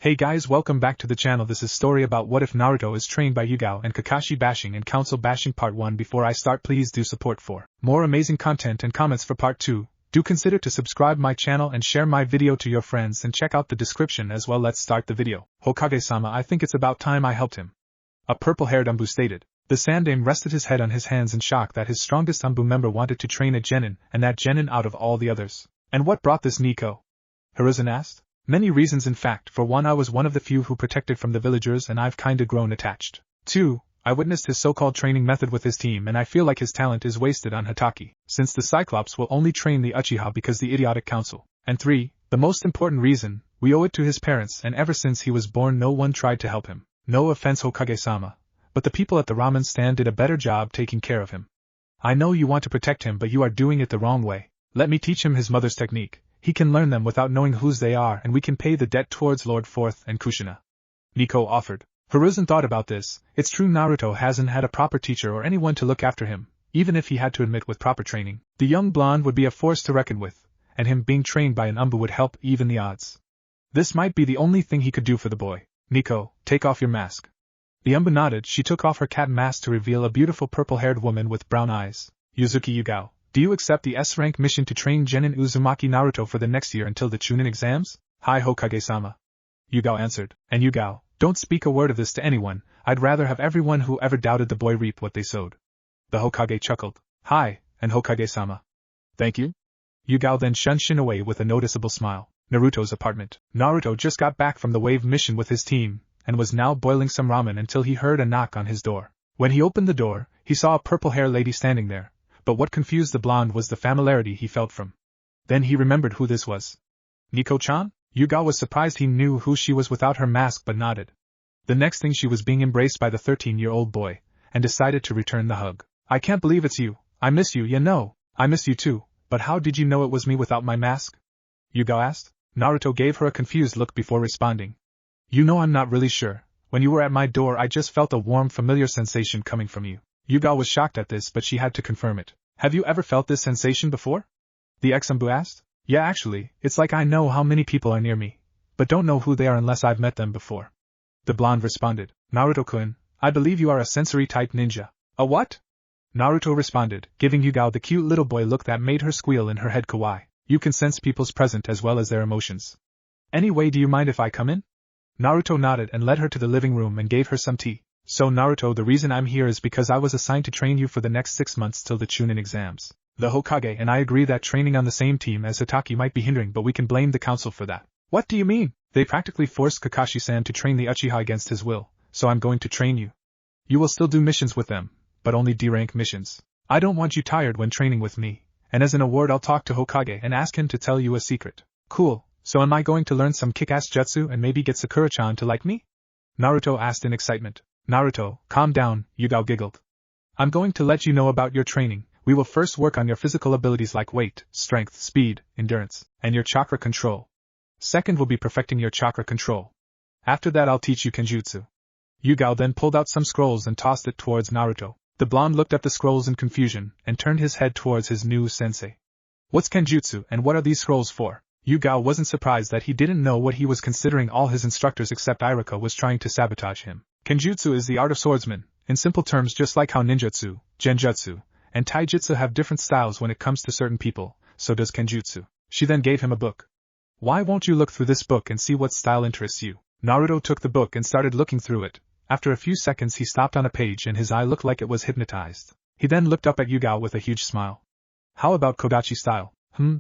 Hey guys, welcome back to the channel. This is story about what if Naruto is trained by Yugao and Kakashi bashing and council bashing part 1. Before I start, please do support for more amazing content and comments for part 2. Do consider to subscribe my channel and share my video to your friends and check out the description as well. Let's start the video. Hokage-sama, I think it's about time I helped him. A purple-haired Anbu stated. The Sandaime rested his head on his hands in shock that his strongest Anbu member wanted to train a genin, and that genin out of all the others. And what brought this, Nico? Hiruzen asked. Many reasons, in fact. For one, I was one of the few who protected from the villagers and I've kinda grown attached. 2. I witnessed his so-called training method with his team and I feel like his talent is wasted on Hatake, since the Cyclops will only train the Uchiha because the idiotic council. And 3. The most important reason, we owe it to his parents, and ever since he was born no one tried to help him. No offense, Hokage-sama, but the people at the ramen stand did a better job taking care of him. I know you want to protect him, but you are doing it the wrong way. Let me teach him his mother's technique. He can learn them without knowing whose they are, and we can pay the debt towards Lord Forth and Kushina. Nico offered. Hiruzen thought about this. It's true, Naruto hasn't had a proper teacher or anyone to look after him. Even if he had to admit with proper training, the young blonde would be a force to reckon with, and him being trained by an Anbu would help even the odds. This might be the only thing he could do for the boy. Nico, take off your mask. The Anbu nodded. She took off her cat mask to reveal a beautiful purple-haired woman with brown eyes. Yuzuki Yugao. Do you accept the S-rank mission to train Genin Uzumaki Naruto for the next year until the Chunin exams? Hi, Hokage-sama. Yugao answered. And Yugao, don't speak a word of this to anyone. I'd rather have everyone who ever doubted the boy reap what they sowed. The Hokage chuckled. Hi, and Hokage-sama. Thank you. Yugao then shunned Shin away with a noticeable smile. Naruto's apartment. Naruto just got back from the wave mission with his team, and was now boiling some ramen until he heard a knock on his door. When he opened the door, he saw a purple-haired lady standing there. But what confused the blonde was the familiarity he felt from. Then he remembered who this was. Nico-chan? Yugao was surprised he knew who she was without her mask but nodded. The next thing she was being embraced by the 13-year-old boy, and decided to return the hug. I can't believe it's you. I miss you. You know, I miss you too, but how did you know it was me without my mask? Yugao asked. Naruto gave her a confused look before responding. You know, I'm not really sure. When you were at my door I just felt a warm familiar sensation coming from you. Yugao was shocked at this, but she had to confirm it. Have you ever felt this sensation before? The ex-Anbu asked. Yeah, actually, it's like I know how many people are near me, but don't know who they are unless I've met them before. The blonde responded. Naruto-kun, I believe you are a sensory-type ninja. A what? Naruto responded, giving Yugao the cute little boy look that made her squeal in her head. Kawaii. You can sense people's present as well as their emotions. Anyway, do you mind if I come in? Naruto nodded and led her to the living room and gave her some tea. So Naruto, the reason I'm here is because I was assigned to train you for the next 6 months till the Chunin exams. The Hokage and I agree that training on the same team as Hatake might be hindering, but we can blame the council for that. What do you mean? They practically forced Kakashi-san to train the Uchiha against his will, so I'm going to train you. You will still do missions with them, but only D-rank missions. I don't want you tired when training with me, and as an award I'll talk to Hokage and ask him to tell you a secret. Cool, so am I going to learn some kick-ass jutsu and maybe get Sakura-chan to like me? Naruto asked in excitement. Naruto, calm down, Yugao giggled. I'm going to let you know about your training. We will first work on your physical abilities like weight, strength, speed, endurance, and your chakra control. Second will be perfecting your chakra control. After that I'll teach you kenjutsu. Yugao then pulled out some scrolls and tossed it towards Naruto. The blonde looked at the scrolls in confusion and turned his head towards his new sensei. What's kenjutsu and what are these scrolls for? Yugao wasn't surprised that he didn't know what he was considering. All his instructors except Iruka was trying to sabotage him. Kenjutsu is the art of swordsman, in simple terms, just like how ninjutsu, genjutsu, and taijutsu have different styles when it comes to certain people, so does kenjutsu. She then gave him a book. Why won't you look through this book and see what style interests you? Naruto took the book and started looking through it. After a few seconds he stopped on a page and his eye looked like it was hypnotized. He then looked up at Yugao with a huge smile. How about Kodachi style?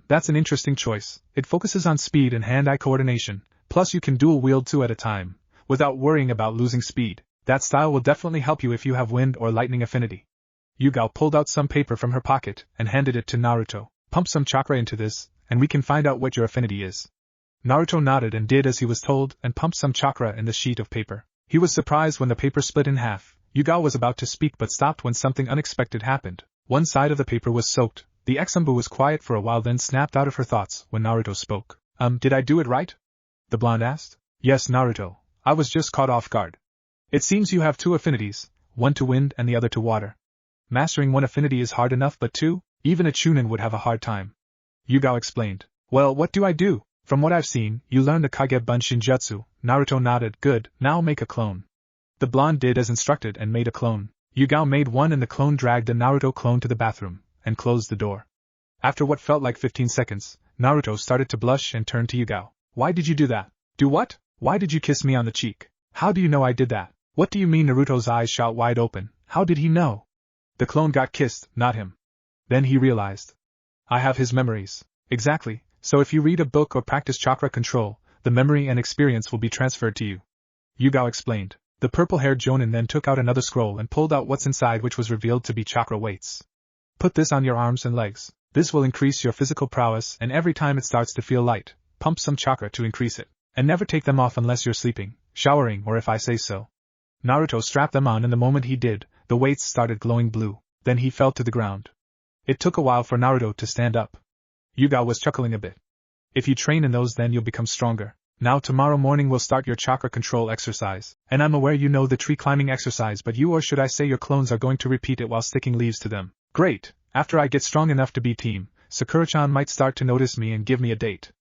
That's an interesting choice. It focuses on speed and hand-eye coordination, plus you can dual wield 2 at a time, without worrying about losing speed. That style will definitely help you if you have wind or lightning affinity. Yugao pulled out some paper from her pocket and handed it to Naruto. Pump some chakra into this, and we can find out what your affinity is. Naruto nodded and did as he was told and pumped some chakra in the sheet of paper. He was surprised when the paper split in half. Yugao was about to speak but stopped when something unexpected happened. One side of the paper was soaked. The ex-Anbu was quiet for a while, then snapped out of her thoughts when Naruto spoke. Did I do it right? The blonde asked. Yes, Naruto. I was just caught off guard. It seems you have 2 affinities, one to wind and the other to water. Mastering one affinity is hard enough, but 2, even a Chunin would have a hard time. Yugao explained. Well, what do I do? From what I've seen, you learned the Kage Bunshin Jutsu. Naruto nodded. Good, now make a clone. The blonde did as instructed and made a clone. Yugao made one and the clone dragged the Naruto clone to the bathroom, and closed the door. After what felt like 15 seconds, Naruto started to blush and turned to Yugao. Why did you do that? Do what? Why did you kiss me on the cheek? How do you know I did that? What do you mean? Naruto's eyes shot wide open. How did he know? The clone got kissed, not him. Then he realized. I have his memories. Exactly, so if you read a book or practice chakra control, the memory and experience will be transferred to you. Yugao explained. The purple-haired Jonin then took out another scroll and pulled out what's inside, which was revealed to be chakra weights. Put this on your arms and legs. This will increase your physical prowess, and every time it starts to feel light, pump some chakra to increase it. And never take them off unless you're sleeping, showering, or if I say so. Naruto strapped them on, and the moment he did, the weights started glowing blue. Then he fell to the ground. It took a while for Naruto to stand up. Yugao was chuckling a bit. If you train in those, then you'll become stronger. Now tomorrow morning we'll start your chakra control exercise, and I'm aware you know the tree climbing exercise, but you, or should I say your clones, are going to repeat it while sticking leaves to them. Great! After I get strong enough to be team, Sakura-chan might start to notice me and give me a date.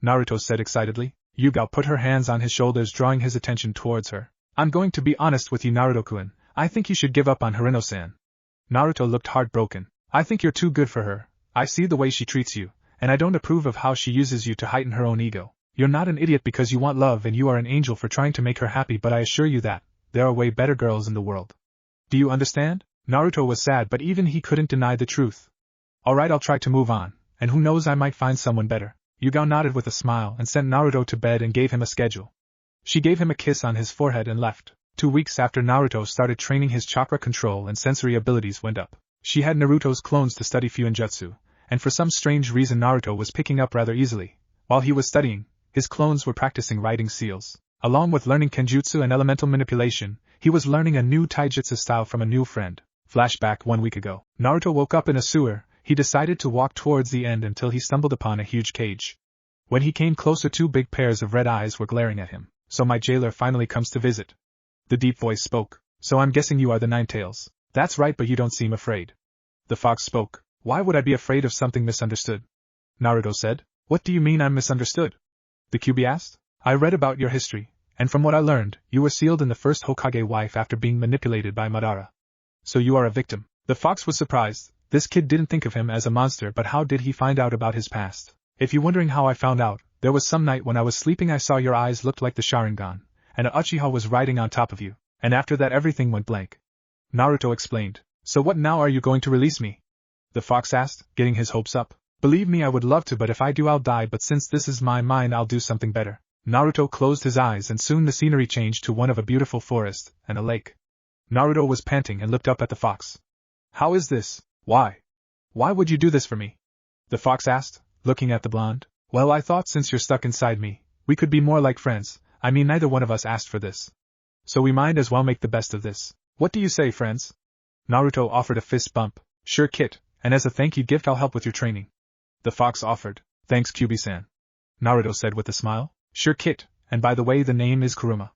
Naruto said excitedly. Yugao put her hands on his shoulders, drawing his attention towards her. I'm going to be honest with you, Naruto-kun. I think you should give up on Hirano-san. Naruto looked heartbroken. I think you're too good for her. I see the way she treats you, and I don't approve of how she uses you to heighten her own ego. You're not an idiot because you want love, and you are an angel for trying to make her happy, but I assure you that there are way better girls in the world. Do you understand? Naruto was sad, but even he couldn't deny the truth. Alright, I'll try to move on, and who knows, I might find someone better. Yugao nodded with a smile and sent Naruto to bed and gave him a schedule. She gave him a kiss on his forehead and left. 2 weeks after Naruto started training, his chakra control and sensory abilities went up. She had Naruto's clones to study Fuinjutsu, and for some strange reason Naruto was picking up rather easily. While he was studying, his clones were practicing writing seals. Along with learning kenjutsu and elemental manipulation, he was learning a new taijutsu style from a new friend. Flashback 1 week ago. Naruto woke up in a sewer. He decided to walk towards the end until he stumbled upon a huge cage. When he came closer, 2 big pairs of red eyes were glaring at him. So my jailer finally comes to visit. The deep voice spoke. So I'm guessing you are the Ninetales. That's right, but you don't seem afraid. The fox spoke. Why would I be afraid of something misunderstood? Naruto said. What do you mean I'm misunderstood? The Kyuubi asked. I read about your history, and from what I learned, you were sealed in the first Hokage wife after being manipulated by Madara. So you are a victim. The fox was surprised. This kid didn't think of him as a monster, but how did he find out about his past? If you're wondering how I found out, there was some night when I was sleeping I saw your eyes looked like the Sharingan, and a Uchiha was riding on top of you, and after that everything went blank. Naruto explained. So what now, are you going to release me? The fox asked, getting his hopes up. Believe me, I would love to, but if I do I'll die, but since this is my mind I'll do something better. Naruto closed his eyes and soon the scenery changed to one of a beautiful forest and a lake. Naruto was panting and looked up at the fox. How is this? Why? Why would you do this for me? The fox asked, looking at the blonde. Well, I thought since you're stuck inside me, we could be more like friends. I mean, neither one of us asked for this. So we might as well make the best of this. What do you say, friends? Naruto offered a fist bump. Sure, Kit, and as a thank you gift I'll help with your training. The fox offered. Thanks, Kyuubi-san. Naruto said with a smile. Sure, Kit, and by the way, the name is Kuruma.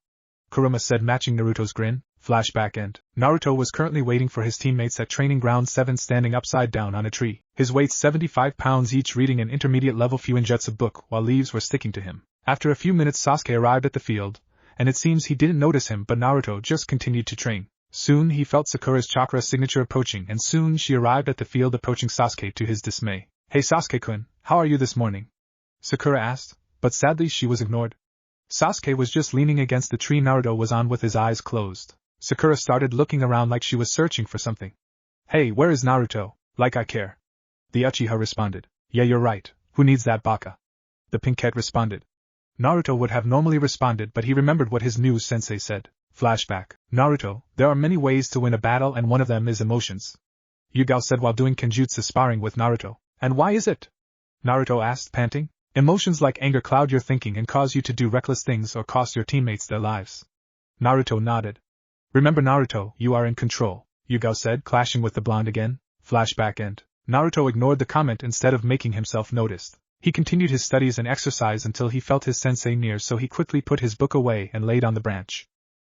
Kuruma said, matching Naruto's grin. Flashback end. Naruto was currently waiting for his teammates at Training Ground 7, standing upside down on a tree, his weight 75 pounds each, reading an intermediate-level Fuinjutsu book while leaves were sticking to him. After a few minutes Sasuke arrived at the field, and it seems he didn't notice him, but Naruto just continued to train. Soon he felt Sakura's chakra signature approaching, and soon she arrived at the field, approaching Sasuke to his dismay. Hey Sasuke-kun, how are you this morning? Sakura asked, but sadly she was ignored. Sasuke was just leaning against the tree Naruto was on with his eyes closed. Sakura started looking around like she was searching for something. Hey, where is Naruto? Like I care. The Uchiha responded. Yeah, you're right, who needs that baka? The Pinkette responded. Naruto would have normally responded, but he remembered what his new sensei said. Flashback. Naruto, there are many ways to win a battle and one of them is emotions. Yugao said while doing kenjutsu sparring with Naruto. And why is it? Naruto asked, panting. Emotions like anger cloud your thinking and cause you to do reckless things or cost your teammates their lives. Naruto nodded. Remember Naruto, you are in control, Yugao said, clashing with the blonde again. Flashback end. Naruto ignored the comment instead of making himself noticed. He continued his studies and exercise until he felt his sensei near, so he quickly put his book away and laid on the branch.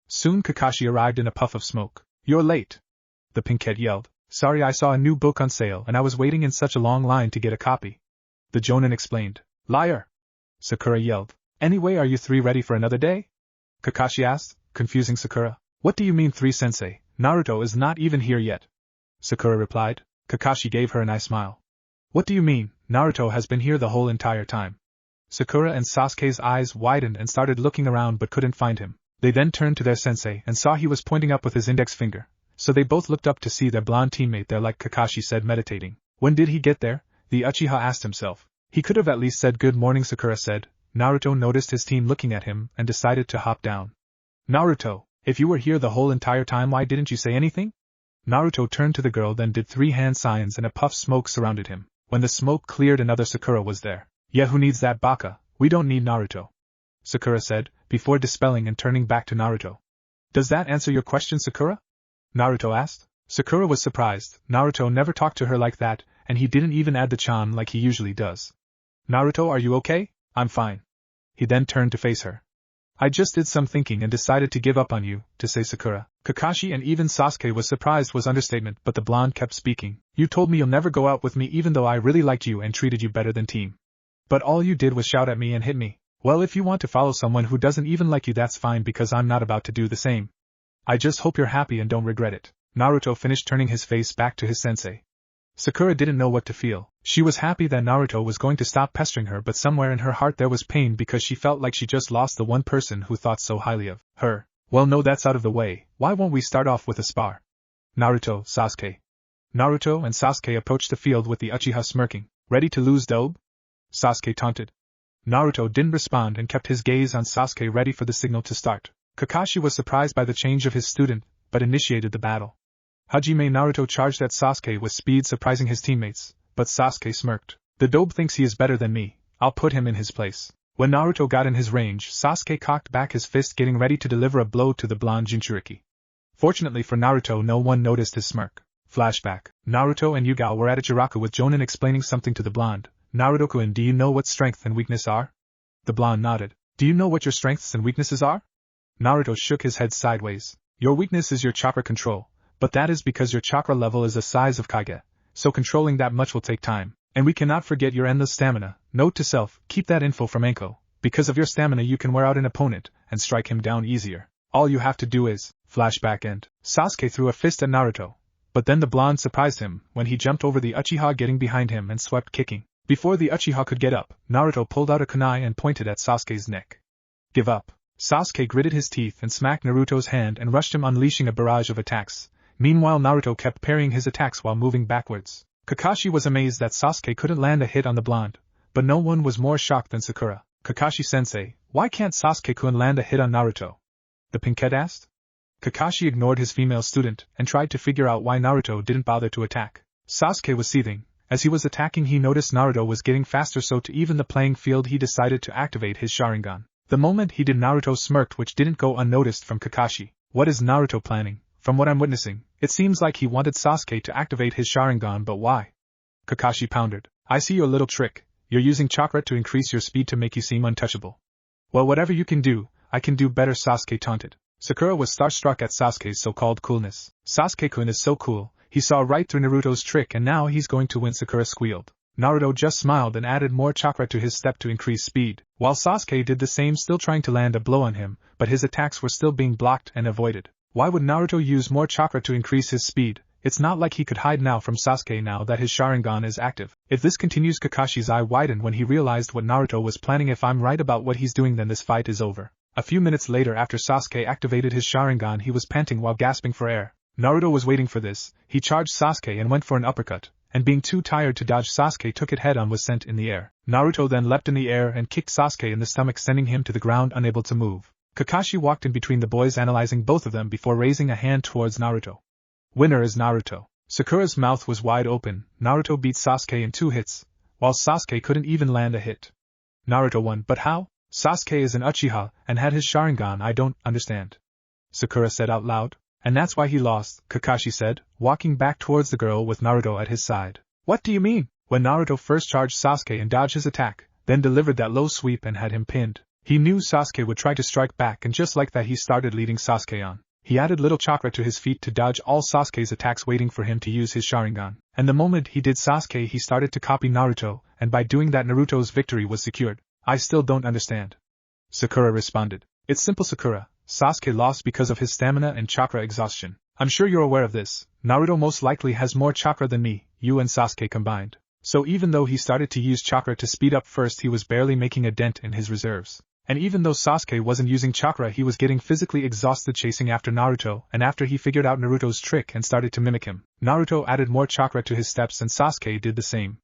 Soon Kakashi arrived in a puff of smoke. You're late. The Pinkette yelled. Sorry, I saw a new book on sale and I was waiting in such a long line to get a copy. The Jonin explained. Liar. Sakura yelled. Anyway, are you three ready for another day? Kakashi asked, confusing Sakura. What do you mean 3 sensei? Naruto is not even here yet. Sakura replied. Kakashi gave her a nice smile. What do you mean? Naruto has been here the whole entire time. Sakura and Sasuke's eyes widened and started looking around but couldn't find him. They then turned to their sensei and saw he was pointing up with his index finger, so they both looked up to see their blonde teammate there like Kakashi said, meditating. When did he get there? The Uchiha asked himself. He could have at least said good morning, Sakura said. Naruto noticed his team looking at him and decided to hop down. Naruto, if you were here the whole entire time, why didn't you say anything? Naruto turned to the girl, then did 3 hand signs and a puff smoke surrounded him. When the smoke cleared, another Sakura was there. Yeah, who needs that baka? We don't need Naruto, Sakura said, before dispelling and turning back to Naruto. Does that answer your question, Sakura? Naruto asked. Sakura was surprised. Naruto never talked to her like that, and he didn't even add the chan like he usually does. Naruto, are you okay? I'm fine. He then turned to face her. I just did some thinking and decided to give up on you, to say Sakura. Kakashi and even Sasuke was surprised was understatement, but the blonde kept speaking. You told me you'll never go out with me even though I really liked you and treated you better than team. But all you did was shout at me and hit me. Well, if you want to follow someone who doesn't even like you, that's fine, because I'm not about to do the same. I just hope you're happy and don't regret it. Naruto finished, turning his face back to his sensei. Sakura didn't know what to feel. She was happy that Naruto was going to stop pestering her, but somewhere in her heart there was pain because she felt like she just lost the one person who thought so highly of her. Well, no, that's out of the way. Why won't we start off with a spar? Naruto, Sasuke. Naruto and Sasuke approached the field with the Uchiha smirking. Ready to lose, dobe? Sasuke taunted. Naruto didn't respond and kept his gaze on Sasuke, ready for the signal to start. Kakashi was surprised by the change of his student, but initiated the battle. Hajime Naruto charged at Sasuke with speed, surprising his teammates, but Sasuke smirked. The dobe thinks he is better than me. I'll put him in his place. When Naruto got in his range, Sasuke cocked back his fist, getting ready to deliver a blow to the blonde Jinchuriki. Fortunately for Naruto, no one noticed his smirk. Flashback. Naruto and Yugao were at a Jiraku with Jonin explaining something to the blonde. Naruto-kun, do you know what strength and weakness are? The blonde nodded. Do you know what your strengths and weaknesses are? Naruto shook his head sideways. Your weakness is your chakra control, but that is because your chakra level is the size of Kage, so controlling that much will take time. And we cannot forget your endless stamina. Note to self, keep that info from Enko. Because of your stamina you can wear out an opponent and strike him down easier. All you have to do is, flashback end. Sasuke threw a fist at Naruto, but then the blonde surprised him when he jumped over the Uchiha, getting behind him and swept kicking. Before the Uchiha could get up, Naruto pulled out a kunai and pointed at Sasuke's neck. Give up. Sasuke gritted his teeth and smacked Naruto's hand and rushed him, unleashing a barrage of attacks. Meanwhile, Naruto kept parrying his attacks while moving backwards. Kakashi was amazed that Sasuke couldn't land a hit on the blonde, but no one was more shocked than Sakura. Kakashi-sensei, why can't Sasuke-kun land a hit on Naruto? The pinkette asked. Kakashi ignored his female student and tried to figure out why Naruto didn't bother to attack. Sasuke was seething. As he was attacking, he noticed Naruto was getting faster, so to even the playing field he decided to activate his Sharingan. The moment he did, Naruto smirked, which didn't go unnoticed from Kakashi. What is Naruto planning? From what I'm witnessing, it seems like he wanted Sasuke to activate his Sharingan, but why? Kakashi pondered. I see your little trick. You're using chakra to increase your speed to make you seem untouchable. Well, whatever you can do, I can do better, Sasuke taunted. Sakura was starstruck at Sasuke's so-called coolness. Sasuke-kun is so cool, he saw right through Naruto's trick and now he's going to win, Sakura squealed. Naruto just smiled and added more chakra to his step to increase speed, while Sasuke did the same, still trying to land a blow on him, but his attacks were still being blocked and avoided. Why would Naruto use more chakra to increase his speed? It's not like he could hide now from Sasuke now that his Sharingan is active. If this continues, Kakashi's eye widened when he realized what Naruto was planning. If I'm right about what he's doing, then this fight is over. A few minutes later, after Sasuke activated his Sharingan, he was panting while gasping for air. Naruto was waiting for this. He charged Sasuke and went for an uppercut, and being too tired to dodge, Sasuke took it head on, was sent in the air. Naruto then leapt in the air and kicked Sasuke in the stomach, sending him to the ground unable to move. Kakashi walked in between the boys, analyzing both of them before raising a hand towards Naruto. Winner is Naruto. Sakura's mouth was wide open. Naruto beat Sasuke in 2 hits, while Sasuke couldn't even land a hit. Naruto won, but how? Sasuke is an Uchiha and had his Sharingan. I don't understand. Sakura said out loud. And that's why he lost, Kakashi said, walking back towards the girl with Naruto at his side. What do you mean? When Naruto first charged Sasuke and dodged his attack, then delivered that low sweep and had him pinned, he knew Sasuke would try to strike back, and just like that he started leading Sasuke on. He added little chakra to his feet to dodge all Sasuke's attacks, waiting for him to use his Sharingan. And the moment he did, Sasuke he started to copy Naruto, and by doing that Naruto's victory was secured. I still don't understand. Sakura responded. It's simple, Sakura. Sasuke lost because of his stamina and chakra exhaustion. I'm sure you're aware of this. Naruto most likely has more chakra than me, you and Sasuke combined. So even though he started to use chakra to speed up first, he was barely making a dent in his reserves. And even though Sasuke wasn't using chakra, he was getting physically exhausted chasing after Naruto, and after he figured out Naruto's trick and started to mimic him, Naruto added more chakra to his steps and Sasuke did the same.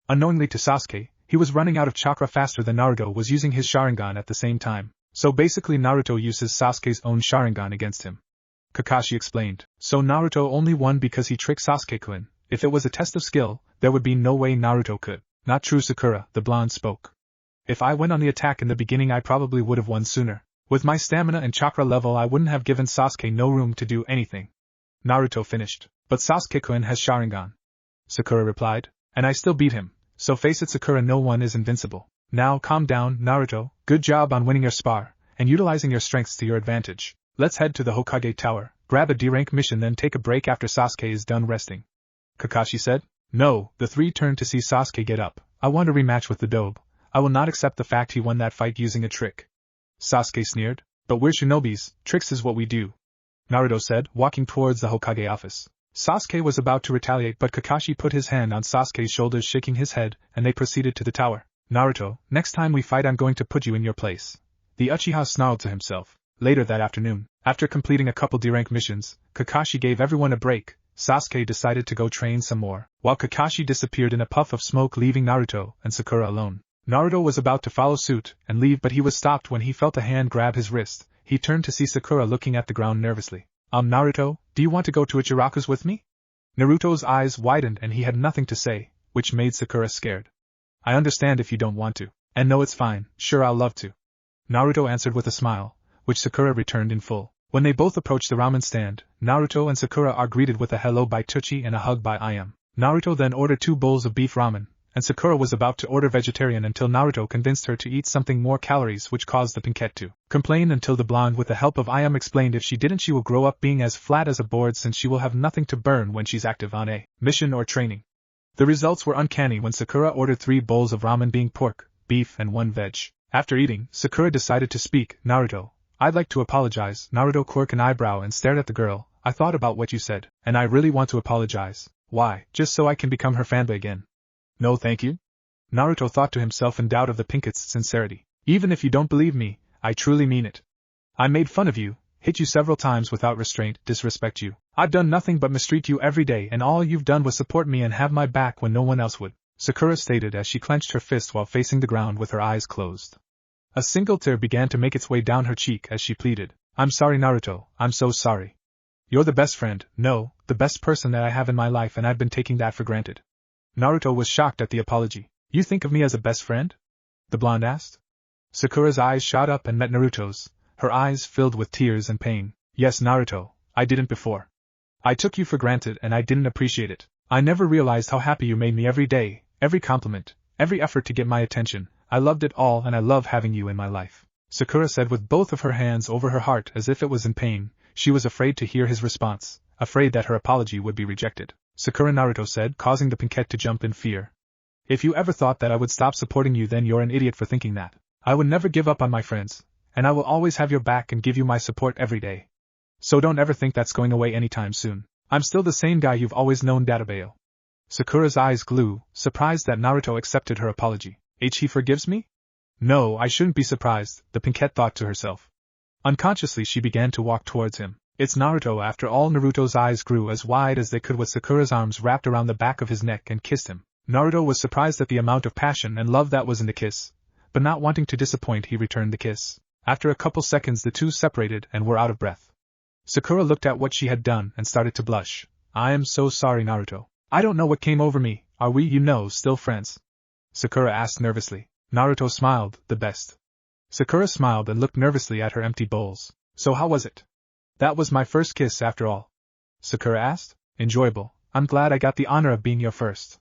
Unknowingly to Sasuke, he was running out of chakra faster than Naruto was using his Sharingan at the same time. So basically Naruto uses Sasuke's own Sharingan against him. Kakashi explained. So Naruto only won because he tricked Sasuke-kun. If it was a test of skill, there would be no way Naruto could. Not true, Sakura, the blonde spoke. If I went on the attack in the beginning, I probably would have won sooner. With my stamina and chakra level, I wouldn't have given Sasuke no room to do anything. Naruto finished. But Sasuke-kun has Sharingan. Sakura replied. And I still beat him. So face it, Sakura, no one is invincible. Now calm down, Naruto. Good job on winning your spar, and utilizing your strengths to your advantage. Let's head to the Hokage Tower, grab a D-rank mission, then take a break after Sasuke is done resting. Kakashi said. No, the three turned to see Sasuke get up. I want a rematch with the Dobe. I will not accept the fact he won that fight using a trick. Sasuke sneered. But we're shinobis, tricks is what we do. Naruto said, walking towards the Hokage office. Sasuke was about to retaliate, but Kakashi put his hand on Sasuke's shoulders, shaking his head, and they proceeded to the tower. Naruto, next time we fight I'm going to put you in your place. The Uchiha snarled to himself. Later that afternoon, after completing a couple D-rank missions, Kakashi gave everyone a break. Sasuke decided to go train some more, while Kakashi disappeared in a puff of smoke, leaving Naruto and Sakura alone. Naruto was about to follow suit and leave, but he was stopped when he felt a hand grab his wrist. He turned to see Sakura looking at the ground nervously. Naruto, do you want to go to Ichiraku's with me? Naruto's eyes widened and he had nothing to say, which made Sakura scared. I understand if you don't want to. And no, it's fine, sure, I'll love to. Naruto answered with a smile, which Sakura returned in full. When they both approached the ramen stand, Naruto and Sakura are greeted with a hello by Tochi and a hug by Ayam. Naruto then ordered 2 bowls of beef ramen, and Sakura was about to order vegetarian until Naruto convinced her to eat something more calories, which caused the Pinkette to complain until the blonde, with the help of Ayam, explained if she didn't she will grow up being as flat as a board, since she will have nothing to burn when she's active on a mission or training. The results were uncanny when Sakura ordered 3 bowls of ramen, being pork, beef and 1 veg. After eating, Sakura decided to speak. Naruto, I'd like to apologize. Naruto quirked an eyebrow and stared at the girl. I thought about what you said, and I really want to apologize. Why? Just so I can become her fanboy again. No thank you? Naruto thought to himself in doubt of the Pinkette's sincerity. Even if you don't believe me, I truly mean it. I made fun of you, hit you several times without restraint, disrespect you. I've done nothing but mistreat you every day, and all you've done was support me and have my back when no one else would, Sakura stated as she clenched her fist while facing the ground with her eyes closed. A single tear began to make its way down her cheek as she pleaded. I'm sorry, Naruto, I'm so sorry. You're the best friend, no, the best person that I have in my life, and I've been taking that for granted. Naruto was shocked at the apology. You think of me as a best friend? The blonde asked. Sakura's eyes shot up and met Naruto's, her eyes filled with tears and pain. Yes, Naruto, I didn't before. I took you for granted and I didn't appreciate it. I never realized how happy you made me every day, every compliment, every effort to get my attention. I loved it all, and I love having you in my life. Sakura said with both of her hands over her heart as if it was in pain. She was afraid to hear his response, afraid that her apology would be rejected. Sakura, Naruto said, causing the Pinkette to jump in fear. If you ever thought that I would stop supporting you, then you're an idiot for thinking that. I would never give up on my friends, and I will always have your back and give you my support every day. So don't ever think that's going away anytime soon. I'm still the same guy you've always known, Databayo. Sakura's eyes glowed, surprised that Naruto accepted her apology. He forgives me? No, I shouldn't be surprised, the Pinkette thought to herself. Unconsciously she began to walk towards him. It's Naruto after all. Naruto's eyes grew as wide as they could with Sakura's arms wrapped around the back of his neck and kissed him. Naruto was surprised at the amount of passion and love that was in the kiss, but not wanting to disappoint, he returned the kiss. After a couple seconds the two separated and were out of breath. Sakura looked at what she had done and started to blush. I am so sorry, Naruto. I don't know what came over me. Are we, still friends? Sakura asked nervously. Naruto smiled, the best. Sakura smiled and looked nervously at her empty bowls. So how was it? That was my first kiss after all. Sakura asked. Enjoyable. I'm glad I got the honor of being your first.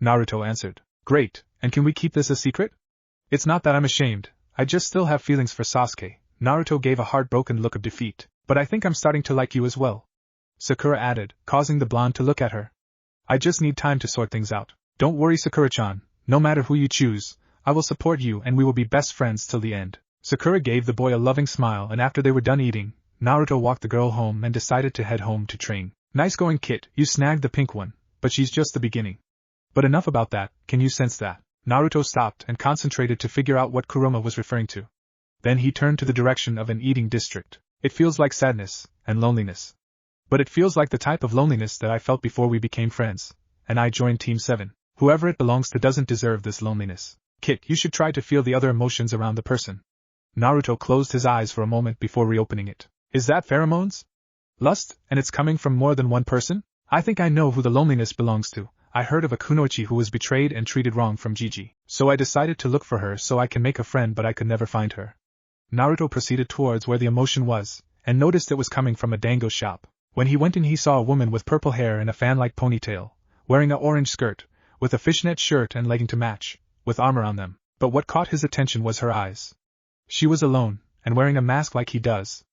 Naruto answered. Great, and can we keep this a secret? It's not that I'm ashamed, I just still have feelings for Sasuke. Naruto gave a heartbroken look of defeat. But I think I'm starting to like you as well. Sakura added, causing the blonde to look at her. I just need time to sort things out. Don't worry, Sakura-chan, no matter who you choose, I will support you and we will be best friends till the end. Sakura gave the boy a loving smile, and after they were done eating, Naruto walked the girl home and decided to head home to train. Nice going, kid, you snagged the pink one, but she's just the beginning. But enough about that, can you sense that? Naruto stopped and concentrated to figure out what Kuruma was referring to. Then he turned to the direction of an eating district. It feels like sadness and loneliness. But it feels like the type of loneliness that I felt before we became friends, and I joined Team 7. Whoever it belongs to doesn't deserve this loneliness. Kid, you should try to feel the other emotions around the person. Naruto closed his eyes for a moment before reopening it. Is that pheromones? Lust, and it's coming from more than one person? I think I know who the loneliness belongs to. I heard of a kunoichi who was betrayed and treated wrong from Gigi, so I decided to look for her so I can make a friend, but I could never find her. Naruto proceeded towards where the emotion was, and noticed it was coming from a dango shop. When he went in, he saw a woman with purple hair and a fan-like ponytail, wearing an orange skirt, with a fishnet shirt and legging to match, with armor on them. But what caught his attention was her eyes. She was alone, and wearing a mask like he does.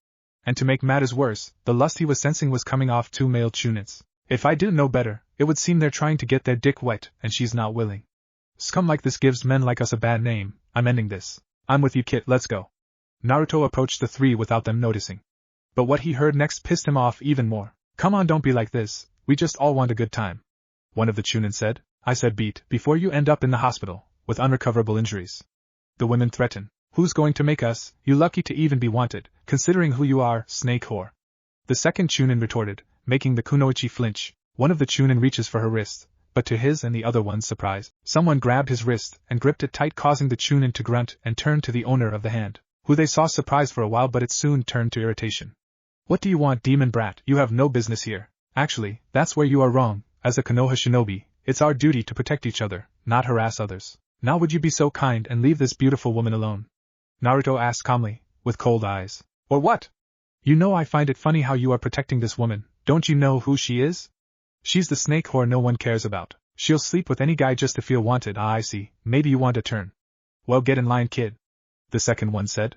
And to make matters worse, the lust he was sensing was coming off two male chunins. If I didn't know better, it would seem they're trying to get their dick wet, and she's not willing. Scum like this gives men like us a bad name. I'm ending this. I'm with you, kid, let's go. Naruto approached the three without them noticing. But what he heard next pissed him off even more. Come on, don't be like this, we just all want a good time. One of the chunin said. I said beat, before you end up in the hospital, with unrecoverable injuries. The women threaten. Who's going to make us, you lucky to even be wanted, considering who you are, snake whore. The second chunin retorted, making the kunoichi flinch. One of the chunin reaches for her wrist, but to his and the other one's surprise, someone grabbed his wrist and gripped it tight, causing the chunin to grunt and turn to the owner of the hand, who they saw surprised for a while, but it soon turned to irritation. What do you want, demon brat? You have no business here. Actually, that's where you are wrong. As a Konoha shinobi, it's our duty to protect each other, not harass others. Now would you be so kind and leave this beautiful woman alone? Naruto asked calmly, with cold eyes. Or what? You know I find it funny how you are protecting this woman. Don't you know who she is? She's the snake whore no one cares about. She'll sleep with any guy just to feel wanted. Ah, I see. Maybe you want a turn. Well, get in line, kid. The second one said.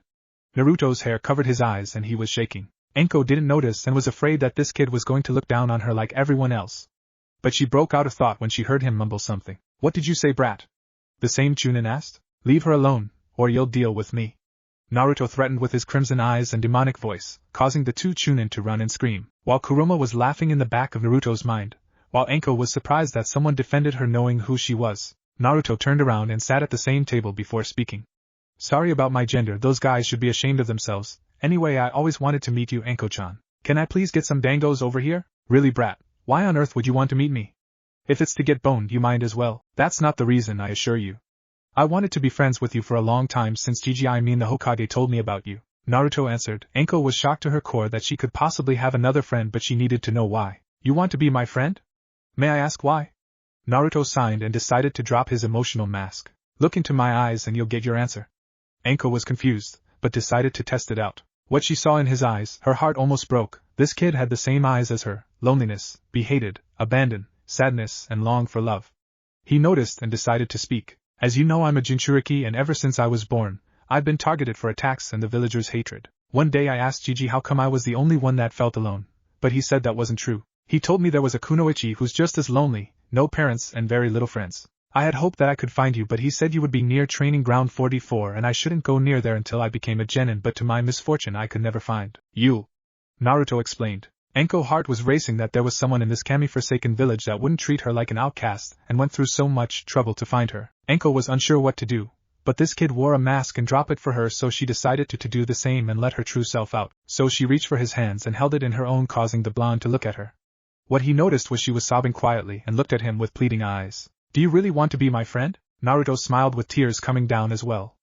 Naruto's hair covered his eyes and he was shaking. Enko didn't notice and was afraid that this kid was going to look down on her like everyone else. But she broke out of thought when she heard him mumble something. What did you say, brat? The same chunin asked. Leave her alone, or you'll deal with me. Naruto threatened with his crimson eyes and demonic voice, causing the two chunin to run and scream, while Kuruma was laughing in the back of Naruto's mind, while Enko was surprised that someone defended her knowing who she was. Naruto turned around and sat at the same table before speaking. Sorry about my gender, those guys should be ashamed of themselves. Anyway, I always wanted to meet you, Enko-chan. Can I please get some dangos over here? Really, brat, why on earth would you want to meet me? If it's to get boned, you might as well. That's not the reason, I assure you. I wanted to be friends with you for a long time since the Hokage told me about you. Naruto answered. Enko was shocked to her core that she could possibly have another friend, but she needed to know why. You want to be my friend? May I ask why? Naruto signed and decided to drop his emotional mask. Look into my eyes and you'll get your answer. Enko was confused, but decided to test it out. What she saw in his eyes, her heart almost broke. This kid had the same eyes as her: loneliness, be hated, abandon, sadness, and long for love. He noticed and decided to speak. As you know, I'm a Jinchuriki, and ever since I was born, I've been targeted for attacks and the villagers' hatred. One day I asked Gigi how come I was the only one that felt alone, but he said that wasn't true. He told me there was a kunoichi who's just as lonely, no parents and very little friends. I had hoped that I could find you, but he said you would be near training ground 44 and I shouldn't go near there until I became a genin, but to my misfortune I could never find you. Naruto explained. Enko's heart was racing that there was someone in this kami-forsaken village that wouldn't treat her like an outcast and went through so much trouble to find her. Enko was unsure what to do, but this kid wore a mask and dropped it for her, so she decided to do the same and let her true self out. So she reached for his hands and held it in her own, causing the blonde to look at her. What he noticed was she was sobbing quietly and looked at him with pleading eyes. Do you really want to be my friend? Naruto smiled with tears coming down as well.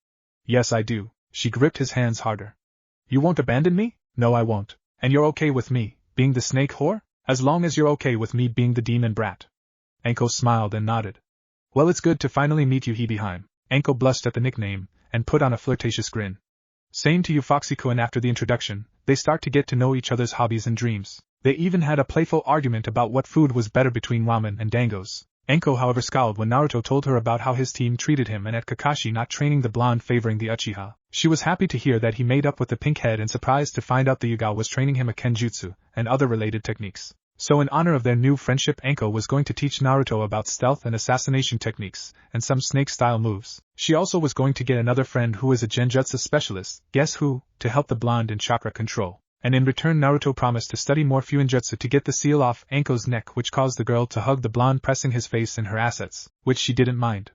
Yes, I do. She gripped his hands harder. You won't abandon me? No, I won't. And you're okay with me being the snake whore? As long as you're okay with me being the demon brat. Enko smiled and nodded. Well, it's good to finally meet you, Hibiheim. Enko blushed at the nickname and put on a flirtatious grin. Same to you, Foxy-kun. After the introduction, they start to get to know each other's hobbies and dreams. They even had a playful argument about what food was better between ramen and dangos. Enko, however, scowled when Naruto told her about how his team treated him and at Kakashi not training the blonde favoring the Uchiha. She was happy to hear that he made up with the pink head and surprised to find out the Yuga was training him a kenjutsu and other related techniques. So in honor of their new friendship, Anko was going to teach Naruto about stealth and assassination techniques, and some snake-style moves. She also was going to get another friend who is a genjutsu specialist, guess who, to help the blonde in chakra control. And in return Naruto promised to study more fuinjutsu to get the seal off Anko's neck, which caused the girl to hug the blonde, pressing his face in her assets, which she didn't mind.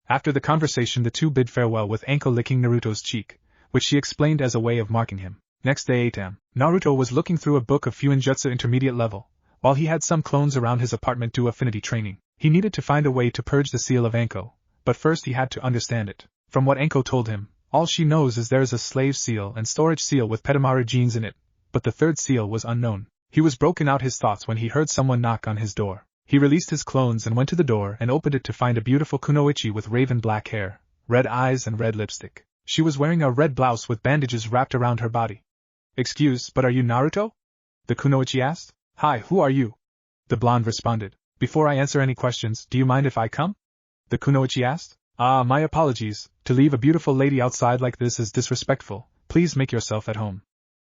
After the conversation the two bid farewell with Anko licking Naruto's cheek, which she explained as a way of marking him. Next day 8 am. Naruto was looking through a book of fuinjutsu intermediate level. While he had some clones around his apartment do affinity training, he needed to find a way to purge the seal of Anko, but first he had to understand it. From what Anko told him, all she knows is there is a slave seal and storage seal with Petamaru genes in it, but the third seal was unknown. He was broken out his thoughts when he heard someone knock on his door. He released his clones and went to the door and opened it to find a beautiful kunoichi with raven black hair, red eyes and red lipstick. She was wearing a red blouse with bandages wrapped around her body. "Excuse, but are you Naruto?" the kunoichi asked. "Hi, who are you?" the blonde responded. "Before I answer any questions, do you mind if I come?" the kunoichi asked. My apologies, to leave a beautiful lady outside like this is disrespectful, please make yourself at home."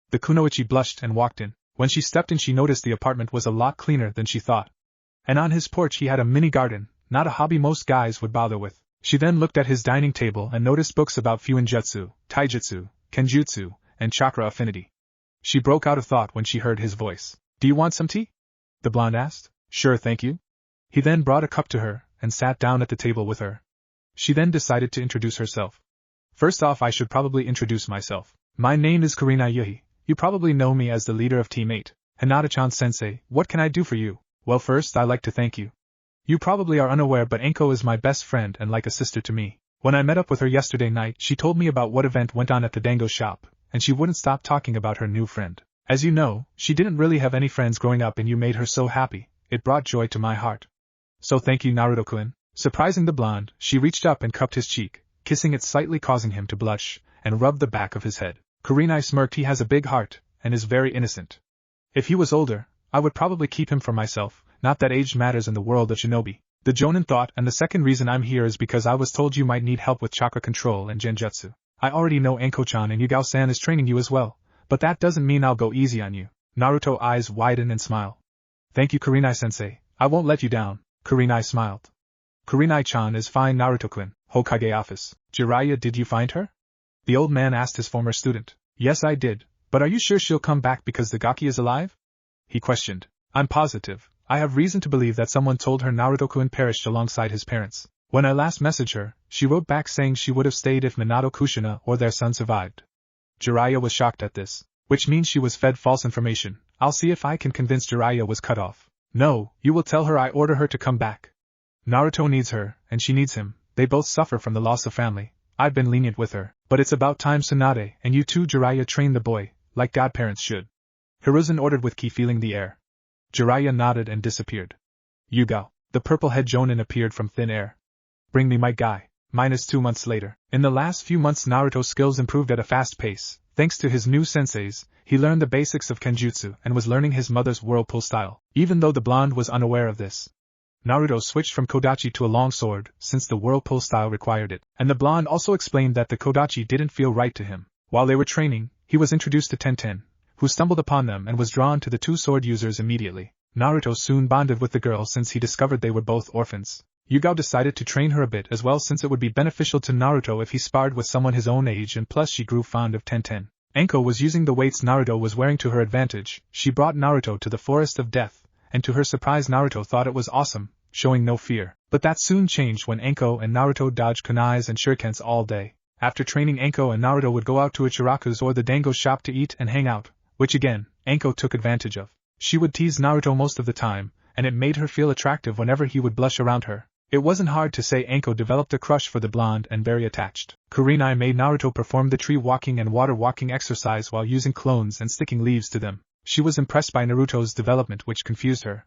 The kunoichi blushed and walked in. When she stepped in she noticed the apartment was a lot cleaner than she thought. And on his porch he had a mini garden, not a hobby most guys would bother with. She then looked at his dining table and noticed books about fuinjutsu, taijutsu, kenjutsu, and chakra affinity. She broke out of thought when she heard his voice. "Do you want some tea?" the blonde asked. "Sure, thank you." He then brought a cup to her and sat down at the table with her. She then decided to introduce herself. "First off, I should probably introduce myself. My name is Kurenai. You probably know me as the leader of Team 8. Hinata-chan sensei, what can I do for you?" "Well, first I like to thank you. You probably are unaware, but Anko is my best friend and like a sister to me. When I met up with her yesterday night, she told me about what event went on at the dango shop, and she wouldn't stop talking about her new friend. As you know, she didn't really have any friends growing up and you made her so happy. It brought joy to my heart. So thank you, Naruto-kun." Surprising the blonde, she reached up and cupped his cheek, kissing it slightly, causing him to blush, and rubbed the back of his head. Kurenai smirked. He has a big heart, and is very innocent. If he was older, I would probably keep him for myself, not that age matters in the world of shinobi. The Jonin thought, and the second reason I'm here is because I was told you might need help with chakra control and genjutsu. I already know Anko-chan and Yugao-san is training you as well, but that doesn't mean I'll go easy on you. Naruto eyes widen and smile. "Thank you, Kurenai-sensei, I won't let you down." Kurenai smiled. "Kurenai-chan is fine, Naruto-kun." Hokage office. "Jiraiya, did you find her?" the old man asked his former student. "Yes, I did, but are you sure she'll come back because the Gaki is alive?" he questioned. "I'm positive. I have reason to believe that someone told her Naruto-kun perished alongside his parents. When I last messaged her, she wrote back saying she would have stayed if Minato Kushina or their son survived." Jiraiya was shocked at this, which means she was fed false information. "I'll see if I can convince Jiraiya was cut off." "No, you will tell her I order her to come back. Naruto needs her, and she needs him. They both suffer from the loss of family. I've been lenient with her, but it's about time Tsunade and you too, Jiraiya, train the boy, like godparents should." Hiruzen ordered with ki feeling the air. Jiraiya nodded and disappeared. Yugao, the purple-head Jonin, appeared from thin air. "Bring me my guy." -2 months later. In the last few months Naruto's skills improved at a fast pace. Thanks to his new senseis, he learned the basics of kenjutsu and was learning his mother's whirlpool style, even though the blonde was unaware of this. Naruto switched from kodachi to a long sword, since the whirlpool style required it, and the blonde also explained that the kodachi didn't feel right to him. While they were training, he was introduced to Tenten, who stumbled upon them and was drawn to the two sword users immediately. Naruto soon bonded with the girl since he discovered they were both orphans. Yugao decided to train her a bit as well since it would be beneficial to Naruto if he sparred with someone his own age, and plus she grew fond of Tenten. Anko was using the weights Naruto was wearing to her advantage. She brought Naruto to the Forest of Death, and to her surprise Naruto thought it was awesome, showing no fear. But that soon changed when Anko and Naruto dodged kunais and shurikens all day. After training, Anko and Naruto would go out to Ichiraku's or the dango shop to eat and hang out, which again, Anko took advantage of. She would tease Naruto most of the time, and it made her feel attractive whenever he would blush around her. It wasn't hard to say Anko developed a crush for the blonde and very attached. Kurenai made Naruto perform the tree walking and water walking exercise while using clones and sticking leaves to them. She was impressed by Naruto's development, which confused her.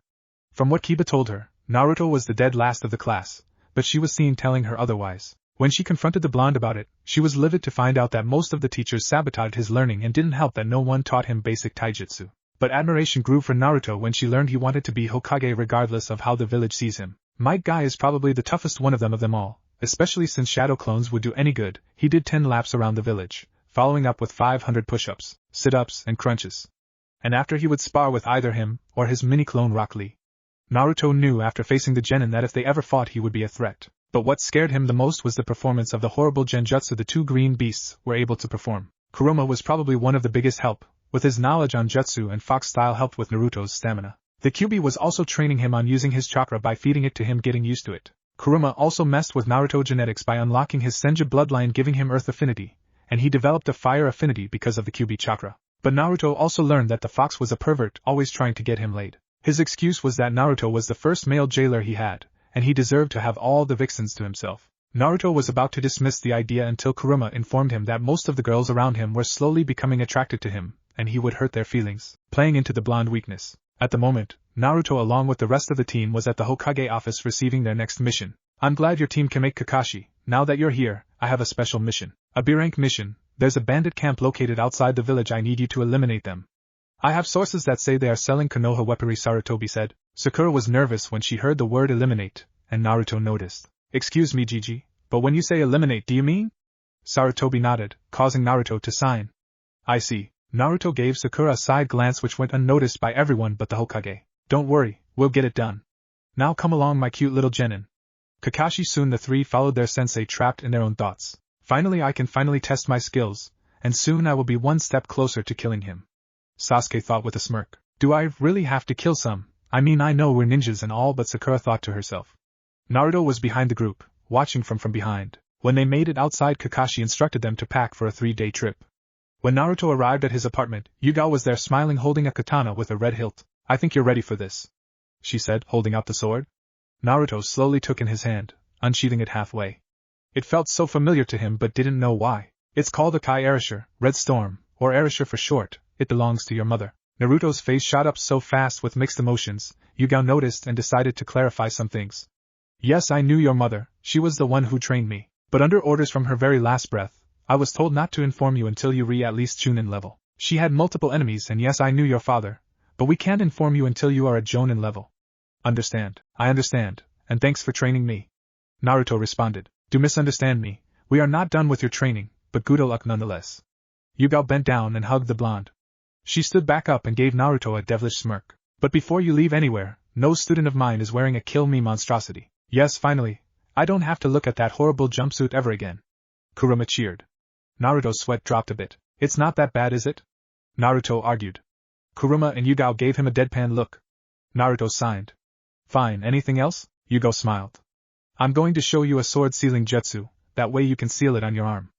From what Kiba told her, Naruto was the dead last of the class, but she was seen telling her otherwise. When she confronted the blonde about it, she was livid to find out that most of the teachers sabotaged his learning and didn't help that no one taught him basic taijutsu. But admiration grew for Naruto when she learned he wanted to be Hokage regardless of how the village sees him. Might Guy is probably the toughest one of them all, especially since shadow clones would do any good. He did 10 laps around the village, following up with 500 push-ups, sit-ups, and crunches. and after he would spar with either him or his mini-clone Rock Lee. Naruto knew after facing the genin that if they ever fought he would be a threat, but what scared him the most was the performance of the horrible genjutsu the two green beasts were able to perform. Kuruma was probably one of the biggest help, with his knowledge on jutsu and fox-style helped with Naruto's stamina. The Kyuubi was also training him on using his chakra by feeding it to him, getting used to it. Kuruma also messed with Naruto genetics by unlocking his Senju bloodline, giving him earth affinity, and he developed a fire affinity because of the Kyuubi chakra. But Naruto also learned that the fox was a pervert, always trying to get him laid. His excuse was that Naruto was the first male jailer he had, and he deserved to have all the vixens to himself. Naruto was about to dismiss the idea until Kuruma informed him that most of the girls around him were slowly becoming attracted to him, and he would hurt their feelings, playing into the blonde weakness. At the moment, Naruto along with the rest of the team was at the Hokage office receiving their next mission. I'm glad your team can make Kakashi. Now that you're here, I have a special mission. A B-rank mission. There's a bandit camp located outside the village. I need you to eliminate them. I have sources that say they are selling Konoha weaponry, Sarutobi said. Sakura was nervous when she heard the word eliminate, and Naruto noticed. Excuse me, Gigi, but when you say eliminate, do you mean? Sarutobi nodded, causing Naruto to sign. I see. Naruto gave Sakura a side glance which went unnoticed by everyone but the Hokage. Don't worry, we'll get it done. Now come along, my cute little genin. Kakashi. Soon the three followed their sensei, trapped in their own thoughts. Finally I can test my skills, and soon I will be one step closer to killing him. Sasuke thought with a smirk. Do I really have to kill some? I mean, I know we're ninjas and all, but Sakura thought to herself. Naruto was behind the group, watching from behind. When they made it outside, Kakashi instructed them to pack for a 3-day trip. When Naruto arrived at his apartment, Yugao was there smiling, holding a katana with a red hilt. I think you're ready for this, she said, holding out the sword. Naruto slowly took in his hand, unsheathing it halfway. It felt so familiar to him but didn't know why. It's called a Kai Erasure, Red Storm, or Erasure for short. It belongs to your mother. Naruto's face shot up so fast with mixed emotions. Yugao noticed and decided to clarify some things. Yes, I knew your mother. She was the one who trained me. But under orders from her very last breath, I was told not to inform you until you at least Chunin level. She had multiple enemies, and yes, I knew your father, but we can't inform you until you are at Jonin level. Understand? I understand, and thanks for training me. Naruto responded. Do misunderstand me. We are not done with your training, but good luck nonetheless. Yugao bent down and hugged the blonde. She stood back up and gave Naruto a devilish smirk. But before you leave anywhere, no student of mine is wearing a kill me monstrosity. Yes, finally, I don't have to look at that horrible jumpsuit ever again. Kuruma cheered. Naruto's sweat dropped a bit. It's not that bad, is it? Naruto argued. Kuruma and Yugao gave him a deadpan look. Naruto signed. Fine, anything else? Yugao smiled. I'm going to show you a sword sealing jutsu, that way you can seal it on your arm.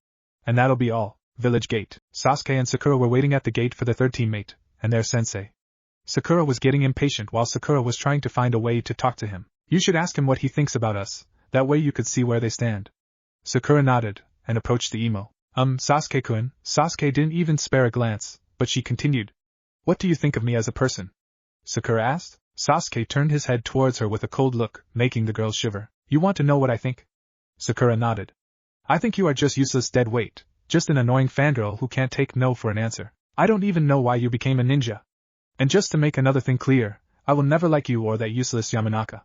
And that'll be all. Village gate. Sasuke and Sakura were waiting at the gate for their third teammate, and their sensei. Sakura was getting impatient while Sakura was trying to find a way to talk to him. You should ask him what he thinks about us, that way you could see where they stand. Sakura nodded, and approached the emo. Sasuke-kun. Sasuke didn't even spare a glance, but she continued. What do you think of me as a person? Sakura asked. Sasuke turned his head towards her with a cold look, making the girls shiver. You want to know what I think? Sakura nodded. I think you are just useless dead weight, just an annoying fangirl who can't take no for an answer. I don't even know why you became a ninja. And just to make another thing clear, I will never like you or that useless Yamanaka.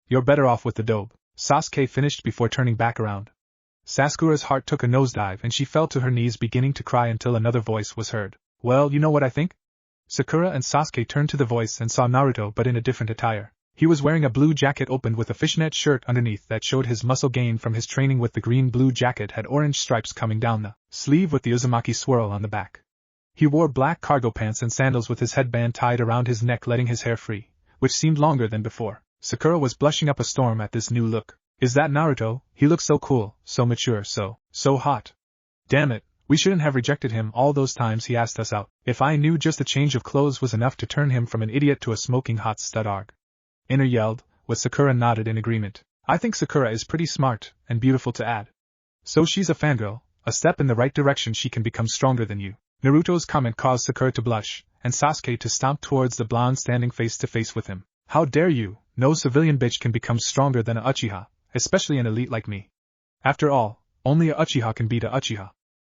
You're better off with the dobe. Sasuke finished before turning back around. Sakura's heart took a nosedive and she fell to her knees beginning to cry until another voice was heard. Well, you know what I think? Sakura and Sasuke turned to the voice and saw Naruto but in a different attire. He was wearing a blue jacket opened with a fishnet shirt underneath that showed his muscle gain from his training with the green-blue jacket had orange stripes coming down the sleeve with the Uzumaki swirl on the back. He wore black cargo pants and sandals with his headband tied around his neck letting his hair free, which seemed longer than before. Sakura was blushing up a storm at this new look. Is that Naruto? He looks so cool, so mature, so hot. Damn it, we shouldn't have rejected him all those times he asked us out. If I knew just a change of clothes was enough to turn him from an idiot to a smoking hot stud arg. Inner yelled, with Sakura nodded in agreement. I think Sakura is pretty smart, and beautiful to add. So she's a fangirl, a step in the right direction she can become stronger than you. Naruto's comment caused Sakura to blush, and Sasuke to stomp towards the blonde standing face to face with him. How dare you, no civilian bitch can become stronger than a Uchiha, especially an elite like me. After all, only a Uchiha can beat a Uchiha.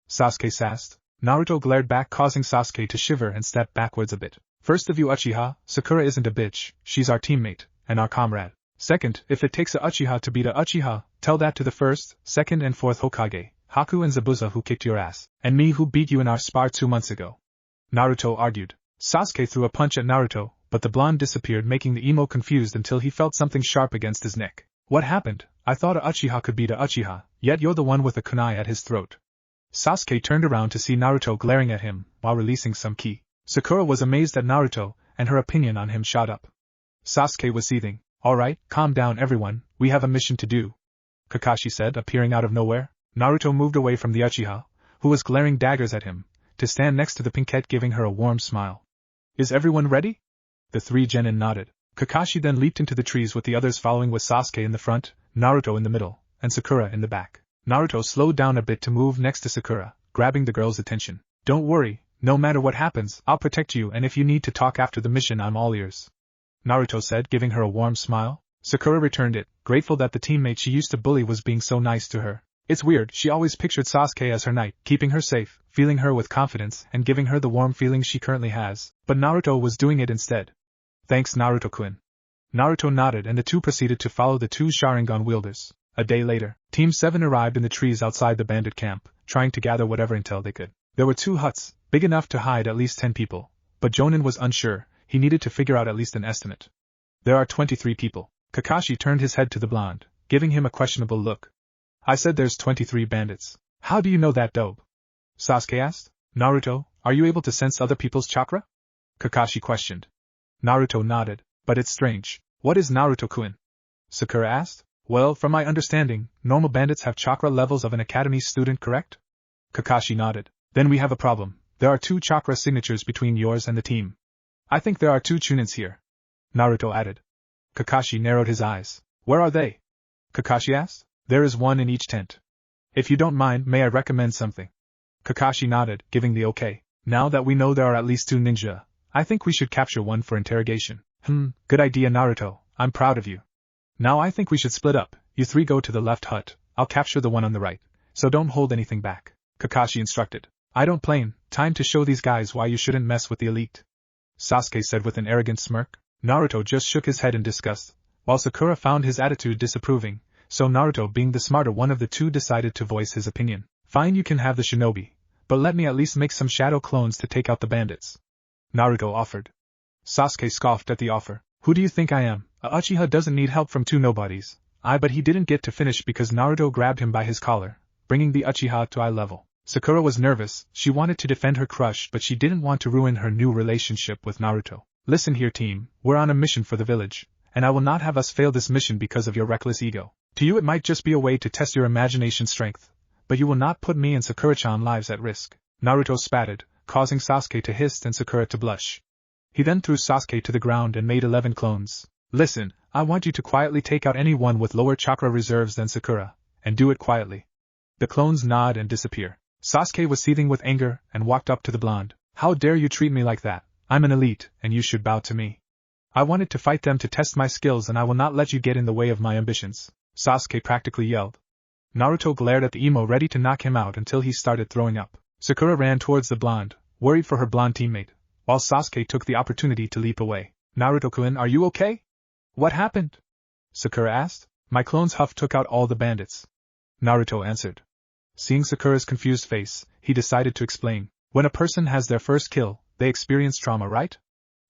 Sasuke sassed. Naruto glared back causing Sasuke to shiver and step backwards a bit. First of you Uchiha, Sakura isn't a bitch, she's our teammate, and our comrade. Second, if it takes a Uchiha to beat a Uchiha, tell that to the first, second and fourth Hokage, Haku and Zabuza who kicked your ass, and me who beat you in our spar 2 months ago. Naruto argued. Sasuke threw a punch at Naruto, but the blonde disappeared, making the emo confused until he felt something sharp against his neck. What happened? I thought a Uchiha could beat a Uchiha, yet you're the one with a kunai at his throat. Sasuke turned around to see Naruto glaring at him, while releasing some ki. Sakura was amazed at Naruto, and her opinion on him shot up. Sasuke was seething. Alright, calm down everyone, we have a mission to do, Kakashi said, appearing out of nowhere. Naruto moved away from the Uchiha, who was glaring daggers at him, to stand next to the pinkette, giving her a warm smile. Is everyone ready? The three genin nodded. Kakashi then leaped into the trees with the others following, with Sasuke in the front, Naruto in the middle, and Sakura in the back. Naruto slowed down a bit to move next to Sakura, grabbing the girl's attention. Don't worry, no matter what happens, I'll protect you, and if you need to talk after the mission, I'm all ears, Naruto said, giving her a warm smile. Sakura returned it, grateful that the teammate she used to bully was being so nice to her. It's weird, she always pictured Sasuke as her knight, keeping her safe, feeling her with confidence, and giving her the warm feelings she currently has, but Naruto was doing it instead. Thanks, Naruto-kun. Naruto nodded, and the two proceeded to follow the two Sharingan wielders. A day later, Team 7 arrived in the trees outside the bandit camp, trying to gather whatever intel they could. There were 2 huts, big enough to hide at least 10 people, but Jonin was unsure, he needed to figure out at least an estimate. There are 23 people. Kakashi turned his head to the blonde, giving him a questionable look. I said there's 23 bandits. How do you know that, dope? Sasuke asked. Naruto, are you able to sense other people's chakra? Kakashi questioned. Naruto nodded. But it's strange. What is Naruto-kun? Sakura asked. Well, from my understanding, normal bandits have chakra levels of an academy student, correct? Kakashi nodded. Then we have a problem. There are 2 chakra signatures between yours and the team. I think there are 2 chunins here, Naruto added. Kakashi narrowed his eyes. Where are they? Kakashi asked. There is 1 in each tent. If you don't mind, may I recommend something? Kakashi nodded, giving the okay. Now that we know there are at least 2 ninja, I think we should capture one for interrogation. Good idea, Naruto, I'm proud of you. Now I think we should split up, you 3 go to the left hut, I'll capture the one on the right, so don't hold anything back, Kakashi instructed. I don't blame, time to show these guys why you shouldn't mess with the elite, Sasuke said with an arrogant smirk. Naruto just shook his head in disgust, while Sakura found his attitude disapproving, so Naruto, being the smarter one of the 2, decided to voice his opinion. Fine, you can have the shinobi, but let me at least make some shadow clones to take out the bandits, Naruto offered. Sasuke scoffed at the offer. Who do you think I am? A Uchiha doesn't need help from 2 nobodies. But he didn't get to finish because Naruto grabbed him by his collar, bringing the Uchiha to eye level. Sakura was nervous, she wanted to defend her crush, but she didn't want to ruin her new relationship with Naruto. Listen here, team, we're on a mission for the village, and I will not have us fail this mission because of your reckless ego. To you it might just be a way to test your imagination strength, but you will not put me and Sakura-chan lives at risk. Naruto spatted, causing Sasuke to hiss and Sakura to blush. He then threw Sasuke to the ground and made 11 clones. Listen, I want you to quietly take out anyone with lower chakra reserves than Sakura, and do it quietly. The clones nod and disappear. Sasuke was seething with anger and walked up to the blonde. How dare you treat me like that? I'm an elite, and you should bow to me. I wanted to fight them to test my skills, and I will not let you get in the way of my ambitions, Sasuke practically yelled. Naruto glared at the emo, ready to knock him out until he started throwing up. Sakura ran towards the blonde, worried for her blonde teammate, while Sasuke took the opportunity to leap away. Naruto-kun, are you okay? What happened? Sakura asked. My clones Huff took out all the bandits, Naruto answered. Seeing Sakura's confused face, he decided to explain. When a person has their first kill, they experience trauma, right?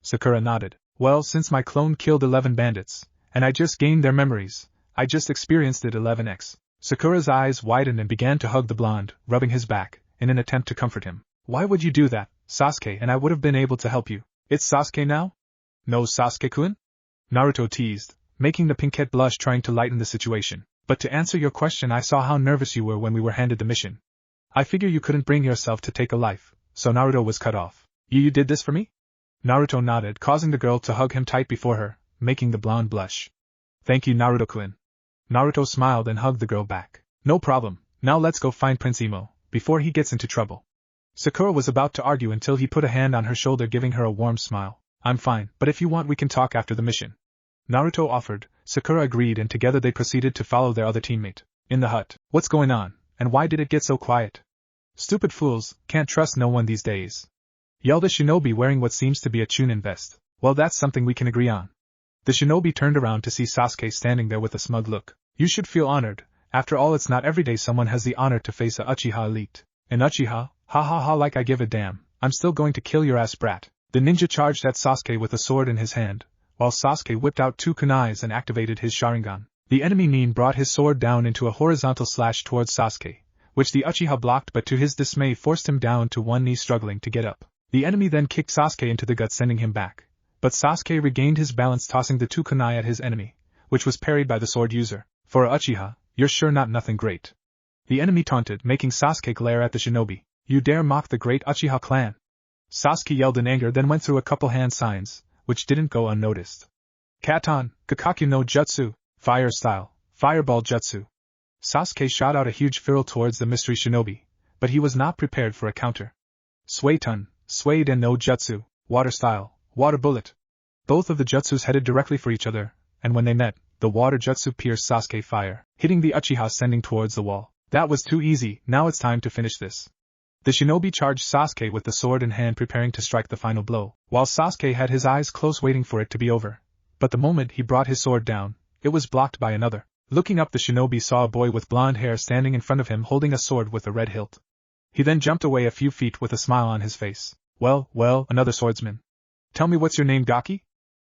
Sakura nodded. Well, since my clone killed 11 bandits, and I just gained their memories, I just experienced it 11x. Sakura's eyes widened and began to hug the blonde, rubbing his back, in an attempt to comfort him. Why would you do that, Sasuke, and I would have been able to help you? It's Sasuke now? No, Sasuke-kun? Naruto teased, making the pinkette blush, trying to lighten the situation. But to answer your question, I saw how nervous you were when we were handed the mission. I figure you couldn't bring yourself to take a life, so Naruto was cut off. You did this for me? Naruto nodded, causing the girl to hug him tight before her, making the blonde blush. Thank you, Naruto-kun. Naruto smiled and hugged the girl back. No problem, now let's go find Prince Emo, before he gets into trouble. Sakura was about to argue until he put a hand on her shoulder, giving her a warm smile. I'm fine, but if you want we can talk after the mission, Naruto offered. Sakura agreed, and together they proceeded to follow their other teammate. In the hut, what's going on, and why did it get so quiet? Stupid fools, can't trust no one these days, yelled a shinobi wearing what seems to be a chunin vest. Well, that's something we can agree on. The shinobi turned around to see Sasuke standing there with a smug look. You should feel honored, after all it's not every day someone has the honor to face a Uchiha elite. An Uchiha? Ha ha ha, like I give a damn, I'm still going to kill your ass, brat. The ninja charged at Sasuke with a sword in his hand, while Sasuke whipped out 2 kunais and activated his Sharingan. The enemy Nin brought his sword down into a horizontal slash towards Sasuke, which the Uchiha blocked but to his dismay forced him down to one knee struggling to get up. The enemy then kicked Sasuke into the gut sending him back, but Sasuke regained his balance tossing the 2 kunai at his enemy, which was parried by the sword user. For a Uchiha, you're sure not nothing great. The enemy taunted, making Sasuke glare at the shinobi. You dare mock the great Uchiha clan? Sasuke yelled in anger then went through a couple hand signs, which didn't go unnoticed. Katon, Kakaku no Jutsu, Fire Style, Fireball Jutsu. Sasuke shot out a huge fiddle towards the mystery shinobi, but he was not prepared for a counter. Suetun, Sueden no Jutsu, Water Style, Water Bullet. Both of the jutsus headed directly for each other, and when they met, the water jutsu pierced Sasuke fire, hitting the Uchiha sending towards the wall. That was too easy, now it's time to finish this. The shinobi charged Sasuke with the sword in hand preparing to strike the final blow, while Sasuke had his eyes closed waiting for it to be over. But the moment he brought his sword down, it was blocked by another. Looking up, the shinobi saw a boy with blonde hair standing in front of him holding a sword with a red hilt. He then jumped away a few feet with a smile on his face. Well, another swordsman. Tell me what's your name, Gaki?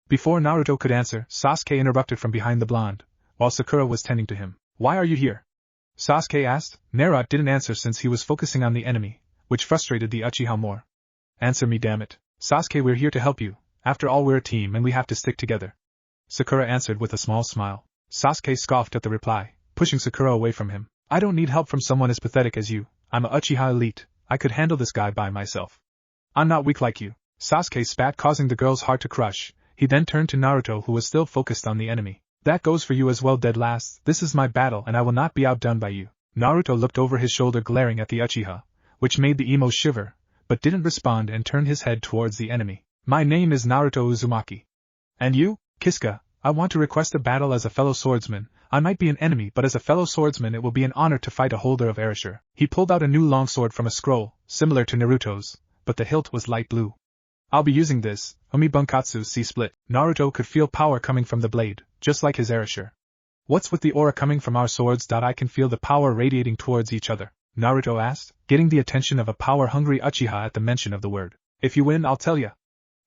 Before Naruto could answer, Sasuke interrupted from behind the blonde, while Sakura was tending to him. Why are you here? Sasuke asked. Naruto didn't answer since he was focusing on the enemy, which frustrated the Uchiha more. Answer me, damn it. Sasuke, we're here to help you. After all, we're a team and we have to stick together. Sakura answered with a small smile. Sasuke scoffed at the reply, pushing Sakura away from him. I don't need help from someone as pathetic as you. I'm a Uchiha elite. I could handle this guy by myself. I'm not weak like you. Sasuke spat, causing the girl's heart to crush. He then turned to Naruto, who was still focused on the enemy. That goes for you as well, dead last. This is my battle and I will not be outdone by you. Naruto looked over his shoulder glaring at the Uchiha, which made the emo shiver, but didn't respond and turned his head towards the enemy. My name is Naruto Uzumaki. And you, Kisuga, I want to request a battle as a fellow swordsman. I might be an enemy, but as a fellow swordsman it will be an honor to fight a holder of erasure. He pulled out a new longsword from a scroll, similar to Naruto's, but the hilt was light blue. I'll be using this, Umi Bunkatsu C split. Naruto could feel power coming from the blade, just like his erasure. What's with the aura coming from our swords? I can feel the power radiating towards each other, Naruto asked, getting the attention of a power-hungry Uchiha at the mention of the word. If you win, I'll tell ya.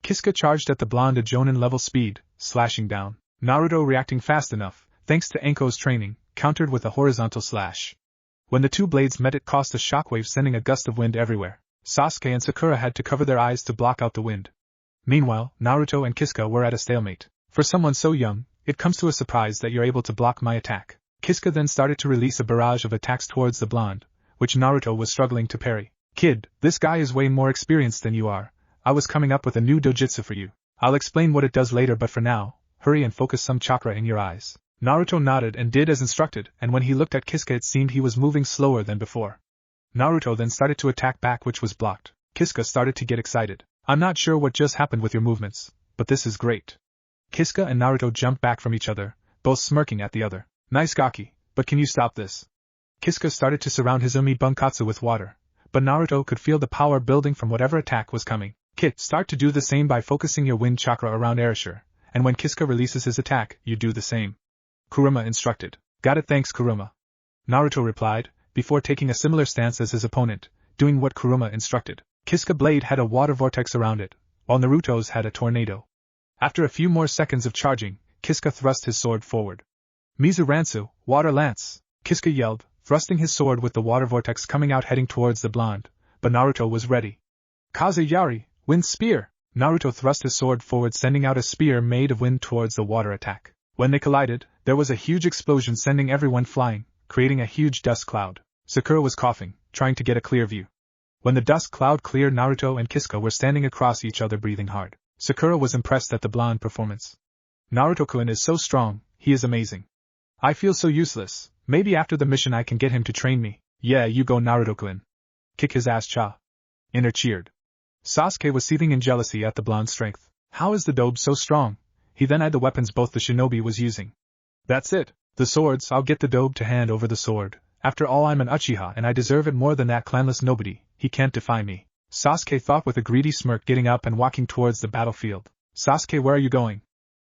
Kisuga charged at the blonde at Jonin-level speed, slashing down. Naruto, reacting fast enough, thanks to Enko's training, countered with a horizontal slash. When the two blades met, it caused a shockwave, sending a gust of wind everywhere. Sasuke and Sakura had to cover their eyes to block out the wind. Meanwhile, Naruto and Kisuga were at a stalemate. For someone so young, it comes to a surprise that you're able to block my attack. Kisuga then started to release a barrage of attacks towards the blonde, which Naruto was struggling to parry. Kid, this guy is way more experienced than you are. I was coming up with a new dojutsu for you. I'll explain what it does later, but for now, hurry and focus some chakra in your eyes. Naruto nodded and did as instructed, and when he looked at Kisuga it seemed he was moving slower than before. Naruto then started to attack back, which was blocked. Kisuga started to get excited. I'm not sure what just happened with your movements, but this is great. Kisuga and Naruto jumped back from each other, both smirking at the other. Nice Gaki, but can you stop this? Kisuga started to surround his Umi Bunkatsu with water, but Naruto could feel the power building from whatever attack was coming. Kit, start to do the same by focusing your wind chakra around erasure, and when Kisuga releases his attack, you do the same. Kuruma instructed. Got it, thanks Kuruma. Naruto replied, before taking a similar stance as his opponent, doing what Kuruma instructed. Kisuga blade had a water vortex around it, while Naruto's had a tornado. After a few more seconds of charging, Kisuga thrust his sword forward. Mizuransu, water lance! Kisuga yelled, thrusting his sword with the water vortex coming out heading towards the blonde, but Naruto was ready. Kazuyari, wind spear! Naruto thrust his sword forward, sending out a spear made of wind towards the water attack. When they collided, there was a huge explosion, sending everyone flying, creating a huge dust cloud. Sakura was coughing, trying to get a clear view. When the dust cloud cleared, Naruto and Kisuga were standing across each other breathing hard. Sakura was impressed at the blonde performance. Naruto-kun is so strong, he is amazing. I feel so useless, maybe after the mission I can get him to train me. Yeah, you go Naruto-kun. Kick his ass, cha. Inner cheered. Sasuke was seething in jealousy at the blonde's strength. How is the dobe so strong? He then eyed the weapons both the shinobi was using. That's it, the swords, I'll get the dobe to hand over the sword. After all, I'm an Uchiha and I deserve it more than that clanless nobody. He can't defy me. Sasuke thought with a greedy smirk, getting up and walking towards the battlefield. Sasuke, where are you going?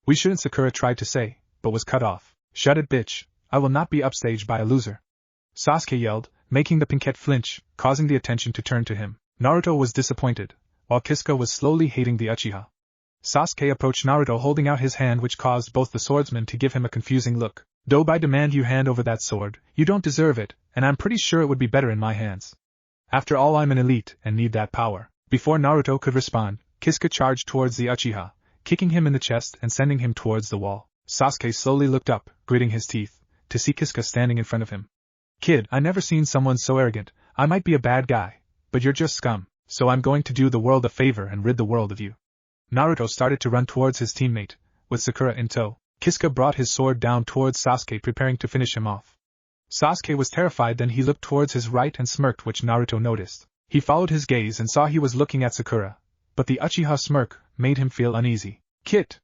We shouldn't, Sakura tried to say, but was cut off. Shut it, bitch. I will not be upstaged by a loser. Sasuke yelled, making the pinkette flinch, causing the attention to turn to him. Naruto was disappointed, while Kisuga was slowly hating the Uchiha. Sasuke approached Naruto holding out his hand, which caused both the swordsmen to give him a confusing look. Though I demand you hand over that sword, you don't deserve it, and I'm pretty sure it would be better in my hands. After all, I'm an elite and need that power. Before Naruto could respond, Kisuga charged towards the Uchiha, kicking him in the chest and sending him towards the wall. Sasuke slowly looked up, gritting his teeth, to see Kisuga standing in front of him. Kid, I never seen someone so arrogant. I might be a bad guy, but you're just scum, so I'm going to do the world a favor and rid the world of you. Naruto started to run towards his teammate, with Sakura in tow. Kisuga brought his sword down towards Sasuke, preparing to finish him off. Sasuke was terrified, then he looked towards his right and smirked, which Naruto noticed. He followed his gaze and saw he was looking at Sakura, but the Uchiha smirk made him feel uneasy. Kit!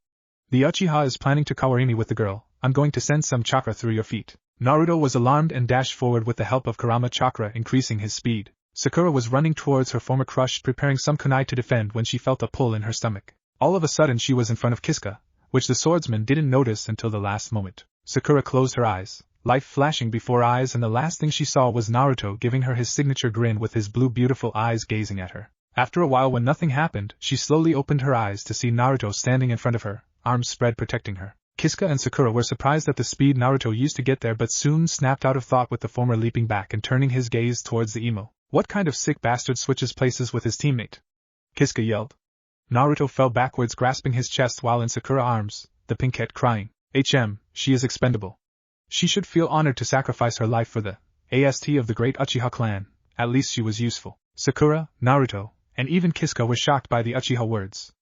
The Uchiha is planning to kawari me with the girl. I'm going to send some chakra through your feet. Naruto was alarmed and dashed forward with the help of Kurama chakra, increasing his speed. Sakura was running towards her former crush, preparing some kunai to defend, when she felt a pull in her stomach. All of a sudden she was in front of Kisuga, which the swordsman didn't notice until the last moment. Sakura closed her eyes, life flashing before her eyes, and the last thing she saw was Naruto giving her his signature grin with his blue beautiful eyes gazing at her. After a while, when nothing happened, she slowly opened her eyes to see Naruto standing in front of her, arms spread protecting her. Kisuga and Sakura were surprised at the speed Naruto used to get there, but soon snapped out of thought, with the former leaping back and turning his gaze towards the emo. What kind of sick bastard switches places with his teammate? Kisuga yelled. Naruto fell backwards, grasping his chest while in Sakura's arms, the pinkette crying. She is expendable. She should feel honored to sacrifice her life for the AST of the great Uchiha clan. At least she was useful. Sakura, Naruto, and even Kisuga were shocked by the Uchiha words.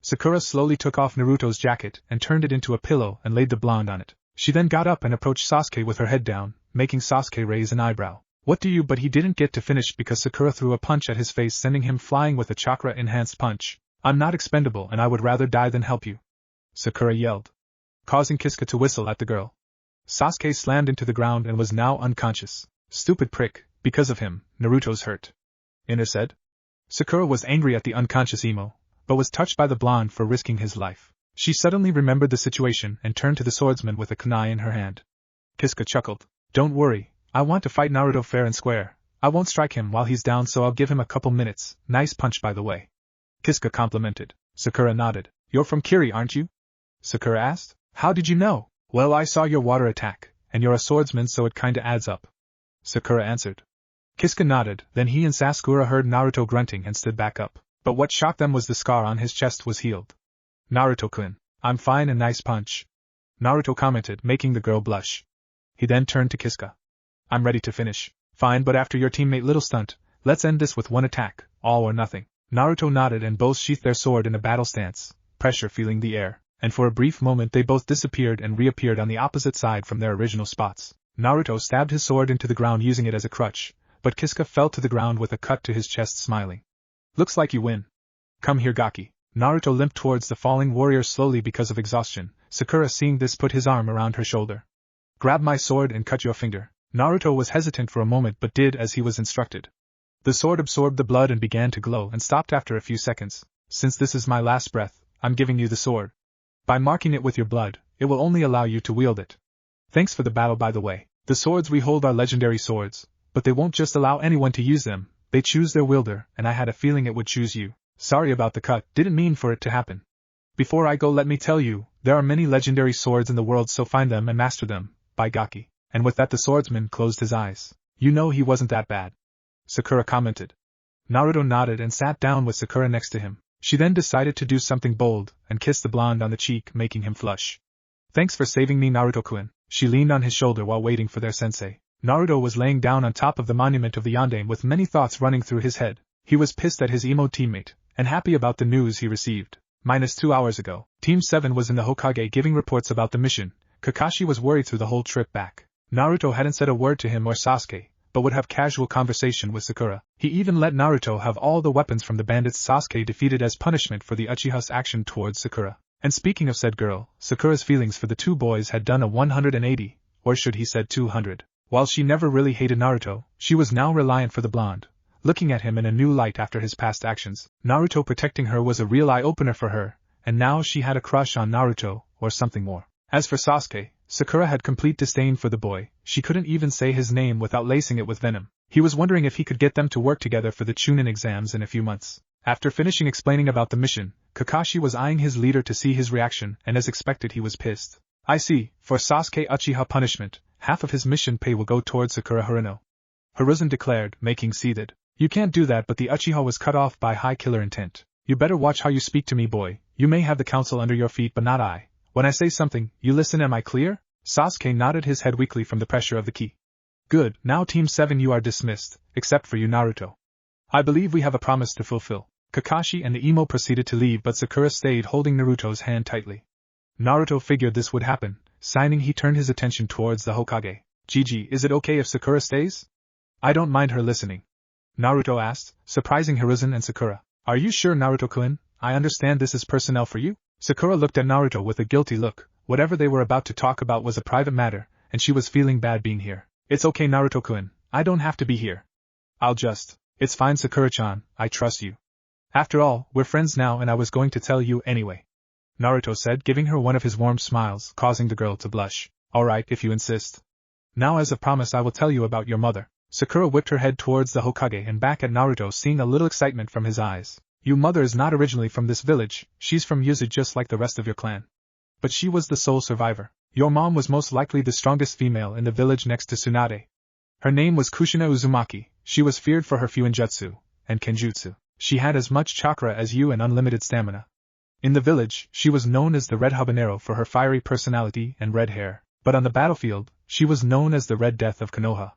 Sakura slowly took off Naruto's jacket and turned it into a pillow and laid the blonde on it. She then got up and approached Sasuke with her head down, making Sasuke raise an eyebrow. What do you? But he didn't get to finish because Sakura threw a punch at his face, sending him flying with a chakra-enhanced punch. I'm not expendable and I would rather die than help you, Sakura yelled, causing Kisuga to whistle at the girl. Sasuke slammed into the ground and was now unconscious. Stupid prick, because of him, Naruto's hurt. Ina said. Sakura was angry at the unconscious emo, but was touched by the blonde for risking his life. She suddenly remembered the situation and turned to the swordsman with a kunai in her hand. Kisuga chuckled. Don't worry, I want to fight Naruto fair and square. I won't strike him while he's down, so I'll give him a couple minutes. Nice punch, by the way, Kisuga complimented. Sakura nodded. You're from Kiri, aren't you? Sakura asked. How did you know? Well, I saw your water attack, and you're a swordsman, so it kinda adds up, Sakura answered. Kisuga nodded, then he and Sasakura heard Naruto grunting and stood back up. But what shocked them was the scar on his chest was healed. Naruto-kun, I'm fine and nice punch, Naruto commented, making the girl blush. He then turned to Kisuga. I'm ready to finish. Fine, but after your teammate little stunt, let's end this with one attack, all or nothing. Naruto nodded and both sheathed their sword in a battle stance, pressure feeling the air, and for a brief moment they both disappeared and reappeared on the opposite side from their original spots. Naruto stabbed his sword into the ground using it as a crutch, but Kisuga fell to the ground with a cut to his chest, smiling. Looks like you win. Come here, Gaki. Naruto limped towards the falling warrior slowly because of exhaustion. Sakura, seeing this, put his arm around her shoulder. Grab my sword and cut your finger. Naruto was hesitant for a moment but did as he was instructed. The sword absorbed the blood and began to glow and stopped after a few seconds. Since this is my last breath, I'm giving you the sword. By marking it with your blood, it will only allow you to wield it. Thanks for the battle, by the way. The swords we hold are legendary swords, but they won't just allow anyone to use them, they choose their wielder, and I had a feeling it would choose you. Sorry about the cut, didn't mean for it to happen. Before I go, let me tell you, there are many legendary swords in the world, so find them and master them, by Gaki. And with that the swordsman closed his eyes. You know he wasn't that bad, Sakura commented. Naruto nodded and sat down with Sakura next to him. She then decided to do something bold, and kissed the blonde on the cheek, making him flush. Thanks for saving me, Naruto-kun. She leaned on his shoulder while waiting for their sensei. Naruto was laying down on top of the monument of the Yondaime with many thoughts running through his head. He was pissed at his emo teammate, and happy about the news he received. -2 hours ago, Team 7 was in the Hokage giving reports about the mission. Kakashi was worried through the whole trip back. Naruto hadn't said a word to him or Sasuke, but would have casual conversation with Sakura. He even let Naruto have all the weapons from the bandits Sasuke defeated as punishment for the Uchiha's action towards Sakura. And speaking of said girl, Sakura's feelings for the two boys had done a 180, or should he said 200. While she never really hated Naruto, she was now reliant for the blonde, looking at him in a new light after his past actions. Naruto protecting her was a real eye-opener for her, and now she had a crush on Naruto, or something more. As for Sasuke, Sakura had complete disdain for the boy. She couldn't even say his name without lacing it with venom. He was wondering if he could get them to work together for the Chunin exams in a few months. After finishing explaining about the mission, Kakashi was eyeing his leader to see his reaction, and as expected he was pissed. I see, for Sasuke Uchiha punishment, half of his mission pay will go towards Sakura Haruno. Hiruzen declared, making seethed. You can't do that, but the Uchiha was cut off by high killer intent. You better watch how you speak to me, boy. You may have the council under your feet but not I. When I say something, you listen. Am I clear? Sasuke nodded his head weakly from the pressure of the key. Good, now Team 7 you are dismissed, except for you Naruto. I believe we have a promise to fulfill. Kakashi and the emo proceeded to leave but Sakura stayed holding Naruto's hand tightly. Naruto figured this would happen. Signing, he turned his attention towards the Hokage. Gigi, is it okay if Sakura stays? I don't mind her listening. Naruto asked, surprising Hiruzen and Sakura. Are you sure, Naruto-kun? I understand this is personnel for you? Sakura looked at Naruto with a guilty look. Whatever they were about to talk about was a private matter, and she was feeling bad being here. It's okay, Naruto-kun. I don't have to be here. It's fine, Sakura-chan, I trust you. After all, we're friends now and I was going to tell you anyway. Naruto said, giving her one of his warm smiles, causing the girl to blush. Alright, if you insist. Now as a promise I will tell you about your mother. Sakura whipped her head towards the Hokage and back at Naruto, seeing a little excitement from his eyes. Your mother is not originally from this village, she's from Yuzu just like the rest of your clan. But she was the sole survivor. Your mom was most likely the strongest female in the village next to Tsunade. Her name was Kushina Uzumaki, she was feared for her Fuinjutsu and Kenjutsu. She had as much chakra as you and unlimited stamina. In the village, she was known as the Red Habanero for her fiery personality and red hair, but on the battlefield, she was known as the Red Death of Konoha.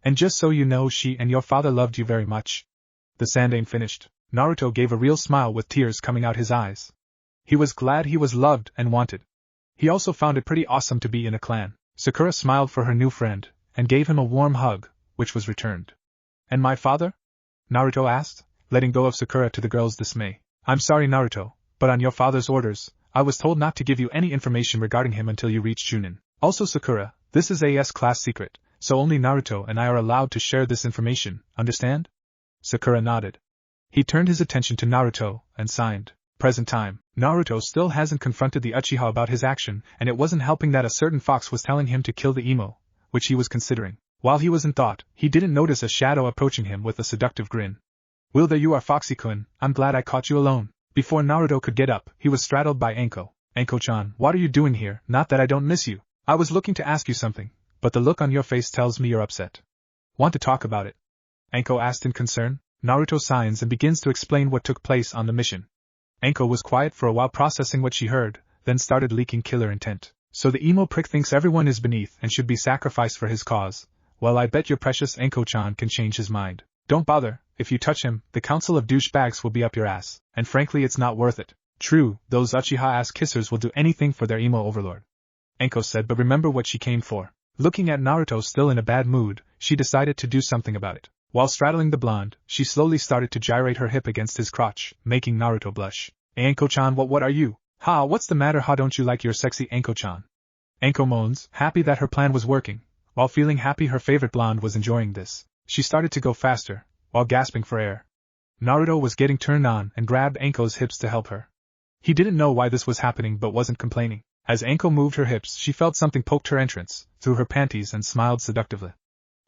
And just so you know, she and your father loved you very much. The Sandaime finished. Naruto gave a real smile with tears coming out his eyes. He was glad he was loved and wanted. He also found it pretty awesome to be in a clan. Sakura smiled for her new friend, and gave him a warm hug, which was returned. And my father? Naruto asked, letting go of Sakura to the girl's dismay. I'm sorry, Naruto, but on your father's orders, I was told not to give you any information regarding him until you reach Chunin. Also Sakura, this is a S-class secret, so only Naruto and I are allowed to share this information, understand? Sakura nodded. He turned his attention to Naruto, and signed. Present time. Naruto still hasn't confronted the Uchiha about his action, and it wasn't helping that a certain fox was telling him to kill the emo, which he was considering. While he was in thought, he didn't notice a shadow approaching him with a seductive grin. Well, there you are, Foxy-kun, I'm glad I caught you alone. Before Naruto could get up, he was straddled by Anko. Anko-chan, what are you doing here? Not that I don't miss you. I was looking to ask you something, but the look on your face tells me you're upset. Want to talk about it? Anko asked in concern. Naruto signs and begins to explain what took place on the mission. Anko was quiet for a while processing what she heard, then started leaking killer intent. So the emo prick thinks everyone is beneath and should be sacrificed for his cause. Well, I bet your precious Anko-chan can change his mind. Don't bother, if you touch him, the council of douchebags will be up your ass, and frankly it's not worth it. True, those Uchiha-ass kissers will do anything for their emo overlord. Anko said, but remember what she came for. Looking at Naruto still in a bad mood, she decided to do something about it. While straddling the blonde, she slowly started to gyrate her hip against his crotch, making Naruto blush. Anko-chan, what are you? Ha, what's the matter? How don't you like your sexy Anko-chan? Anko moans, happy that her plan was working. While feeling happy her favorite blonde was enjoying this, she started to go faster, while gasping for air. Naruto was getting turned on and grabbed Anko's hips to help her. He didn't know why this was happening but wasn't complaining. As Anko moved her hips, she felt something poked her entrance, through her panties and smiled seductively.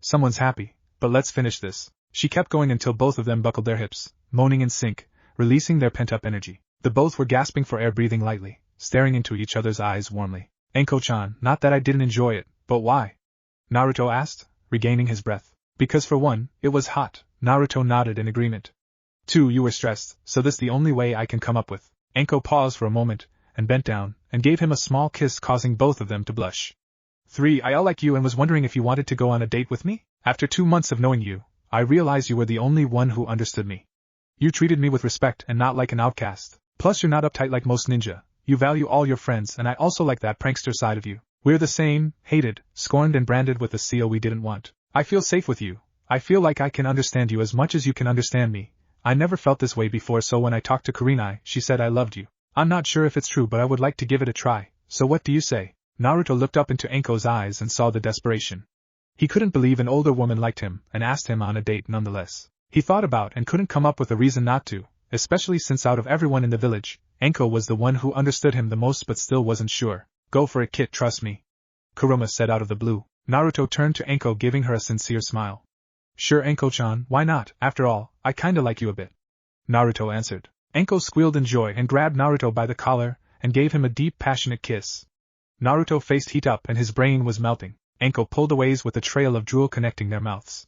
Someone's happy. But let's finish this. She kept going until both of them buckled their hips, moaning in sync, releasing their pent-up energy. The both were gasping for air, breathing lightly, staring into each other's eyes warmly. Anko-chan, not that I didn't enjoy it, but why? Naruto asked, regaining his breath. Because for one, it was hot. Naruto nodded in agreement. 2. You were stressed, so this the only way I can come up with. Anko paused for a moment, and bent down, and gave him a small kiss causing both of them to blush. 3. I like you and was wondering if you wanted to go on a date with me? After 2 months of knowing you, I realized you were the only one who understood me. You treated me with respect and not like an outcast. Plus you're not uptight like most ninja. You value all your friends and I also like that prankster side of you. We're the same, hated, scorned and branded with a seal we didn't want. I feel safe with you. I feel like I can understand you as much as you can understand me. I never felt this way before, so when I talked to Kurenai, she said I loved you. I'm not sure if it's true, but I would like to give it a try. So what do you say? Naruto looked up into Anko's eyes and saw the desperation. He couldn't believe an older woman liked him and asked him on a date nonetheless. He thought about and couldn't come up with a reason not to, especially since out of everyone in the village, Anko was the one who understood him the most but still wasn't sure. Go for it, kid, trust me. Kuruma said out of the blue. Naruto turned to Anko, giving her a sincere smile. Sure, Anko-chan, why not? After all, I kinda like you a bit. Naruto answered. Anko squealed in joy and grabbed Naruto by the collar and gave him a deep, passionate kiss. Naruto faced heat up and his brain was melting. Anko pulled away with a trail of drool connecting their mouths.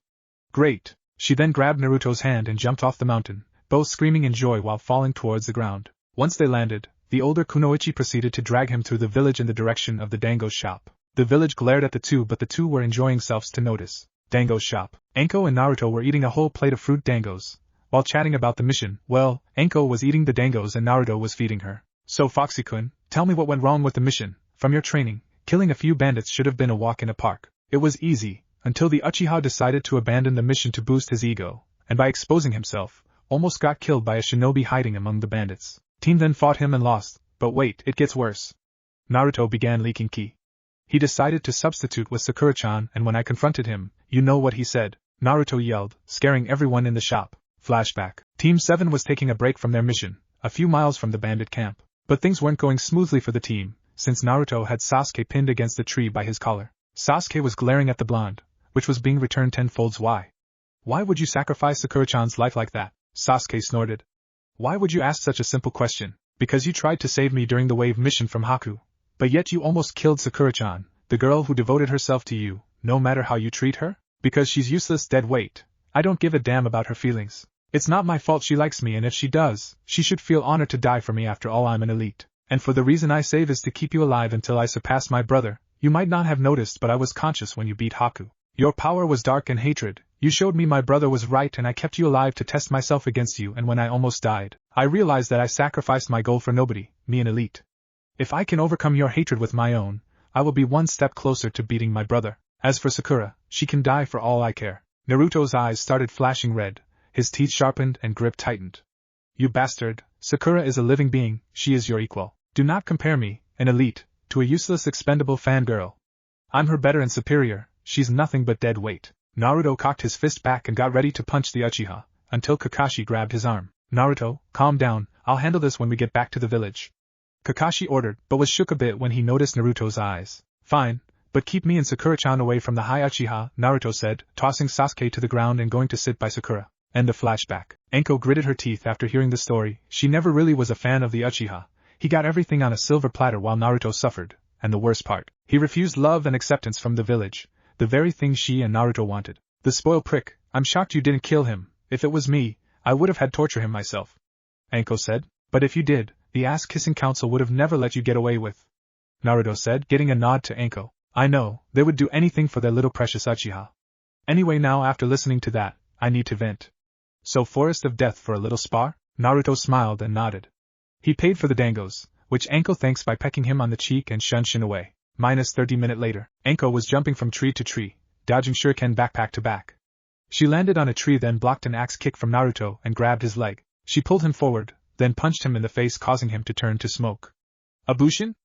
Great! She then grabbed Naruto's hand and jumped off the mountain, both screaming in joy while falling towards the ground. Once they landed, the older Kunoichi proceeded to drag him through the village in the direction of the Dango's shop. The village glared at the two, but the two were enjoying selves to notice. Dango's shop. Anko and Naruto were eating a whole plate of fruit dangos. While chatting about the mission, well, Anko was eating the dangos and Naruto was feeding her. So Foxy-kun, tell me what went wrong with the mission. From your training, killing a few bandits should have been a walk in a park. It was easy, until the Uchiha decided to abandon the mission to boost his ego, and by exposing himself, almost got killed by a shinobi hiding among the bandits. Team then fought him and lost, but wait, it gets worse. Naruto began leaking ki. He decided to substitute with Sakura-chan, and when I confronted him, you know what he said. Naruto yelled, scaring everyone in the shop. Flashback. Team 7 was taking a break from their mission, a few miles from the bandit camp. But things weren't going smoothly for the team, since Naruto had Sasuke pinned against the tree by his collar. Sasuke was glaring at the blonde, which was being returned tenfolds. Why? Why would you sacrifice Sakura-chan's life like that? Sasuke snorted. Why would you ask such a simple question? Because you tried to save me during the wave mission from Haku. But yet you almost killed Sakura-chan, the girl who devoted herself to you, no matter how you treat her? Because she's useless dead weight. I don't give a damn about her feelings. It's not my fault she likes me, and if she does, she should feel honored to die for me. After all, I'm an elite. And for the reason I save is to keep you alive until I surpass my brother. You might not have noticed, but I was conscious when you beat Haku. Your power was dark and hatred. You showed me my brother was right and I kept you alive to test myself against you, and when I almost died, I realized that I sacrificed my goal for nobody, me an elite. If I can overcome your hatred with my own, I will be one step closer to beating my brother. As for Sakura, she can die for all I care. Naruto's eyes started flashing red, his teeth sharpened and grip tightened. You bastard, Sakura is a living being, she is your equal. Do not compare me, an elite, to a useless expendable fangirl. I'm her better and superior, she's nothing but dead weight. Naruto cocked his fist back and got ready to punch the Uchiha, until Kakashi grabbed his arm. Naruto, calm down, I'll handle this when we get back to the village. Kakashi ordered, but was shook a bit when he noticed Naruto's eyes. Fine, but keep me and Sakura-chan away from the high Uchiha, Naruto said, tossing Sasuke to the ground and going to sit by Sakura. End of flashback. Anko gritted her teeth after hearing the story. She never really was a fan of the Uchiha. He got everything on a silver platter while Naruto suffered, and the worst part, he refused love and acceptance from the village, the very thing she and Naruto wanted. The spoiled prick, I'm shocked you didn't kill him. If it was me, I would have had torture him myself. Anko said, but if you did, the ass-kissing council would have never let you get away with. Naruto said, getting a nod to Anko. I know, they would do anything for their little precious Uchiha. Anyway, now after listening to that, I need to vent. So Forest of Death for a little spar? Naruto smiled and nodded. He paid for the dangos, which Anko thanks by pecking him on the cheek and shunshin away. Minus 30 minutes later, Anko was jumping from tree to tree, dodging shuriken backpack to back. She landed on a tree, then blocked an axe kick from Naruto and grabbed his leg. She pulled him forward, then punched him in the face, causing him to turn to smoke. Abushin?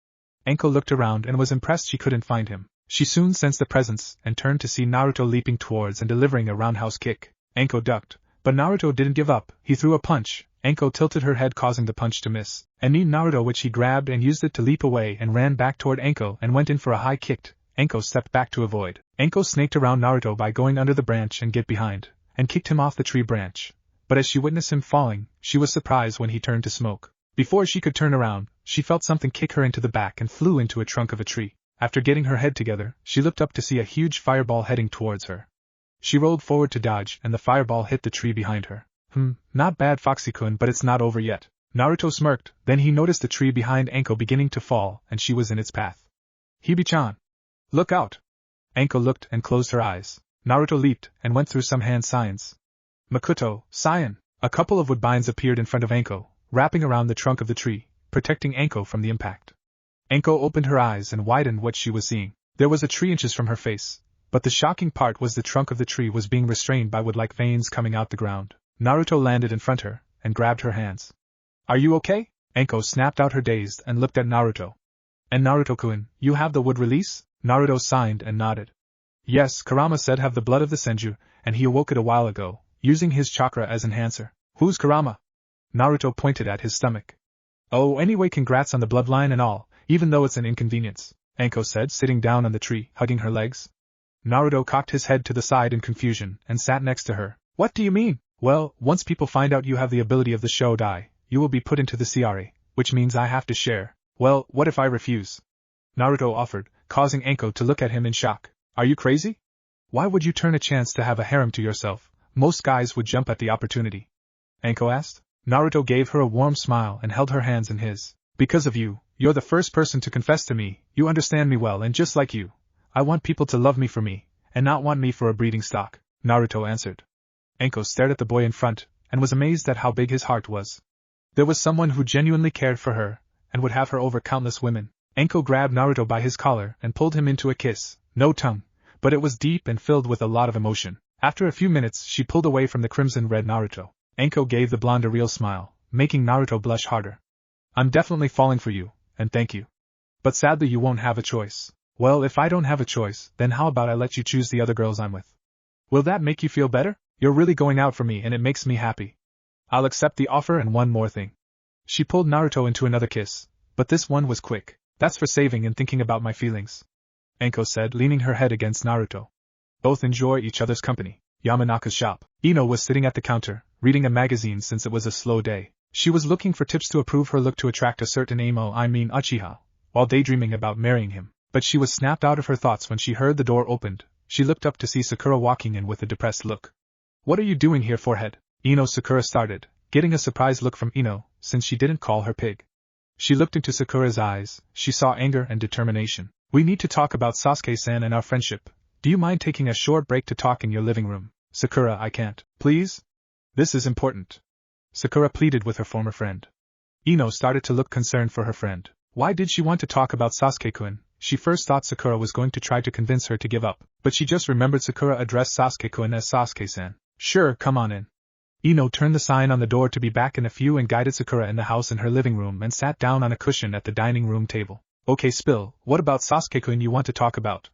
Anko looked around and was impressed she couldn't find him. She soon sensed the presence and turned to see Naruto leaping towards and delivering a roundhouse kick. Anko ducked, but Naruto didn't give up. He threw a punch. Anko tilted her head, causing the punch to miss, and kneed Naruto, which he grabbed and used it to leap away and ran back toward Anko and went in for a high kick. Anko stepped back to avoid. Anko snaked around Naruto by going under the branch and get behind, and kicked him off the tree branch. But as she witnessed him falling, she was surprised when he turned to smoke. Before she could turn around, she felt something kick her into the back and flew into a trunk of a tree. After getting her head together, she looked up to see a huge fireball heading towards her. She rolled forward to dodge, and the fireball hit the tree behind her. Not bad, Foxy-kun, but it's not over yet. Naruto smirked, then he noticed the tree behind Anko beginning to fall, and she was in its path. Hibi-chan! Look out! Anko looked and closed her eyes. Naruto leaped and went through some hand signs. Makoto, Saiyan! A couple of woodbines appeared in front of Anko, wrapping around the trunk of the tree, protecting Anko from the impact. Anko opened her eyes and widened what she was seeing. There was a tree inches from her face, but the shocking part was the trunk of the tree was being restrained by wood-like veins coming out the ground. Naruto landed in front of her and grabbed her hands. Are you okay? Anko snapped out her dazed and looked at Naruto. And Naruto-kun, you have the wood release? Naruto signed and nodded. Yes, Kurama said have the blood of the Senju, and he awoke it a while ago, using his chakra as enhancer. Who's Kurama? Naruto pointed at his stomach. Oh, anyway, congrats on the bloodline and all, even though it's an inconvenience, Anko said, sitting down on the tree, hugging her legs. Naruto cocked his head to the side in confusion and sat next to her. What do you mean? Well, once people find out you have the ability of the Shodai, you will be put into the CRA, which means I have to share. Well, what if I refuse? Naruto offered, causing Anko to look at him in shock. Are you crazy? Why would you turn a chance to have a harem to yourself? Most guys would jump at the opportunity. Anko asked. Naruto gave her a warm smile and held her hands in his. Because of you, you're the first person to confess to me, you understand me well, and just like you, I want people to love me for me, and not want me for a breeding stock, Naruto answered. Anko stared at the boy in front, and was amazed at how big his heart was. There was someone who genuinely cared for her, and would have her over countless women. Anko grabbed Naruto by his collar and pulled him into a kiss, no tongue, but it was deep and filled with a lot of emotion. After a few minutes she pulled away from the crimson-red Naruto. Anko gave the blonde a real smile, making Naruto blush harder. I'm definitely falling for you, and thank you. But sadly you won't have a choice. Well, if I don't have a choice, then how about I let you choose the other girls I'm with? Will that make you feel better? You're really going out for me and it makes me happy. I'll accept the offer, and one more thing. She pulled Naruto into another kiss, but this one was quick. That's for saving and thinking about my feelings, Anko said, leaning her head against Naruto. Both enjoy each other's company. Yamanaka's shop. Ino was sitting at the counter, reading a magazine since it was a slow day. She was looking for tips to improve her look to attract a certain Uchiha, while daydreaming about marrying him. But she was snapped out of her thoughts when she heard the door opened. She looked up to see Sakura walking in with a depressed look. What are you doing here, forehead? Sakura started, getting a surprised look from Ino, since she didn't call her pig. She looked into Sakura's eyes. She saw anger and determination. We need to talk about Sasuke-san and our friendship. Do you mind taking a short break to talk in your living room? Sakura, I can't. Please? This is important. Sakura pleaded with her former friend. Ino started to look concerned for her friend. Why did she want to talk about Sasuke-kun? She first thought Sakura was going to try to convince her to give up, but she just remembered Sakura addressed Sasuke-kun as Sasuke-san. Sure, come on in. Ino turned the sign on the door to be back in a few and guided Sakura in the house in her living room and sat down on a cushion at the dining room table. Okay, Spill, what about Sasuke-kun you want to talk about?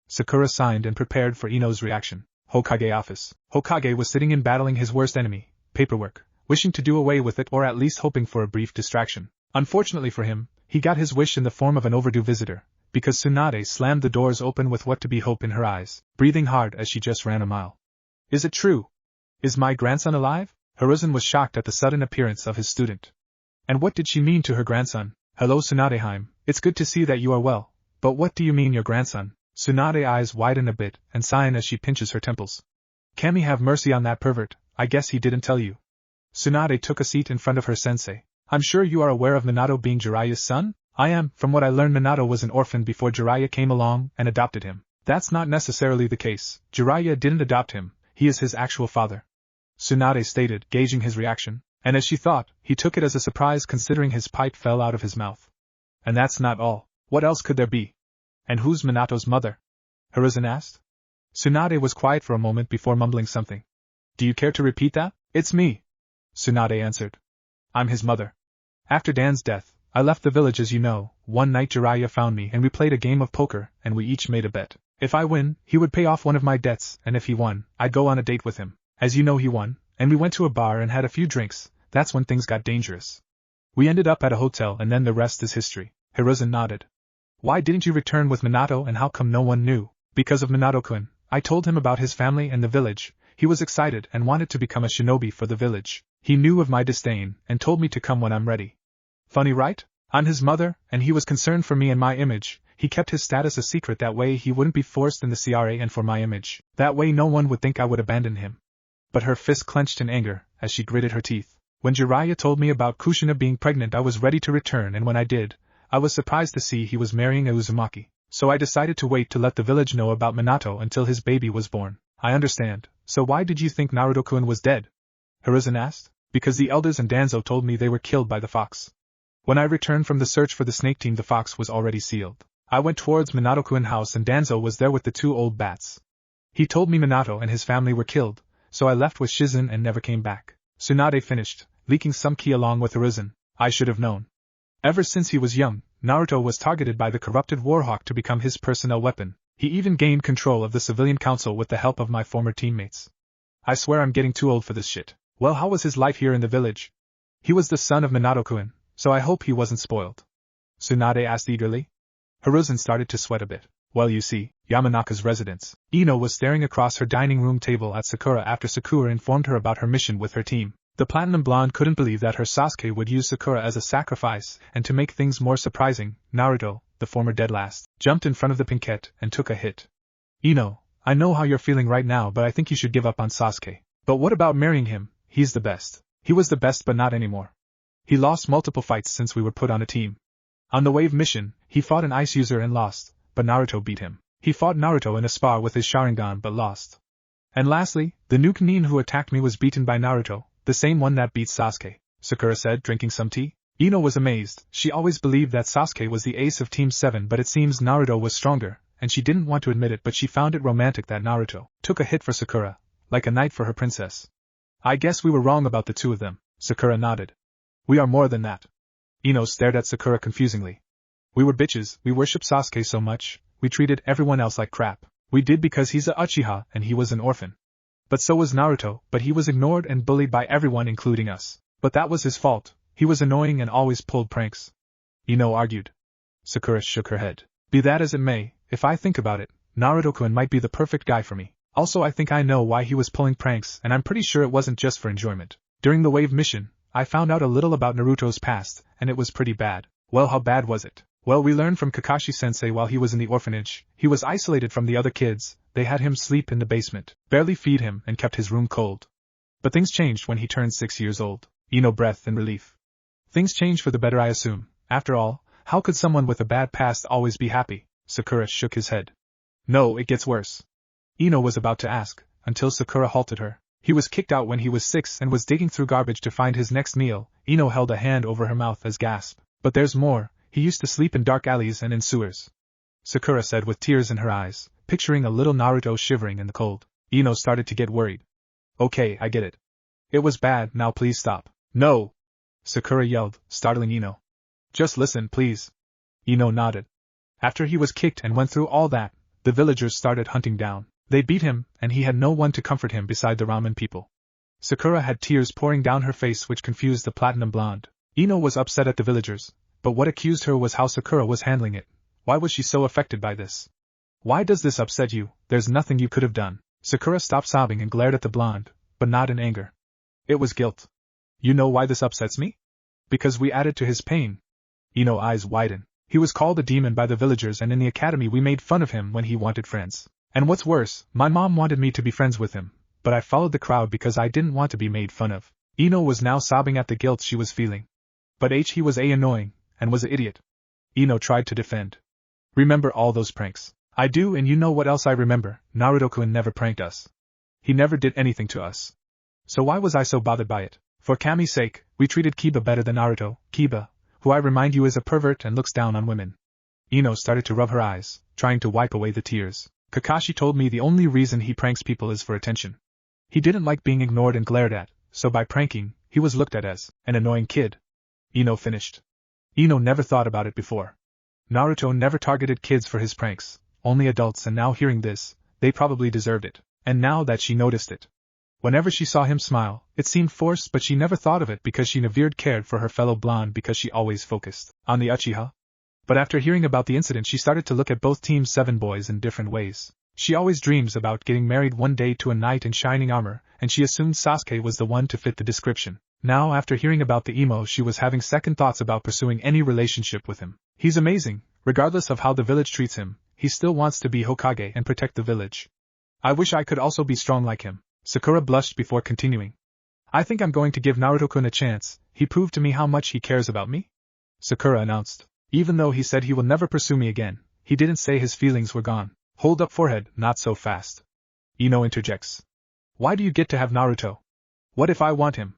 Sakura signed and prepared for Ino's reaction. Hokage office. Hokage was sitting in battling his worst enemy, paperwork, wishing to do away with it or at least hoping for a brief distraction. Unfortunately for him, he got his wish in the form of an overdue visitor, because Tsunade slammed the doors open with what to be hope in her eyes, breathing hard as she just ran a mile. Is it true? Is my grandson alive? Hiruzen was shocked at the sudden appearance of his student. And what did she mean to her grandson? Hello Tsunadeheim, it's good to see that you are well, but what do you mean your grandson? Tsunade eyes widen a bit and sigh as she pinches her temples. Kami have mercy on that pervert, I guess he didn't tell you. Tsunade took a seat in front of her sensei. I'm sure you are aware of Minato being Jiraiya's son? I am. From what I learned, Minato was an orphan before Jiraiya came along and adopted him. That's not necessarily the case. Jiraiya didn't adopt him, he is his actual father. Tsunade stated, gauging his reaction, and as she thought, he took it as a surprise considering his pipe fell out of his mouth. And that's not all. What else could there be? And who's Minato's mother? Hiruzen asked. Tsunade was quiet for a moment before mumbling something. Do you care to repeat that? It's me, Tsunade answered. I'm his mother. After Dan's death, I left the village as you know. One night Jiraiya found me and we played a game of poker and we each made a bet. If I win, he would pay off one of my debts, and if he won, I'd go on a date with him. As you know, he won, and we went to a bar and had a few drinks. That's when things got dangerous. We ended up at a hotel and then the rest is history. Hiruzen nodded. Why didn't you return with Minato and how come no one knew? Because of Minato-kun. I told him about his family and the village. He was excited and wanted to become a shinobi for the village. He knew of my disdain and told me to come when I'm ready. Funny, right? I'm his mother, and he was concerned for me and my image. He kept his status a secret, that way he wouldn't be forced in the CRA and for my image. That way no one would think I would abandon him. But her fist clenched in anger as she gritted her teeth. When Jiraiya told me about Kushina being pregnant, I was ready to return, and when I did, I was surprised to see he was marrying a Uzumaki. So I decided to wait to let the village know about Minato until his baby was born. I understand. So why did you think Naruto-kun was dead? Hiruzen asked. Because the elders and Danzo told me they were killed by the fox. When I returned from the search for the snake team, the fox was already sealed. I went towards Minato-kun's house and Danzo was there with the two old bats. He told me Minato and his family were killed, so I left with Shizen and never came back. Tsunade finished, leaking some ki along with Hiruzen. I should have known. Ever since he was young, Naruto was targeted by the corrupted Warhawk to become his personnel weapon. He even gained control of the civilian council with the help of my former teammates. I swear I'm getting too old for this shit. Well, how was his life here in the village? He was the son of Minato-kun, so I hope he wasn't spoiled. Tsunade asked eagerly. Hiruzen started to sweat a bit. Well, you see, Yamanaka's residence. Ino was staring across her dining room table at Sakura after Sakura informed her about her mission with her team. The platinum blonde couldn't believe that her Sasuke would use Sakura as a sacrifice, and to make things more surprising, Naruto, the former dead last, jumped in front of the pinkette and took a hit. Ino, I know how you're feeling right now, but I think you should give up on Sasuke. But what about marrying him? He's the best. He was the best but not anymore. He lost multiple fights since we were put on a team. On the wave mission, he fought an ice user and lost, but Naruto beat him. He fought Naruto in a spar with his Sharingan but lost. And lastly, the new Nin who attacked me was beaten by Naruto, the same one that beat Sasuke, Sakura said, drinking some tea. Ino was amazed. She always believed that Sasuke was the ace of Team 7, but it seems Naruto was stronger, and she didn't want to admit it, but she found it romantic that Naruto took a hit for Sakura, like a knight for her princess. I guess we were wrong about the two of them, Sakura nodded. We are more than that. Ino stared at Sakura confusingly. We were bitches, we worshipped Sasuke so much, we treated everyone else like crap. We did because he's a Uchiha and he was an orphan. But so was Naruto, but he was ignored and bullied by everyone including us. But that was his fault, he was annoying and always pulled pranks. Ino argued. Sakura shook her head. Be that as it may, if I think about it, Naruto-kun might be the perfect guy for me. Also I think I know why he was pulling pranks, and I'm pretty sure it wasn't just for enjoyment. During the wave mission, I found out a little about Naruto's past, and it was pretty bad. Well, how bad was it? Well, we learned from Kakashi-sensei while he was in the orphanage, he was isolated from the other kids, they had him sleep in the basement, barely feed him and kept his room cold. But things changed when he turned 6 years old. Ino breathed in relief. Things changed for the better, I assume. After all, how could someone with a bad past always be happy? Sakura shook his head. No, it gets worse. Ino was about to ask, until Sakura halted her. He was kicked out when he was 6 and was digging through garbage to find his next meal. Ino held a hand over her mouth as gasp. But there's more, he used to sleep in dark alleys and in sewers. Sakura said with tears in her eyes, picturing a little Naruto shivering in the cold. Ino started to get worried. Okay, I get it. It was bad, now please stop. No! Sakura yelled, startling Ino. Just listen, please. Ino nodded. After he was kicked and went through all that, the villagers started hunting down. They beat him, and he had no one to comfort him beside the ramen people. Sakura had tears pouring down her face which confused the platinum blonde. Ino was upset at the villagers, but what accused her was how Sakura was handling it. Why was she so affected by this? Why does this upset you? There's nothing you could have done. Sakura stopped sobbing and glared at the blonde, but not in anger. It was guilt. You know why this upsets me? Because we added to his pain. Ino's eyes widened. He was called a demon by the villagers, and in the academy we made fun of him when he wanted friends. And what's worse, my mom wanted me to be friends with him, but I followed the crowd because I didn't want to be made fun of. Ino was now sobbing at the guilt she was feeling. But he was annoying, and was an idiot. Ino tried to defend. Remember all those pranks? I do, and you know what else I remember, Naruto-kun never pranked us. He never did anything to us. So why was I so bothered by it? For Kami's sake, we treated Kiba better than Naruto, Kiba, who I remind you is a pervert and looks down on women. Ino started to rub her eyes, trying to wipe away the tears. Kakashi told me the only reason he pranks people is for attention. He didn't like being ignored and glared at, so by pranking, he was looked at as an annoying kid. Ino finished. Ino never thought about it before. Naruto never targeted kids for his pranks, only adults, and now hearing this, they probably deserved it. And now that she noticed it. Whenever she saw him smile, it seemed forced, but she never thought of it because she never cared for her fellow blonde because she always focused on the Uchiha. But after hearing about the incident, she started to look at both Team 7 boys in different ways. She always dreams about getting married one day to a knight in shining armor, and she assumed Sasuke was the one to fit the description. Now, after hearing about the emo, she was having second thoughts about pursuing any relationship with him. He's amazing, regardless of how the village treats him, he still wants to be Hokage and protect the village. I wish I could also be strong like him. Sakura blushed before continuing. I think I'm going to give Naruto-kun a chance, he proved to me how much he cares about me. Sakura announced. Even though he said he will never pursue me again, he didn't say his feelings were gone. Hold up, forehead, not so fast. Ino interjects. Why do you get to have Naruto? What if I want him?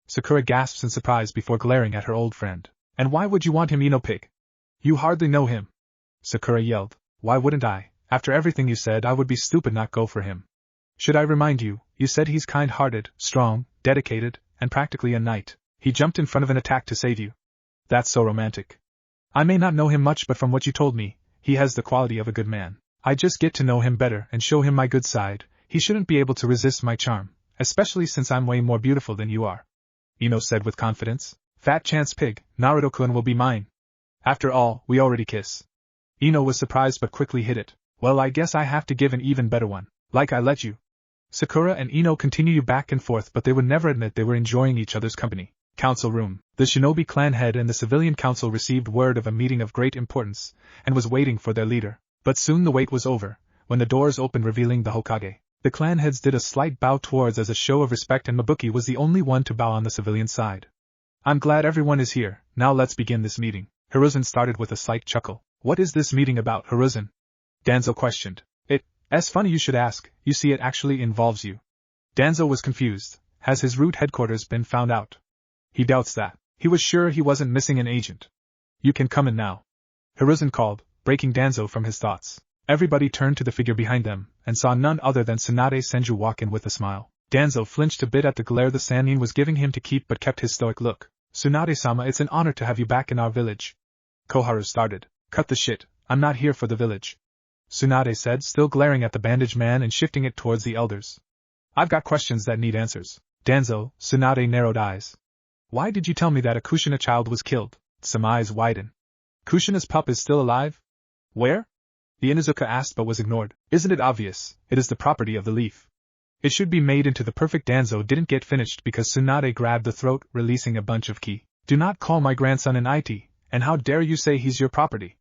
Sakura gasps in surprise before glaring at her old friend. And why would you want him, Ino pig? You hardly know him. Sakura yelled. Why wouldn't I? After everything you said, I would be stupid not go for him. Should I remind you, you said he's kind-hearted, strong, dedicated, and practically a knight. He jumped in front of an attack to save you. That's so romantic. I may not know him much, but from what you told me, he has the quality of a good man. I just get to know him better and show him my good side. He shouldn't be able to resist my charm, especially since I'm way more beautiful than you are. Ino said with confidence. Fat chance pig, Naruto-kun will be mine. After all, we already kiss. Ino was surprised but quickly hid it. Well, I guess I have to give an even better one. Like I let you. Sakura and Ino continue back and forth, but they would never admit they were enjoying each other's company. Council room. The shinobi clan head and the civilian council received word of a meeting of great importance, and was waiting for their leader. But soon the wait was over, when the doors opened revealing the Hokage. The clan heads did a slight bow towards as a show of respect, and Mabuki was the only one to bow on the civilian side. I'm glad everyone is here, now let's begin this meeting. Hiruzen started with a slight chuckle. What is this meeting about, Hiruzen? Danzo questioned. It's funny you should ask, you see it actually involves you. Danzo was confused. Has his root headquarters been found out? He doubts that. He was sure he wasn't missing an agent. You can come in now. Hiruzen called, breaking Danzo from his thoughts. Everybody turned to the figure behind them, and saw none other than Tsunade Senju walk in with a smile. Danzo flinched a bit at the glare the Sannin was giving him to keep, but kept his stoic look. Tsunade-sama, it's an honor to have you back in our village. Koharu started. Cut the shit, I'm not here for the village. Tsunade said, still glaring at the bandaged man and shifting it towards the elders. I've got questions that need answers. Danzo, Tsunade narrowed eyes. Why did you tell me that a Kushina child was killed? Some eyes widen. Kushina's pup is still alive? Where? The Inuzuka asked but was ignored. Isn't it obvious? It is the property of the leaf. It should be made into the perfect. Danzo didn't get finished because Tsunade grabbed the throat, releasing a bunch of ki. Do not call my grandson an IT, and how dare you say he's your property?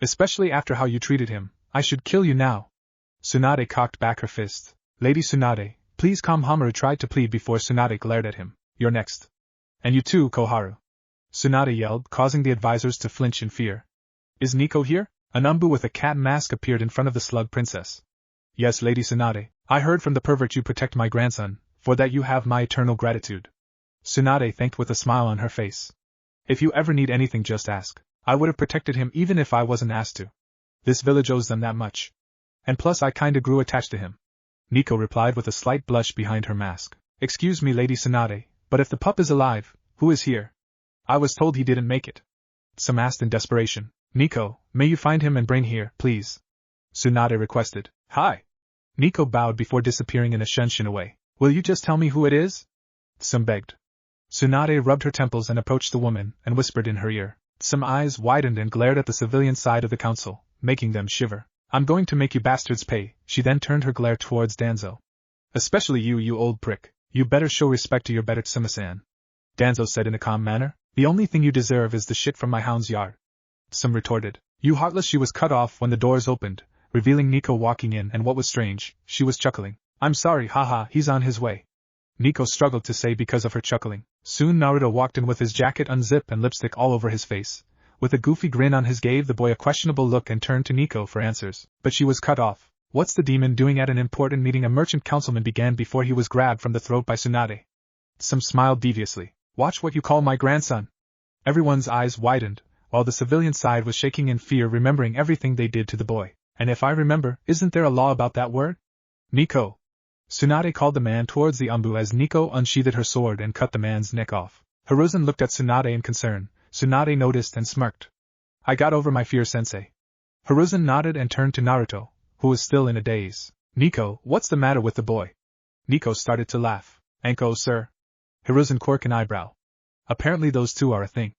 Especially after how you treated him. I should kill you now. Tsunade cocked back her fist. Lady Tsunade, please calm. Hamaru tried to plead before Tsunade glared at him. You're next. And you too, Koharu. Tsunade yelled, causing the advisors to flinch in fear. Is Nico here? An umbu with a cat mask appeared in front of the slug princess. Yes, Lady Tsunade, I heard from the pervert you protect my grandson, for that you have my eternal gratitude. Tsunade thanked with a smile on her face. If you ever need anything, just ask. I would have protected him even if I wasn't asked to. This village owes them that much. And plus I kinda grew attached to him. Nico replied with a slight blush behind her mask. Excuse me, Lady Tsunade, but if the pup is alive, who is here? I was told he didn't make it. Some asked in desperation. Nico, may you find him and bring here, please? Tsunade requested. Hi. Nico bowed before disappearing in a shunshin away. Will you just tell me who it is? Some begged. Tsunade rubbed her temples and approached the woman, and whispered in her ear. Some eyes widened and glared at the civilian side of the council, making them shiver. I'm going to make you bastards pay. She then turned her glare towards Danzo. Especially you, you old prick. You better show respect to your better Tsuma-san. Danzo said in a calm manner. The only thing you deserve is the shit from my hound's yard. Some retorted. You heartless. She was cut off when the doors opened, revealing Nico walking in, and what was strange, she was chuckling. I'm sorry, haha, he's on his way. Nico struggled to say because of her chuckling. Soon Naruto walked in with his jacket unzipped and lipstick all over his face. With a goofy grin on his gave the boy a questionable look and turned to Nico for answers. But she was cut off. What's the demon doing at an important meeting? A merchant councilman began before he was grabbed from the throat by Tsunade. Some smiled deviously. Watch what you call my grandson. Everyone's eyes widened, while the civilian side was shaking in fear, remembering everything they did to the boy. And if I remember, isn't there a law about that word? Nico. Tsunade called the man towards the umbu as Nico unsheathed her sword and cut the man's neck off. Hiruzen looked at Tsunade in concern. Tsunade noticed and smirked. I got over my fear, sensei. Hiruzen nodded and turned to Naruto, who was still in a daze. Nico, what's the matter with the boy? Nico started to laugh. Anko, sir. Hiruzen quirked an eyebrow. Apparently those two are a thing.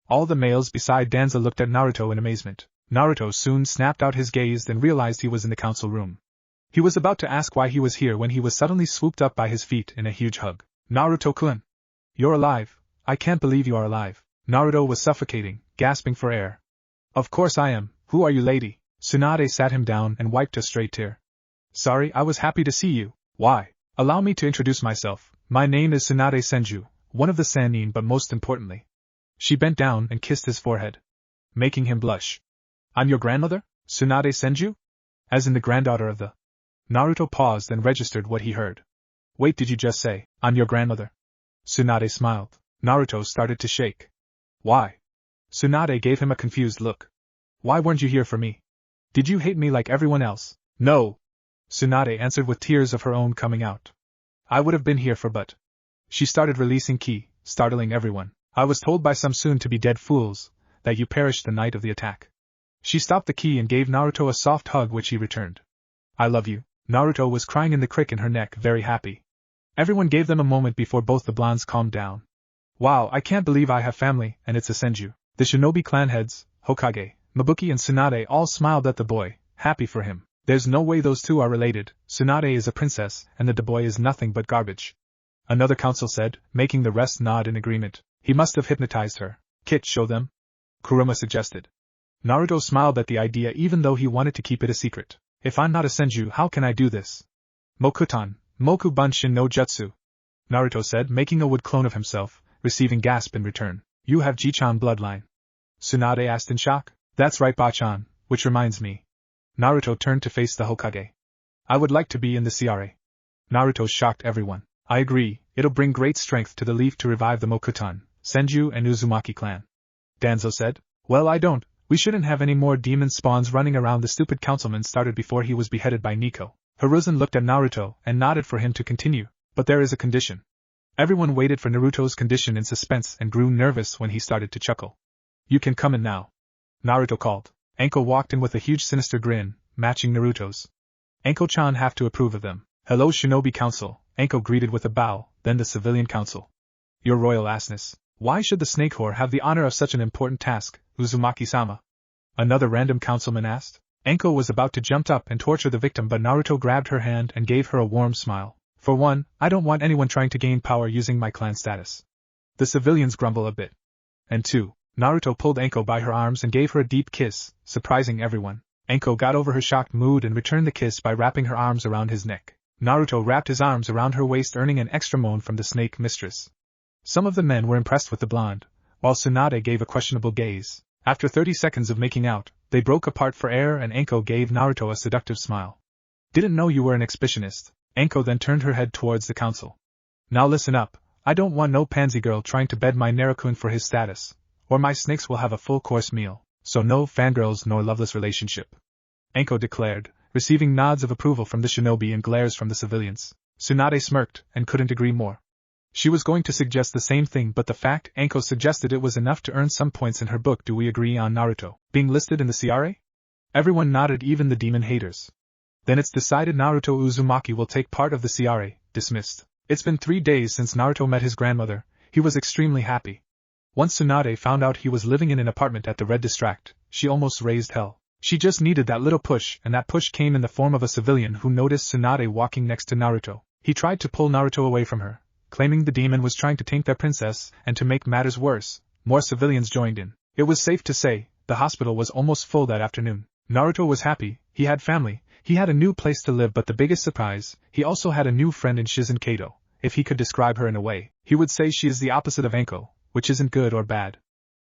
All the males beside Danzo looked at Naruto in amazement. Naruto soon snapped out his gaze and realized he was in the council room. He was about to ask why he was here when he was suddenly swooped up by his feet in a huge hug. Naruto-kun! You're alive. I can't believe you are alive. Naruto was suffocating, gasping for air. Of course I am. Who are you, lady? Tsunade sat him down and wiped a stray tear. Sorry, I was happy to see you. Why? Allow me to introduce myself. My name is Tsunade Senju, one of the Sannin, but most importantly. She bent down and kissed his forehead, making him blush. I'm your grandmother? Tsunade Senju? As in the granddaughter of the... Naruto paused and registered what he heard. Wait, did you just say, I'm your grandmother? Tsunade smiled. Naruto started to shake. Why? Tsunade gave him a confused look. Why weren't you here for me? Did you hate me like everyone else? No. Tsunade answered with tears of her own coming out. I would have been here for but. She started releasing ki, startling everyone. I was told by some soon to be dead fools, that you perished the night of the attack. She stopped the ki and gave Naruto a soft hug which he returned. I love you. Naruto was crying in the crick in her neck, very happy. Everyone gave them a moment before both the blondes calmed down. Wow, I can't believe I have family, and it's a Senju. The shinobi clan heads, Hokage, Mabuki and Tsunade all smiled at the boy, happy for him. There's no way those two are related. Tsunade is a princess, and the boy is nothing but garbage. Another council said, making the rest nod in agreement. He must have hypnotized her. Kit, show them? Kuruma suggested. Naruto smiled at the idea even though he wanted to keep it a secret. If I'm not a senju, how can I do this? Mokutan, Moku Bunshin no Jutsu. Naruto said, making a wood clone of himself, receiving gasp in return. You have Jichan bloodline. Tsunade asked in shock. That's right, Bachan, which reminds me. Naruto turned to face the Hokage. I would like to be in the CRA. Naruto shocked everyone. I agree, it'll bring great strength to the leaf to revive the Mokutan, Senju and Uzumaki clan. Danzo said. Well, I don't. We shouldn't have any more demon spawns running around. The stupid councilman started before he was beheaded by Nico. Hiruzen looked at Naruto and nodded for him to continue. But there is a condition. Everyone waited for Naruto's condition in suspense and grew nervous when he started to chuckle. You can come in now. Naruto called. Anko walked in with a huge sinister grin, matching Naruto's. Anko-chan have to approve of them. Hello Shinobi Council, Anko greeted with a bow, then the Civilian Council. Your royal assness. Why should the snake whore have the honor of such an important task, Uzumaki-sama? Another random councilman asked. Anko was about to jump up and torture the victim, but Naruto grabbed her hand and gave her a warm smile. For one, I don't want anyone trying to gain power using my clan status. The civilians grumble a bit. And two, Naruto pulled Anko by her arms and gave her a deep kiss, surprising everyone. Anko got over her shocked mood and returned the kiss by wrapping her arms around his neck. Naruto wrapped his arms around her waist, earning an extra moan from the snake mistress. Some of the men were impressed with the blonde, while Tsunade gave a questionable gaze. After 30 seconds of making out, they broke apart for air and Anko gave Naruto a seductive smile. Didn't know you were an exhibitionist. Anko then turned her head towards the council. Now listen up, I don't want no pansy girl trying to bed my Naruto for his status, or my snakes will have a full-course meal, so no fangirls nor loveless relationship. Anko declared, receiving nods of approval from the shinobi and glares from the civilians. Tsunade smirked and couldn't agree more. She was going to suggest the same thing, but the fact Anko suggested it was enough to earn some points in her book. Do we agree on Naruto being listed in the CRA? Everyone nodded, even the demon haters. Then it's decided Naruto Uzumaki will take part of the CRA, dismissed. It's been 3 days since Naruto met his grandmother. He was extremely happy. Once Tsunade found out he was living in an apartment at the Red District, she almost raised hell. She just needed that little push, and that push came in the form of a civilian who noticed Tsunade walking next to Naruto. He tried to pull Naruto away from her, claiming the demon was trying to taint their princess, and to make matters worse, more civilians joined in. It was safe to say, the hospital was almost full that afternoon. Naruto was happy, he had family, he had a new place to live, but the biggest surprise, he also had a new friend in Shizen Kato. If he could describe her in a way, he would say she is the opposite of Anko, which isn't good or bad.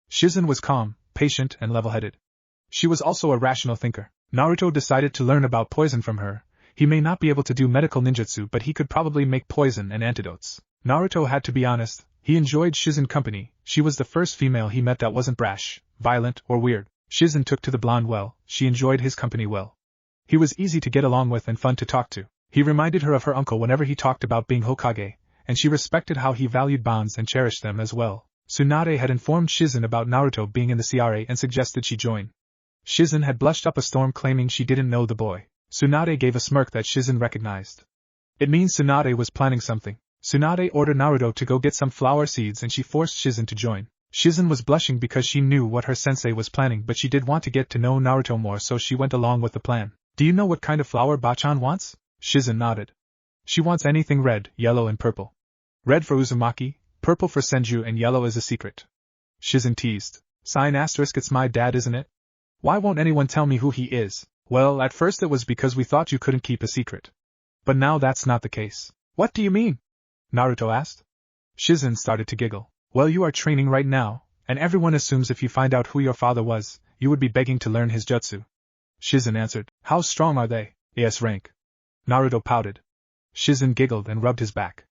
Shizen was calm, patient, and level-headed. She was also a rational thinker. Naruto decided to learn about poison from her. He may not be able to do medical ninjutsu, but he could probably make poison and antidotes. Naruto had to be honest, he enjoyed Shizen company. She was the first female he met that wasn't brash, violent, or weird. Shizen took to the blonde well, she enjoyed his company well. He was easy to get along with and fun to talk to. He reminded her of her uncle whenever he talked about being Hokage, and she respected how he valued bonds and cherished them as well. Tsunade had informed Shizen about Naruto being in the CRA and suggested she join. Shizen had blushed up a storm, claiming she didn't know the boy. Tsunade gave a smirk that Shizen recognized. It means Tsunade was planning something. Tsunade ordered Naruto to go get some flower seeds and she forced Shizen to join. Shizen was blushing because she knew what her sensei was planning, but she did want to get to know Naruto more, so she went along with the plan. Do you know what kind of flower Bachan wants? Shizen nodded. She wants anything red, yellow and purple. Red for Uzumaki, purple for Senju, and yellow is a secret. Shizen teased. Sign asterisk, it's my dad, isn't it? Why won't anyone tell me who he is? Well, at first it was because we thought you couldn't keep a secret. But now that's not the case. What do you mean? Naruto asked. Shizen started to giggle. Well, you are training right now, and everyone assumes if you find out who your father was, you would be begging to learn his jutsu. Shizen answered. How strong are they? AS rank. Naruto pouted. Shizen giggled and rubbed his back.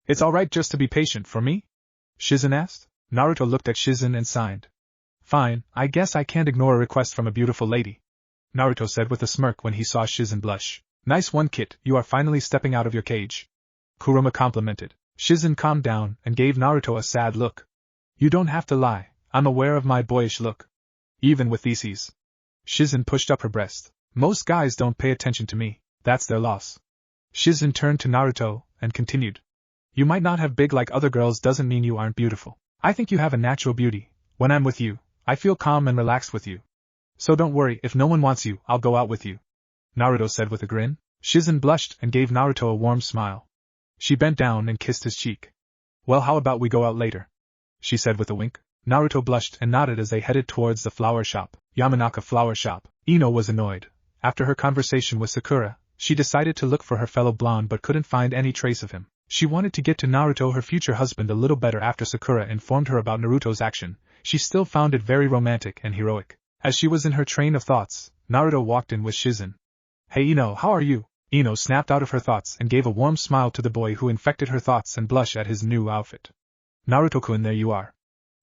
It's alright just to be patient for me? Shizen asked. Naruto looked at Shizen and signed. Fine, I guess I can't ignore a request from a beautiful lady, Naruto said with a smirk when he saw Shizen blush. Nice one, Kit, you are finally stepping out of your cage. Kuruma complimented. Shizen calmed down and gave Naruto a sad look. You don't have to lie, I'm aware of my boyish look. Even with theses. Shizen pushed up her breast. Most guys don't pay attention to me, that's their loss. Shizen turned to Naruto and continued. You might not have big like other girls doesn't mean you aren't beautiful. I think you have a natural beauty. When I'm with you, I feel calm and relaxed with you. So don't worry, if no one wants you, I'll go out with you. Naruto said with a grin. Shizen blushed and gave Naruto a warm smile. She bent down and kissed his cheek. Well, how about we go out later? She said with a wink. Naruto blushed and nodded as they headed towards the flower shop, Yamanaka flower shop. Ino was annoyed. After her conversation with Sakura, she decided to look for her fellow blonde but couldn't find any trace of him. She wanted to get to Naruto, her future husband, a little better after Sakura informed her about Naruto's action. She still found it very romantic and heroic. As she was in her train of thoughts, Naruto walked in with Shizen. Hey Ino, how are you? Ino snapped out of her thoughts and gave a warm smile to the boy who infected her thoughts and blush at his new outfit. Naruto-kun, there you are.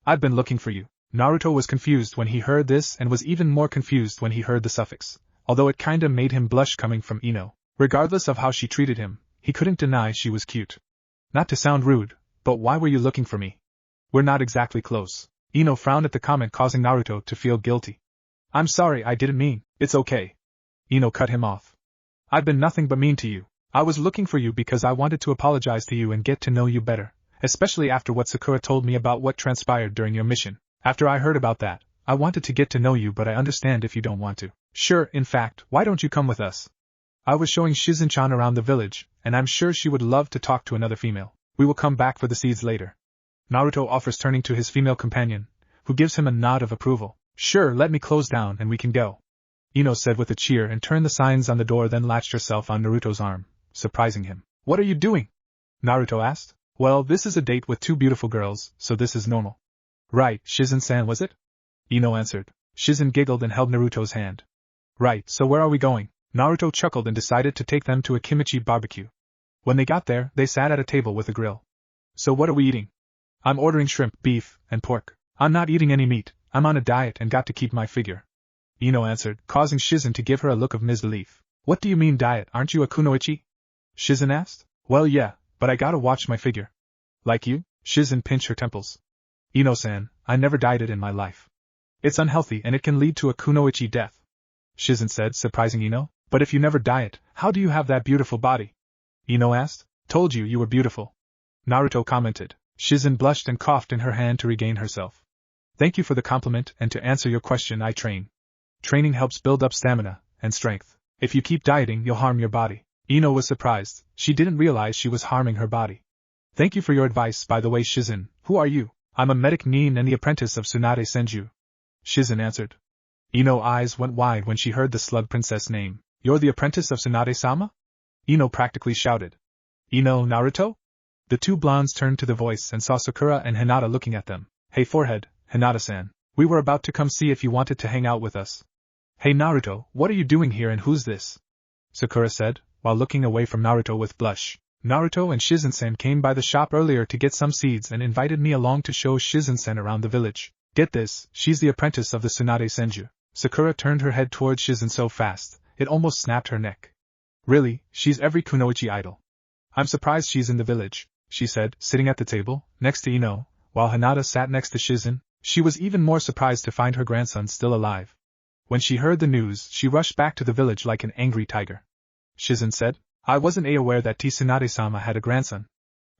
I've been looking for you. Naruto was confused when he heard this and was even more confused when he heard the suffix, although it kinda made him blush coming from Ino. Regardless of how she treated him, he couldn't deny she was cute. Not to sound rude, but why were you looking for me? We're not exactly close. Ino frowned at the comment, causing Naruto to feel guilty. I'm sorry, I didn't mean. It's okay. Ino cut him off. I've been nothing but mean to you. I was looking for you because I wanted to apologize to you and get to know you better, especially after what Sakura told me about what transpired during your mission. After I heard about that, I wanted to get to know you, but I understand if you don't want to. Sure, in fact, why don't you come with us? I was showing Shizen-chan around the village, and I'm sure she would love to talk to another female. We will come back for the seeds later. Naruto offers, turning to his female companion, who gives him a nod of approval. Sure, let me close down and we can go. Ino said with a cheer and turned the signs on the door, then latched herself on Naruto's arm, surprising him. What are you doing? Naruto asked. Well, this is a date with two beautiful girls, so this is normal. Right, Shizen-san, was it? Ino answered. Shizen giggled and held Naruto's hand. Right, so where are we going? Naruto chuckled and decided to take them to a kimchi barbecue. When they got there, they sat at a table with a grill. So what are we eating? I'm ordering shrimp, beef, and pork. I'm not eating any meat, I'm on a diet and got to keep my figure. Ino answered, causing Shizen to give her a look of misbelief. What do you mean diet, aren't you a kunoichi? Shizen asked. Well yeah, but I gotta watch my figure. Like you? Shizen pinched her temples. Ino-san, I never dieted in my life. It's unhealthy and it can lead to a kunoichi death. Shizen said, surprising Ino. But if you never diet, how do you have that beautiful body? Ino asked. Told you you were beautiful. Naruto commented. Shizen blushed and coughed in her hand to regain herself. Thank you for the compliment, and to answer your question, I train. Training helps build up stamina and strength. If you keep dieting, you'll harm your body. Ino was surprised. She didn't realize she was harming her body. Thank you for your advice, by the way, Shizen. Who are you? I'm a medic nin and the apprentice of Tsunade Senju. Shizen answered. Ino's eyes went wide when she heard the slug princess name. You're the apprentice of Tsunade-sama? Ino practically shouted. Ino, Naruto? The two blondes turned to the voice and saw Sakura and Hinata looking at them. Hey forehead, Hinata-san. We were about to come see if you wanted to hang out with us. Hey Naruto, what are you doing here and who's this? Sakura said, while looking away from Naruto with blush. Naruto and Shizen-san came by the shop earlier to get some seeds and invited me along to show Shizen-san around the village. Get this, she's the apprentice of the Tsunade Senju. Sakura turned her head towards Shizen so fast, it almost snapped her neck. Really, she's every kunoichi idol. I'm surprised she's in the village, she said, sitting at the table, next to Ino, while Hinata sat next to Shizen. She was even more surprised to find her grandson still alive. When she heard the news, she rushed back to the village like an angry tiger. Shizen said, I wasn't aware that Tsunade-sama had a grandson.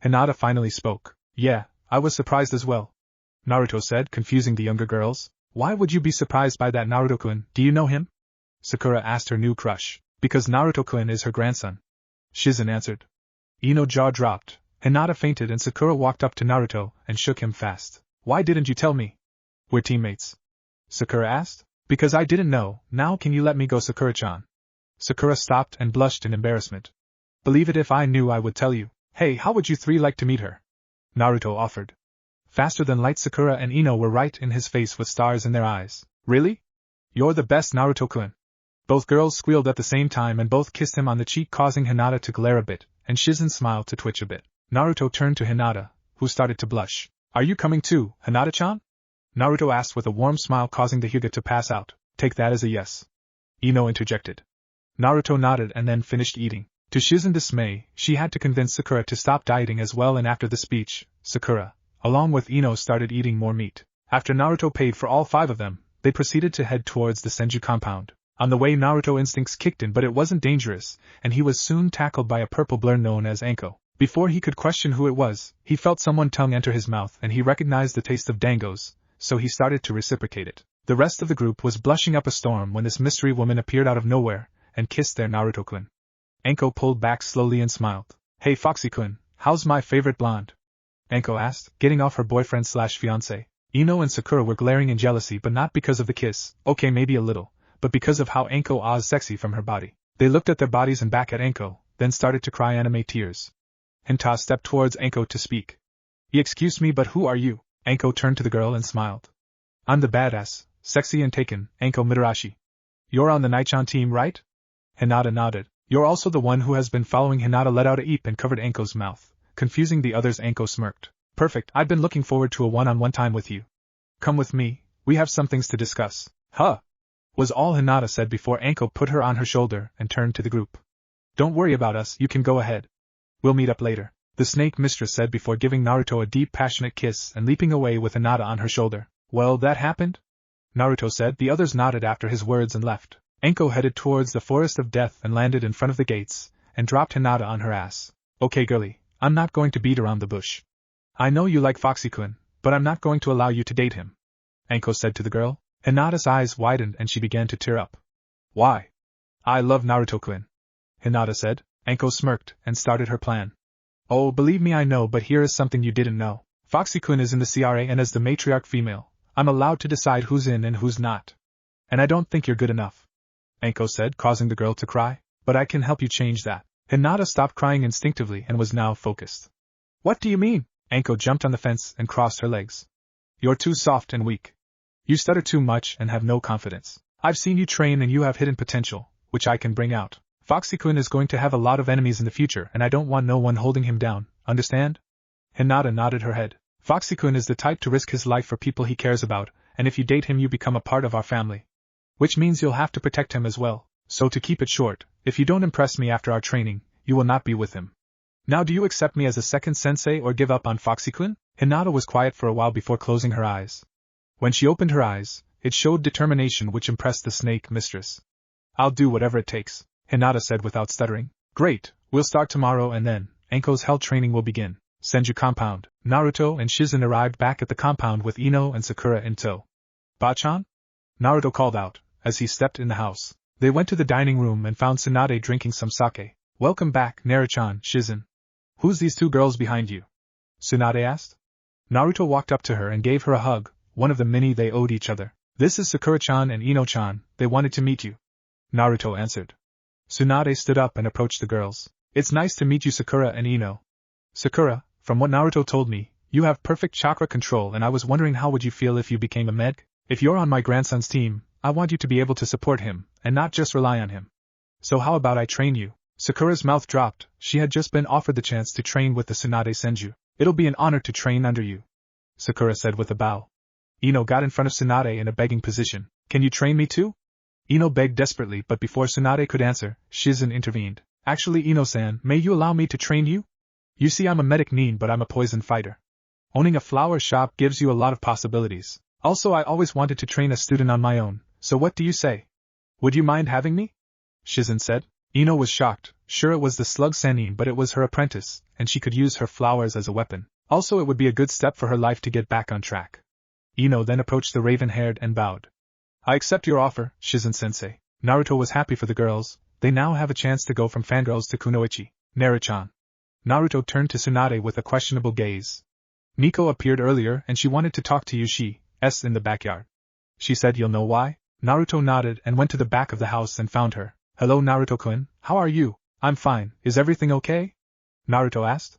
Hinata finally spoke. Yeah, I was surprised as well. Naruto said, confusing the younger girls. Why would you be surprised by that, Naruto-kun? Do you know him? Sakura asked her new crush. Because Naruto-kun is her grandson. Shizen answered. Ino's jaw dropped. Hinata fainted and Sakura walked up to Naruto and shook him fast. Why didn't you tell me? We're teammates. Sakura asked. Because I didn't know. Now can you let me go, Sakura-chan? Sakura stopped and blushed in embarrassment. Believe it, if I knew I would tell you. Hey, how would you three like to meet her? Naruto offered. Faster than light, Sakura and Ino were right in his face with stars in their eyes. Really? You're the best, Naruto-kun. Both girls squealed at the same time and both kissed him on the cheek, causing Hinata to glare a bit, and Shizen's smile to twitch a bit. Naruto turned to Hinata, who started to blush. Are you coming too, Hinata-chan? Naruto asked with a warm smile, causing the Hyuga to pass out. Take that as a yes. Ino interjected. Naruto nodded and then finished eating. To Shizen's dismay, she had to convince Sakura to stop dieting as well, and after the speech, Sakura, along with Ino, started eating more meat. After Naruto paid for all 5 of them, they proceeded to head towards the Senju compound. On the way, Naruto instincts kicked in, but it wasn't dangerous, and he was soon tackled by a purple blur known as Anko. Before he could question who it was, he felt someone's tongue enter his mouth and he recognized the taste of dangos, so he started to reciprocate it. The rest of the group was blushing up a storm when this mystery woman appeared out of nowhere, and kissed their Naruto-kun. Anko pulled back slowly and smiled. Hey Foxy-kun, how's my favorite blonde? Anko asked, getting off her boyfriend/fiancé. Ino and Sakura were glaring in jealousy, but not because of the kiss, okay maybe a little, but because of how Anko was sexy from her body. They looked at their bodies and back at Anko, then started to cry anime tears. Hinta stepped towards Anko to speak. Excuse me, but who are you? Anko turned to the girl and smiled. I'm the badass, sexy and taken, Anko Mitarashi. You're on the Naichan team, right? Hinata nodded. You're also the one who has been following. Hinata let out a eep and covered Anko's mouth, confusing the others. Anko smirked. Perfect, I've been looking forward to a one-on-one time with you. Come with me, we have some things to discuss. Huh? Was all Hinata said before Anko put her on her shoulder and turned to the group. Don't worry about us, you can go ahead. We'll meet up later, the snake mistress said before giving Naruto a deep passionate kiss and leaping away with Hinata on her shoulder. Well, that happened? Naruto said. The others nodded after his words and left. Anko headed towards the forest of death and landed in front of the gates, and dropped Hinata on her ass. Okay girlie, I'm not going to beat around the bush. I know you like Foxy-kun, but I'm not going to allow you to date him, Anko said to the girl. Hinata's eyes widened and she began to tear up. Why? I love Naruto-kun, Hinata said. Anko smirked and started her plan. Oh, believe me I know, but here is something you didn't know. Foxy-kun is in the CRA, and as the matriarch female, I'm allowed to decide who's in and who's not. And I don't think you're good enough, Anko said, causing the girl to cry. But I can help you change that. Hinata stopped crying instinctively and was now focused. What do you mean? Anko jumped on the fence and crossed her legs. You're too soft and weak. You stutter too much and have no confidence. I've seen you train and you have hidden potential, which I can bring out. Foxy-kun is going to have a lot of enemies in the future and I don't want no one holding him down, understand? Hinata nodded her head. Foxy-kun is the type to risk his life for people he cares about, and if you date him you become a part of our family. Which means you'll have to protect him as well, so to keep it short, if you don't impress me after our training, you will not be with him. Now do you accept me as a second sensei or give up on Foxy-kun? Hinata was quiet for a while before closing her eyes. When she opened her eyes, it showed determination which impressed the snake mistress. I'll do whatever it takes, Hinata said without stuttering. Great, we'll start tomorrow and then, Anko's hell training will begin. Senju compound. Naruto and Shizen arrived back at the compound with Ino and Sakura in tow. Bachan? Naruto called out, as he stepped in the house. They went to the dining room and found Tsunade drinking some sake. Welcome back, Naruto-chan, Shizen. Who's these two girls behind you? Tsunade asked. Naruto walked up to her and gave her a hug, one of the many they owed each other. This is Sakura-chan and Ino-chan, they wanted to meet you. Naruto answered. Tsunade stood up and approached the girls. It's nice to meet you, Sakura and Ino. Sakura, from what Naruto told me, you have perfect chakra control and I was wondering how would you feel if you became a med? If you're on my grandson's team, I want you to be able to support him, and not just rely on him. So how about I train you? Sakura's mouth dropped, she had just been offered the chance to train with the Tsunade Senju. It'll be an honor to train under you, Sakura said with a bow. Ino got in front of Tsunade in a begging position. Can you train me too? Ino begged desperately, but before Tsunade could answer, Shizen intervened. Actually, Ino-san, may you allow me to train you? You see, I'm a medic nin, but I'm a poison fighter. Owning a flower shop gives you a lot of possibilities. Also, I always wanted to train a student on my own, so what do you say? Would you mind having me? Shizen said. Ino was shocked. Sure, it was the slug Sannin, but it was her apprentice, and she could use her flowers as a weapon. Also, it would be a good step for her life to get back on track. Ino then approached the raven-haired and bowed. I accept your offer, Shizen-sensei. Naruto was happy for the girls. They now have a chance to go from fangirls to kunoichi. Naruto-chan. Naruto turned to Tsunade with a questionable gaze. Miko appeared earlier and she wanted to talk to you. She's in the backyard. She said you'll know why? Naruto nodded and went to the back of the house and found her. Hello Naruto-kun, how are you? I'm fine, is everything okay? Naruto asked.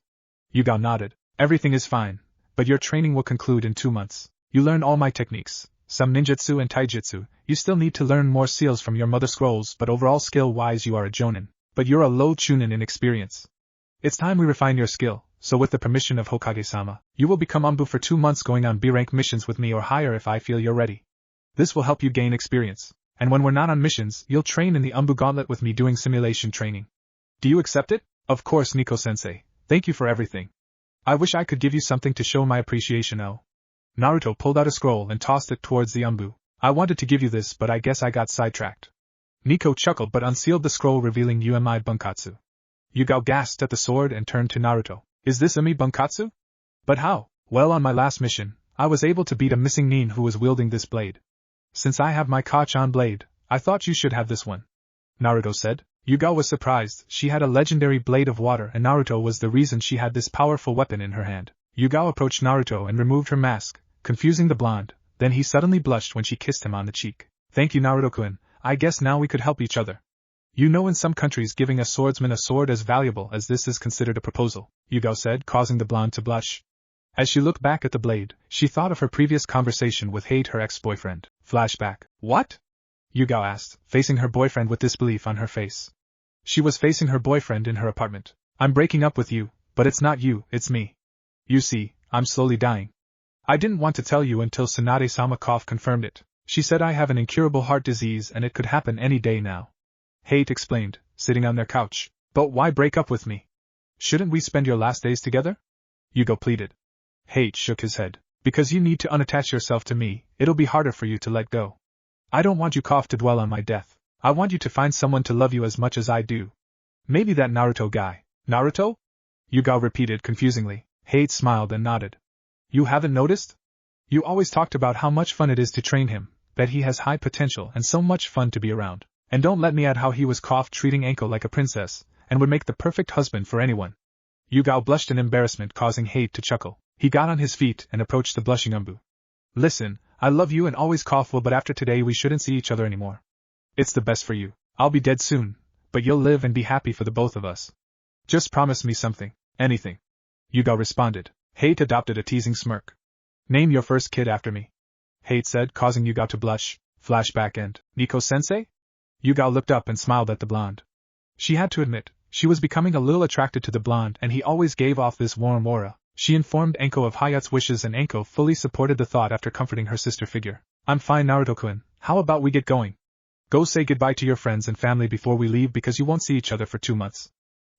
Yugao nodded. Everything is fine, but your training will conclude in 2 months. You learn all my techniques, some ninjutsu and taijutsu. You still need to learn more seals from your mother scrolls, but overall skill-wise you are a jonin. But you're a low chunin in experience. It's time we refine your skill, so with the permission of Hokage-sama, you will become Anbu for 2 months going on B-rank missions with me or higher if I feel you're ready. This will help you gain experience, and when we're not on missions, you'll train in the Anbu gauntlet with me doing simulation training. Do you accept it? Of course, Nico-sensei. Thank you for everything. I wish I could give you something to show my appreciation. Oh. Naruto pulled out a scroll and tossed it towards the Anbu. I wanted to give you this, but I guess I got sidetracked. Nico chuckled but unsealed the scroll, revealing Umi Bunkatsu. Yugao gasped at the sword and turned to Naruto. Is this Umi Bunkatsu? But how? Well, on my last mission, I was able to beat a missing nin who was wielding this blade. Since I have my Kachan blade, I thought you should have this one. Naruto said. Yugao was surprised. She had a legendary blade of water and Naruto was the reason she had this powerful weapon in her hand. Yugao approached Naruto and removed her mask, confusing the blonde, then he suddenly blushed when she kissed him on the cheek. Thank you Naruto-kun, I guess now we could help each other. You know in some countries giving a swordsman a sword as valuable as this is considered a proposal, Yugao said, causing the blonde to blush. As she looked back at the blade, she thought of her previous conversation with Hate, her ex-boyfriend. Flashback. What? Yugao asked, facing her boyfriend with disbelief on her face. She was facing her boyfriend in her apartment. I'm breaking up with you, but it's not you, it's me. You see, I'm slowly dying. I didn't want to tell you until Tsunade-sama confirmed it. She said I have an incurable heart disease and it could happen any day now. Hate explained, sitting on their couch. But why break up with me? Shouldn't we spend your last days together? Yugao pleaded. Hate shook his head. Because you need to unattach yourself to me, it'll be harder for you to let go. I don't want you to dwell on my death. I want you to find someone to love you as much as I do. Maybe that Naruto guy. Naruto? Yugao repeated confusingly. Hate smiled and nodded. You haven't noticed? You always talked about how much fun it is to train him, that he has high potential and so much fun to be around. And don't let me add how he was treating Anko like a princess, and would make the perfect husband for anyone. Yugao blushed in embarrassment, causing Hate to chuckle. He got on his feet and approached the blushing Umbu. Listen, I love you and always will, but after today we shouldn't see each other anymore. It's the best for you. I'll be dead soon, but you'll live and be happy for the both of us. Just promise me something, anything. Yugao responded. Hate adopted a teasing smirk. Name your first kid after me. Hate said, causing Yugao to blush. Flashback end. Nico-sensei? Yugao looked up and smiled at the blonde. She had to admit, she was becoming a little attracted to the blonde and he always gave off this warm aura. She informed Anko of Hayat's wishes and Anko fully supported the thought after comforting her sister figure. I'm fine Naruto-kun, how about we get going? Go say goodbye to your friends and family before we leave because you won't see each other for 2 months.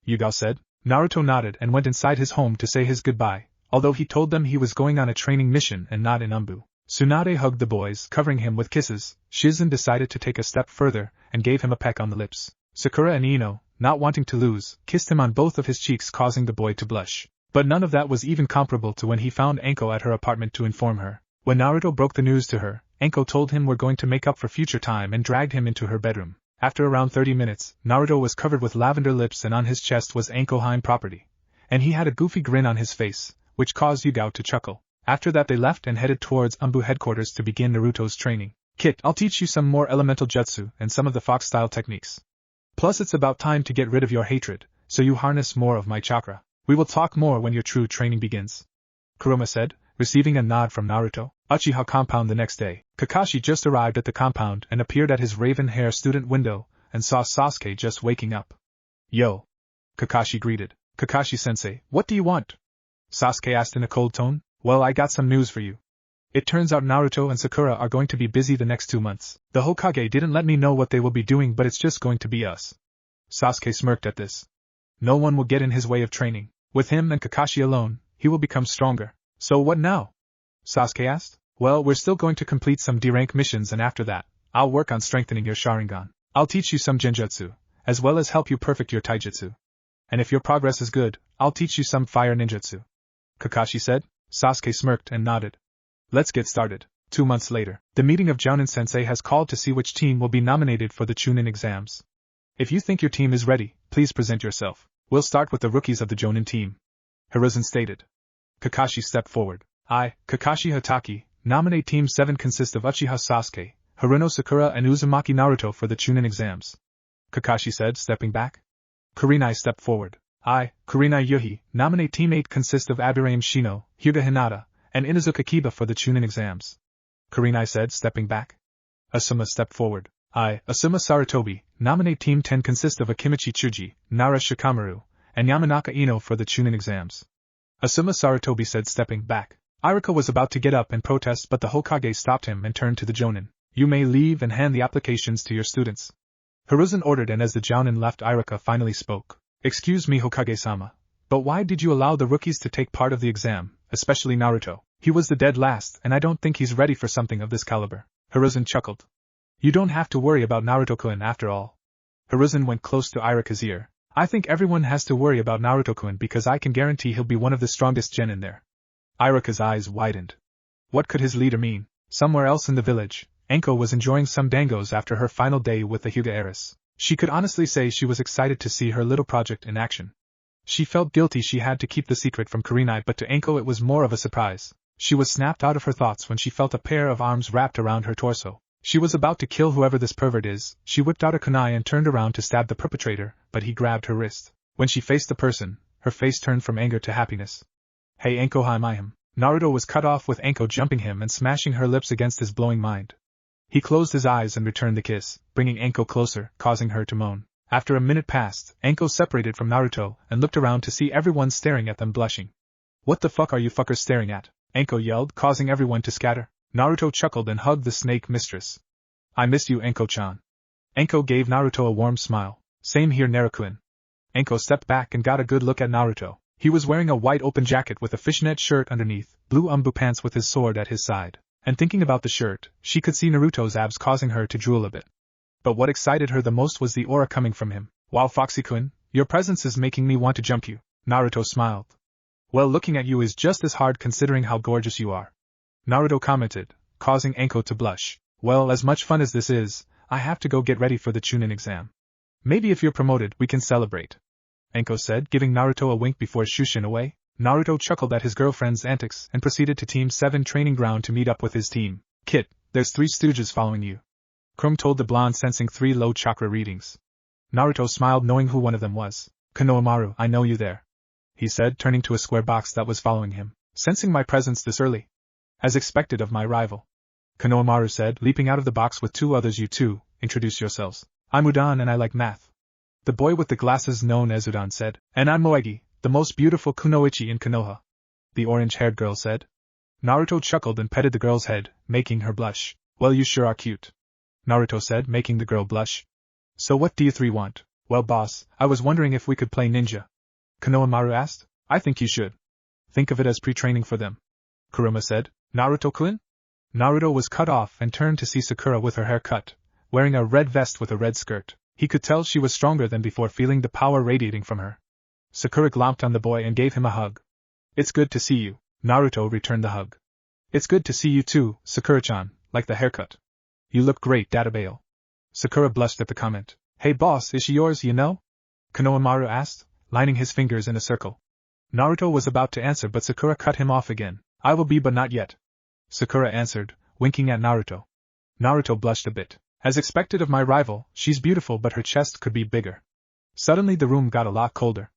Yugao said. Naruto nodded and went inside his home to say his goodbye, although he told them he was going on a training mission and not in Umbu. Tsunade hugged the boys, covering him with kisses. Shizen decided to take a step further and gave him a peck on the lips. Sakura and Ino, not wanting to lose, kissed him on both of his cheeks, causing the boy to blush. But none of that was even comparable to when he found Anko at her apartment to inform her. When Naruto broke the news to her, Anko told him we're going to make up for future time and dragged him into her bedroom. After around 30 minutes, Naruto was covered with lavender lips and on his chest was Anko Heim property. And he had a goofy grin on his face, which caused Yugao to chuckle. After that they left and headed towards Umbu headquarters to begin Naruto's training. Kit, I'll teach you some more elemental jutsu and some of the fox-style techniques. Plus it's about time to get rid of your hatred, so you harness more of my chakra. We will talk more when your true training begins. Kuruma said, receiving a nod from Naruto. Uchiha compound the next day. Kakashi just arrived at the compound and appeared at his raven hair student window and saw Sasuke just waking up. Yo! Kakashi greeted. Kakashi-sensei, what do you want? Sasuke asked in a cold tone. Well, I got some news for you. It turns out Naruto and Sakura are going to be busy the next 2 months. The Hokage didn't let me know what they will be doing, but it's just going to be us. Sasuke smirked at this. No one will get in his way of training. With him and Kakashi alone, he will become stronger. So what now? Sasuke asked. Well, we're still going to complete some D-rank missions and after that, I'll work on strengthening your Sharingan. I'll teach you some Genjutsu, as well as help you perfect your Taijutsu. And if your progress is good, I'll teach you some fire ninjutsu. Kakashi said. Sasuke smirked and nodded. Let's get started. 2 months later, the meeting of Jounin-sensei has called to see which team will be nominated for the Chunin exams. If you think your team is ready, please present yourself. We'll start with the rookies of the Jounin team. Hiruzen stated. Kakashi stepped forward. I, Kakashi Hatake, nominate Team 7 consist of Uchiha Sasuke, Haruno Sakura and Uzumaki Naruto for the Chunin exams. Kakashi said, stepping back. Kurenai stepped forward. I, Kurenai Yuhi, nominate Team 8 consist of Abirame Shino, Hyuga Hinata, and Inuzuka Kiba for the Chunin exams. Kurenai said, stepping back. Asuma stepped forward. I, Asuma Saratobi, nominate Team 10 consist of Akimichi Chuji, Nara Shikamaru, and Yamanaka Ino for the Chunin exams. Asuma Saratobi said, stepping back. Iruka was about to get up and protest, but the Hokage stopped him and turned to the Jounin. You may leave and hand the applications to your students. Hiruzen ordered, and as the Jounin left, Iruka finally spoke. Excuse me, Hokage-sama, but why did you allow the rookies to take part of the exam, especially Naruto? He was the dead last, and I don't think he's ready for something of this caliber. Hiruzen chuckled. You don't have to worry about Naruto-kun after all. Hiruzen went close to Iruka's ear. I think everyone has to worry about Naruto-kun because I can guarantee he'll be one of the strongest gen in there. Iruka's eyes widened. What could his leader mean? Somewhere else in the village, Anko was enjoying some dangos after her final day with the Hyuga heiress. She could honestly say she was excited to see her little project in action. She felt guilty she had to keep the secret from Kurenai, but to Anko it was more of a surprise. She was snapped out of her thoughts when she felt a pair of arms wrapped around her torso. She was about to kill whoever this pervert is. She whipped out a kunai and turned around to stab the perpetrator, but he grabbed her wrist. When she faced the person, her face turned from anger to happiness. Hey Anko, hi him. Naruto was cut off with Anko jumping him and smashing her lips against his blowing mind. He closed his eyes and returned the kiss, bringing Anko closer, causing her to moan. After a minute passed, Anko separated from Naruto and looked around to see everyone staring at them, blushing. What the fuck are you fuckers staring at? Anko yelled, causing everyone to scatter. Naruto chuckled and hugged the snake mistress. I miss you, Anko-chan. Anko gave Naruto a warm smile. Same here, Naruto-kun. Anko stepped back and got a good look at Naruto. He was wearing a white open jacket with a fishnet shirt underneath, blue umbu pants with his sword at his side. And thinking about the shirt, she could see Naruto's abs, causing her to drool a bit. But what excited her the most was the aura coming from him. Wow, Foxy-kun, your presence is making me want to jump you. Naruto smiled. Well, looking at you is just as hard considering how gorgeous you are. Naruto commented, causing Anko to blush. Well, as much fun as this is, I have to go get ready for the Chunin exam. Maybe if you're promoted, we can celebrate. Anko said, giving Naruto a wink before shushing away. Naruto chuckled at his girlfriend's antics and proceeded to Team 7 training ground to meet up with his team. Kit, there's 3 stooges following you. Kuruma told the blonde, sensing 3 low chakra readings. Naruto smiled, knowing who one of them was. Konohamaru, I know you there, he said, turning to a square box that was following him. Sensing my presence this early? As expected of my rival. Konohamaru said, leaping out of the box with 2 others. You two, introduce yourselves. I'm Udan and I like math. The boy with the glasses, known as Udan, said. And I'm Moegi, the most beautiful kunoichi in Konoha. The orange-haired girl said. Naruto chuckled and petted the girl's head, making her blush. Well, you sure are cute, Naruto said, making the girl blush. So what do you 3 want? Well, boss, I was wondering if we could play ninja. Konohamaru asked. I think you should. Think of it as pre-training for them, Kuruma said. Naruto-kun? Naruto was cut off and turned to see Sakura with her hair cut, wearing a red vest with a red skirt. He could tell she was stronger than before, feeling the power radiating from her. Sakura glomped on the boy and gave him a hug. It's good to see you. Naruto returned the hug. It's good to see you too, Sakura-chan, like the haircut. You look great, Databale. Sakura blushed at the comment. Hey boss, is she yours, you know? Konohamaru asked, lining his fingers in a circle. Naruto was about to answer, but Sakura cut him off again. I will be, but not yet, Sakura answered, winking at Naruto. Naruto blushed a bit. As expected of my rival, she's beautiful, but her chest could be bigger. Suddenly the room got a lot colder.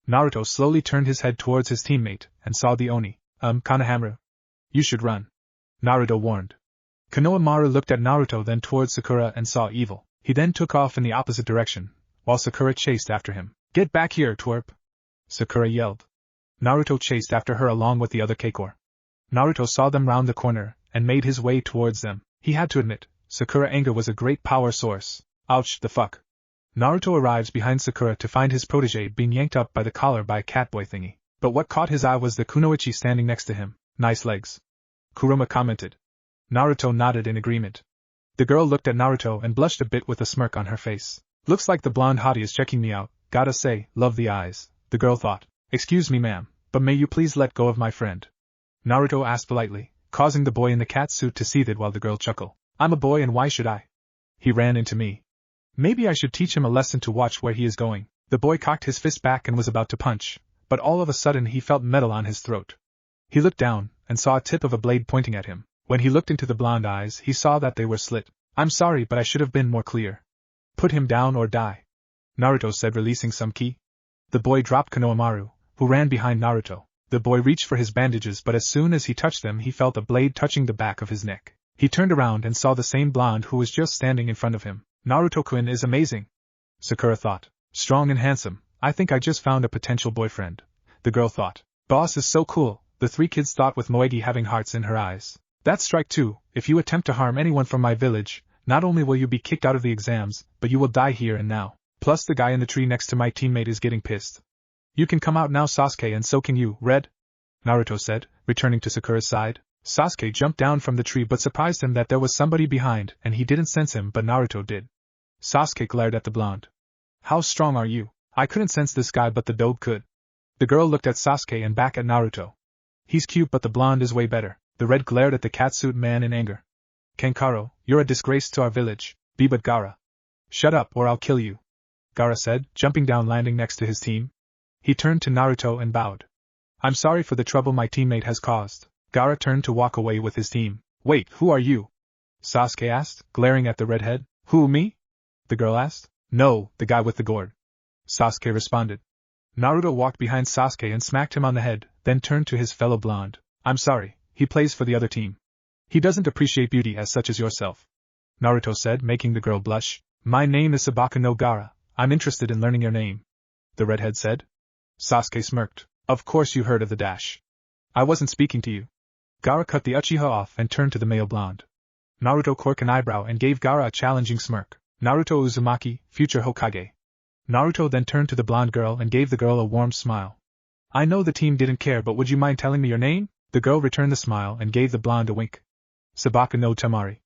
Naruto slowly turned his head towards his teammate and saw the Oni. Konohamaru. You should run, Naruto warned. Konohamaru looked at Naruto, then towards Sakura, and saw evil. He then took off in the opposite direction, while Sakura chased after him. Get back here, twerp! Sakura yelled. Naruto chased after her along with the other Keikor. Naruto saw them round the corner and made his way towards them. He had to admit, Sakura anger was a great power source. Ouch, the fuck. Naruto arrives behind Sakura to find his protege being yanked up by the collar by a catboy thingy. But what caught his eye was the kunoichi standing next to him. Nice legs, Kuruma commented. Naruto nodded in agreement. The girl looked at Naruto and blushed a bit with a smirk on her face. Looks like the blonde hottie is checking me out. Gotta say, love the eyes, the girl thought. Excuse me, ma'am, but may you please let go of my friend? Naruto asked politely, causing the boy in the cat suit to seethe while the girl chuckled. I'm a boy and why should I? He ran into me. Maybe I should teach him a lesson to watch where he is going. The boy cocked his fist back and was about to punch, but all of a sudden he felt metal on his throat. He looked down and saw a tip of a blade pointing at him. When he looked into the blonde eyes, he saw that they were slit. I'm sorry, but I should have been more clear. Put him down or die, Naruto said, releasing some ki. The boy dropped Konohamaru, who ran behind Naruto. The boy reached for his bandages, but as soon as he touched them he felt a blade touching the back of his neck. He turned around and saw the same blonde who was just standing in front of him. Naruto-kun is amazing, Sakura thought. Strong and handsome. I think I just found a potential boyfriend, the girl thought. Boss is so cool, the 3 kids thought, with Moegi having hearts in her eyes. That's strike 2. If you attempt to harm anyone from my village, not only will you be kicked out of the exams, but you will die here and now. Plus the guy in the tree next to my teammate is getting pissed. You can come out now, Sasuke, and so can you, Red, Naruto said, returning to Sakura's side. Sasuke jumped down from the tree, but surprised him that there was somebody behind, and he didn't sense him, but Naruto did. Sasuke glared at the blonde. How strong are you? I couldn't sense this guy, but the dobe could. The girl looked at Sasuke and back at Naruto. He's cute, but the blonde is way better. The red glared at the catsuit man in anger. Kankaro, you're a disgrace to our village. Be but Gaara. Shut up or I'll kill you, Gaara said, jumping down landing next to his team. He turned to Naruto and bowed. I'm sorry for the trouble my teammate has caused. Gaara turned to walk away with his team. Wait, who are you? Sasuke asked, glaring at the redhead. Who, me? The girl asked. No, the guy with the gourd. Sasuke responded. Naruto walked behind Sasuke and smacked him on the head, then turned to his fellow blonde. I'm sorry, he plays for the other team. He doesn't appreciate beauty as such as yourself, Naruto said, making the girl blush. My name is Sabaka no Gaara. I'm interested in learning your name, the redhead said. Sasuke smirked. Of course you heard of the dash. I wasn't speaking to you. Gaara cut the Uchiha off and turned to the male blonde. Naruto quirked an eyebrow and gave Gaara a challenging smirk. Naruto Uzumaki, future Hokage. Naruto then turned to the blonde girl and gave the girl a warm smile. I know the team didn't care, but would you mind telling me your name? The girl returned the smile and gave the blonde a wink. Sabaka no Tamari.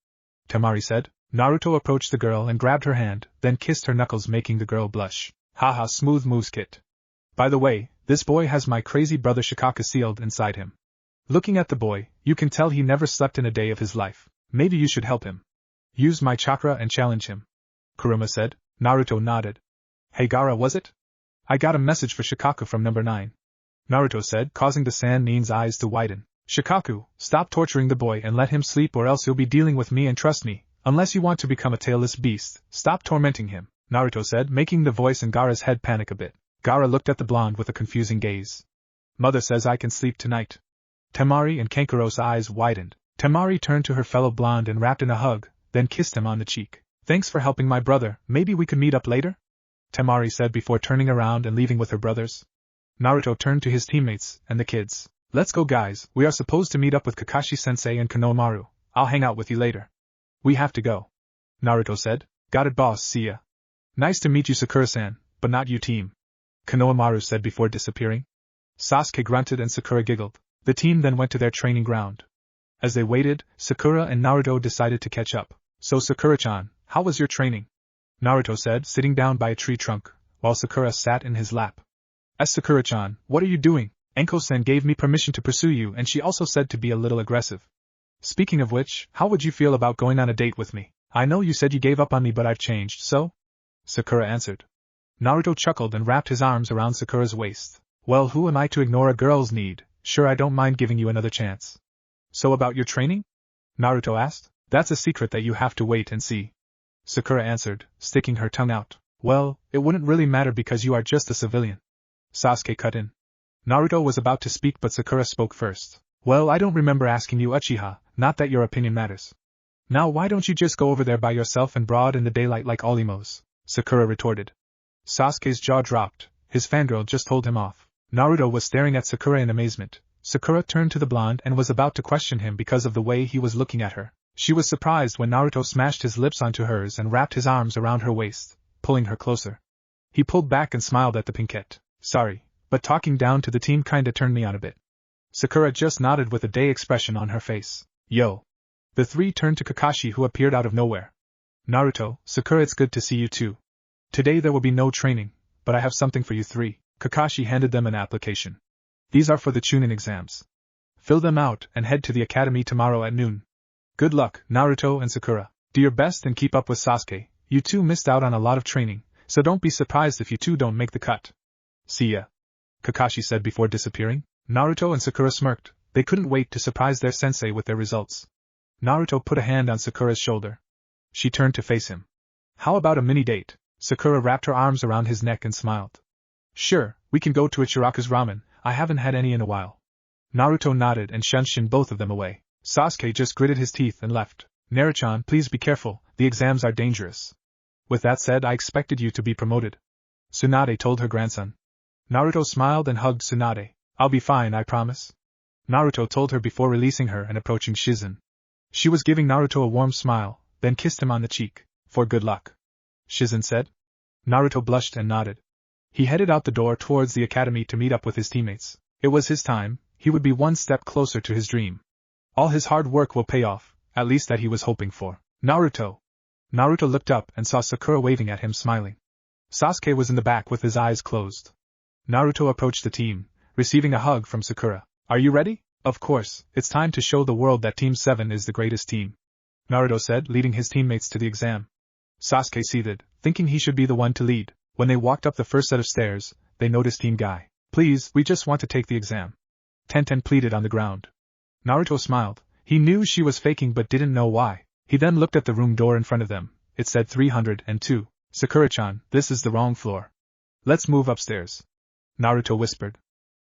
Tamari said. Naruto approached the girl and grabbed her hand, then kissed her knuckles, making the girl blush. Haha, smooth moves, kid. By the way, this boy has my crazy brother Shikaka sealed inside him. Looking at the boy, you can tell he never slept in a day of his life. Maybe you should help him. Use my chakra and challenge him, Kuruma said. Naruto nodded. Hey Gaara, was it? I got a message for Shikaku from number 9. Naruto said, causing the Sannin's eyes to widen. Shikaku, stop torturing the boy and let him sleep, or else you'll be dealing with me, and trust me, unless you want to become a tailless beast, stop tormenting him, Naruto said, making the voice in Gaara's head panic a bit. Gaara looked at the blonde with a confusing gaze. Mother says I can sleep tonight. Temari and Kankuro's eyes widened. Temari turned to her fellow blonde and wrapped in a hug, then kissed him on the cheek. Thanks for helping my brother, maybe we could meet up later? Temari said before turning around and leaving with her brothers. Naruto turned to his teammates and the kids. Let's go guys, we are supposed to meet up with Kakashi-sensei and Konohamaru. I'll hang out with you later. We have to go, Naruto said. Got it boss, see ya. Nice to meet you Sakura-san, but not you team, Konohamaru said before disappearing. Sasuke grunted and Sakura giggled. The team then went to their training ground. As they waited, Sakura and Naruto decided to catch up. So Sakura-chan, how was your training? Naruto said, sitting down by a tree trunk, while Sakura sat in his lap. As Sakura-chan, what are you doing? Enko-sen gave me permission to pursue you, and she also said to be a little aggressive. Speaking of which, how would you feel about going on a date with me? I know you said you gave up on me, but I've changed, so? Sakura answered. Naruto chuckled and wrapped his arms around Sakura's waist. Well, who am I to ignore a girl's need? Sure, I don't mind giving you another chance. So about your training? Naruto asked. That's a secret that you have to wait and see, Sakura answered, sticking her tongue out. Well, it wouldn't really matter because you are just a civilian, Sasuke cut in. Naruto was about to speak, but Sakura spoke first. Well, I don't remember asking you, Uchiha, not that your opinion matters. Now why don't you just go over there by yourself and broad in the daylight like all emos? Sakura retorted. Sasuke's jaw dropped. His fangirl just told him off. Naruto was staring at Sakura in amazement. Sakura turned to the blonde and was about to question him because of the way he was looking at her. She was surprised when Naruto smashed his lips onto hers and wrapped his arms around her waist, pulling her closer. He pulled back and smiled at the pinkette. Sorry, but talking down to the team kinda turned me on a bit. Sakura just nodded with a day expression on her face. Yo. The three turned to Kakashi, who appeared out of nowhere. Naruto, Sakura, it's good to see you too. Today there will be no training, but I have something for you three. Kakashi handed them an application. These are for the Chunin exams. Fill them out and head to the academy tomorrow at noon. Good luck, Naruto and Sakura. Do your best and keep up with Sasuke. You two missed out on a lot of training, so don't be surprised if you two don't make the cut. See ya, Kakashi said before disappearing. Naruto and Sakura smirked. They couldn't wait to surprise their sensei with their results. Naruto put a hand on Sakura's shoulder. She turned to face him. How about a mini date? Sakura wrapped her arms around his neck and smiled. Sure, we can go to Ichiraku's ramen. I haven't had any in a while. Naruto nodded and shunshined both of them away. Sasuke just gritted his teeth and left. Naruto-chan, please be careful, the exams are dangerous. With that said, I expected you to be promoted, Tsunade told her grandson. Naruto smiled and hugged Tsunade. I'll be fine, I promise, Naruto told her before releasing her and approaching Shizen. She was giving Naruto a warm smile, then kissed him on the cheek. For good luck, Shizen said. Naruto blushed and nodded. He headed out the door towards the academy to meet up with his teammates. It was his time, he would be one step closer to his dream. All his hard work will pay off, at least that he was hoping for. Naruto. Naruto looked up and saw Sakura waving at him, smiling. Sasuke was in the back with his eyes closed. Naruto approached the team, receiving a hug from Sakura. Are you ready? Of course, it's time to show the world that Team 7 is the greatest team, Naruto said, leading his teammates to the exam. Sasuke seethed, thinking he should be the one to lead. When they walked up the first set of stairs, they noticed Team Guy. Please, we just want to take the exam. Tenten pleaded on the ground. Naruto smiled. He knew she was faking but didn't know why. He then looked at the room door in front of them. It said 302. Sakura-chan, this is the wrong floor. Let's move upstairs. Naruto whispered.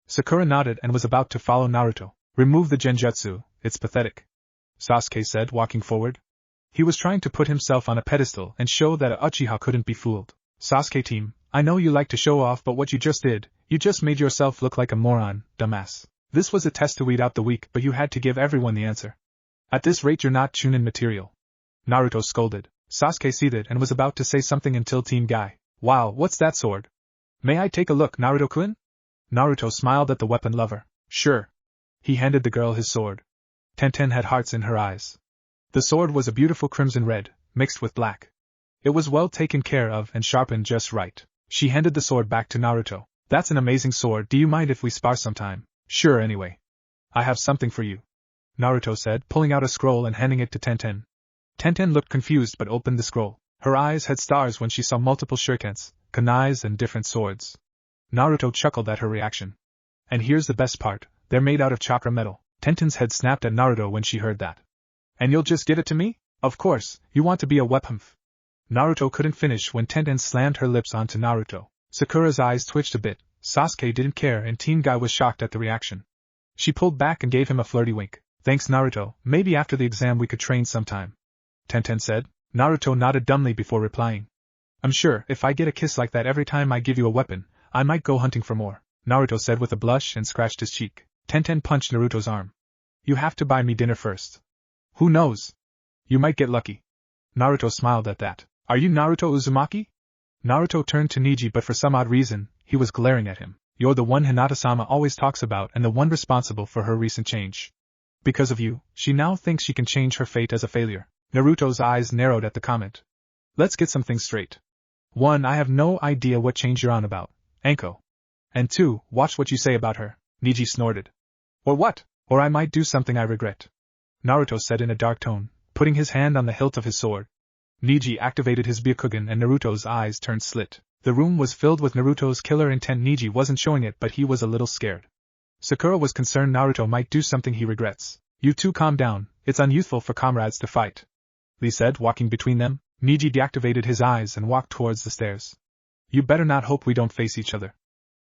Sakura nodded and was about to follow Naruto. Remove the genjutsu, it's pathetic. Sasuke said, walking forward. He was trying to put himself on a pedestal and show that a Uchiha couldn't be fooled. Sasuke team, I know you like to show off, but what you just did, you just made yourself look like a moron, dumbass. This was a test to weed out the weak, but you had to give everyone the answer. At this rate you're not Chunin material. Naruto scolded. Sasuke seethed and was about to say something until Team Guy. Wow, what's that sword? May I take a look, Naruto-kun? Naruto smiled at the weapon lover. Sure. He handed the girl his sword. Tenten had hearts in her eyes. The sword was a beautiful crimson red, mixed with black. It was well taken care of and sharpened just right. She handed the sword back to Naruto. That's an amazing sword, do you mind if we spar sometime? Sure anyway. I have something for you. Naruto said, pulling out a scroll and handing it to Tenten. Tenten looked confused but opened the scroll. Her eyes had stars when she saw multiple shurikens, kunais and different swords. Naruto chuckled at her reaction. And here's the best part, they're made out of chakra metal. Tenten's head snapped at Naruto when she heard that. And you'll just give it to me? Of course, you want to be a weapons. Naruto couldn't finish when Tenten slammed her lips onto Naruto. Sakura's eyes twitched a bit. Sasuke didn't care and Team Guy was shocked at the reaction. She pulled back and gave him a flirty wink. Thanks Naruto, maybe after the exam we could train sometime. Tenten said. Naruto nodded dumbly before replying. I'm sure, if I get a kiss like that every time I give you a weapon, I might go hunting for more. Naruto said with a blush and scratched his cheek. Tenten punched Naruto's arm. You have to buy me dinner first. Who knows? You might get lucky. Naruto smiled at that. Are you Naruto Uzumaki? Naruto turned to Neji but for some odd reason, he was glaring at him. You're the one Hinata-sama always talks about and the one responsible for her recent change. Because of you, she now thinks she can change her fate as a failure. Naruto's eyes narrowed at the comment. Let's get some things straight. 1. I have no idea what change you're on about, Anko. And 2. Watch what you say about her. Neji snorted. Or what? Or I might do something I regret. Naruto said in a dark tone, putting his hand on the hilt of his sword. Neji activated his Byakugan and Naruto's eyes turned slit. The room was filled with Naruto's killer intent. Neji wasn't showing it but he was a little scared. Sakura was concerned Naruto might do something he regrets. You two calm down, it's unyouthful for comrades to fight. Lee said, walking between them. Neji deactivated his eyes and walked towards the stairs. You better not hope we don't face each other.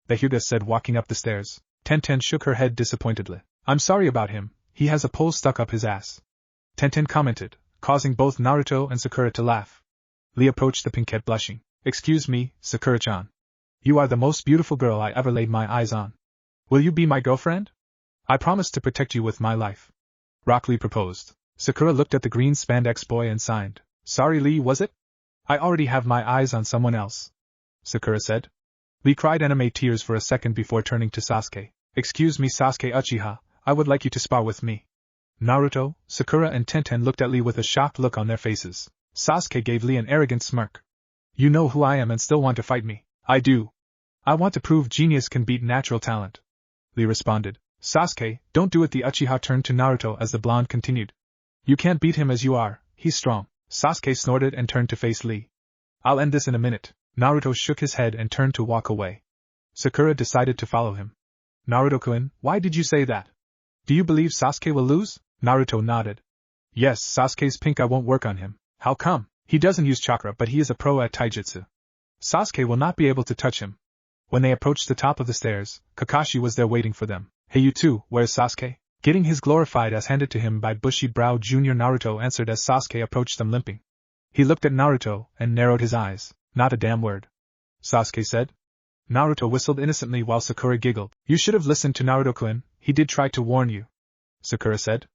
The Hyuga said, walking up the stairs. Tenten shook her head disappointedly. I'm sorry about him, he has a pole stuck up his ass. Tenten commented, causing both Naruto and Sakura to laugh. Lee approached the pinkette blushing. Excuse me, Sakura-chan. You are the most beautiful girl I ever laid my eyes on. Will you be my girlfriend? I promise to protect you with my life. Rock Lee proposed. Sakura looked at the green spandex boy and signed. Sorry Lee, was it? I already have my eyes on someone else. Sakura said. Lee cried anime tears for a second before turning to Sasuke. Excuse me Sasuke Uchiha, I would like you to spar with me. Naruto, Sakura and Tenten looked at Lee with a shocked look on their faces. Sasuke gave Lee an arrogant smirk. You know who I am and still want to fight me. I do. I want to prove genius can beat natural talent. Lee responded. Sasuke, don't do it. The Uchiha turned to Naruto as the blonde continued. You can't beat him as you are, he's strong. Sasuke snorted and turned to face Lee. I'll end this in a minute. Naruto shook his head and turned to walk away. Sakura decided to follow him. Naruto-kun, why did you say that? Do you believe Sasuke will lose? Naruto nodded. Yes, Sasuke's pink eye won't work on him. How come? He doesn't use chakra but he is a pro at taijutsu. Sasuke will not be able to touch him. When they approached the top of the stairs, Kakashi was there waiting for them. Hey you two, where's Sasuke? Getting his glorified ass handed to him by bushy-browed Junior Naruto answered as Sasuke approached them limping. He looked at Naruto and narrowed his eyes. Not a damn word. Sasuke said. Naruto whistled innocently while Sakura giggled. You should have listened to Naruto-kun, he did try to warn you. Sakura said.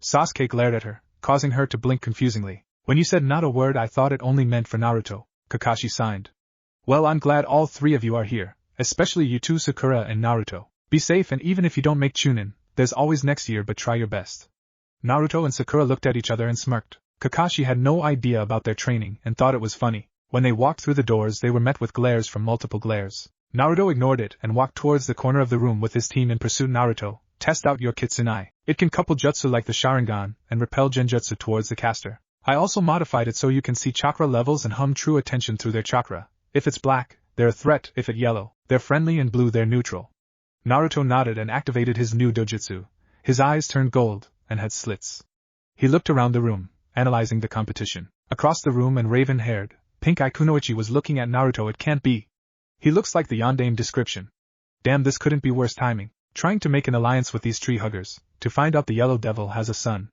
Sasuke glared at her, causing her to blink confusingly. When you said not a word I thought it only meant for Naruto. Kakashi signed. Well, I'm glad all three of you are here, especially you two Sakura and Naruto. Be safe and even if you don't make Chunin, there's always next year but try your best. Naruto and Sakura looked at each other and smirked. Kakashi had no idea about their training and thought it was funny. When they walked through the doors they were met with glares from multiple glares. Naruto ignored it and walked towards the corner of the room with his team in pursuit. Naruto, test out your Kitsunai. It can couple jutsu like the Sharingan and repel genjutsu towards the caster. I also modified it so you can see chakra levels and hum true attention through their chakra. If it's black, they're a threat, if it's yellow, they're friendly, and blue, they're neutral. Naruto nodded and activated his new dojutsu. His eyes turned gold, and had slits. He looked around the room, analyzing the competition. Across the room, and raven-haired, pink-eyed Kunoichi was looking at Naruto. It can't be. He looks like the Yondaime description. Damn, this couldn't be worse timing. Trying to make an alliance with these tree huggers, to find out the yellow devil has a son.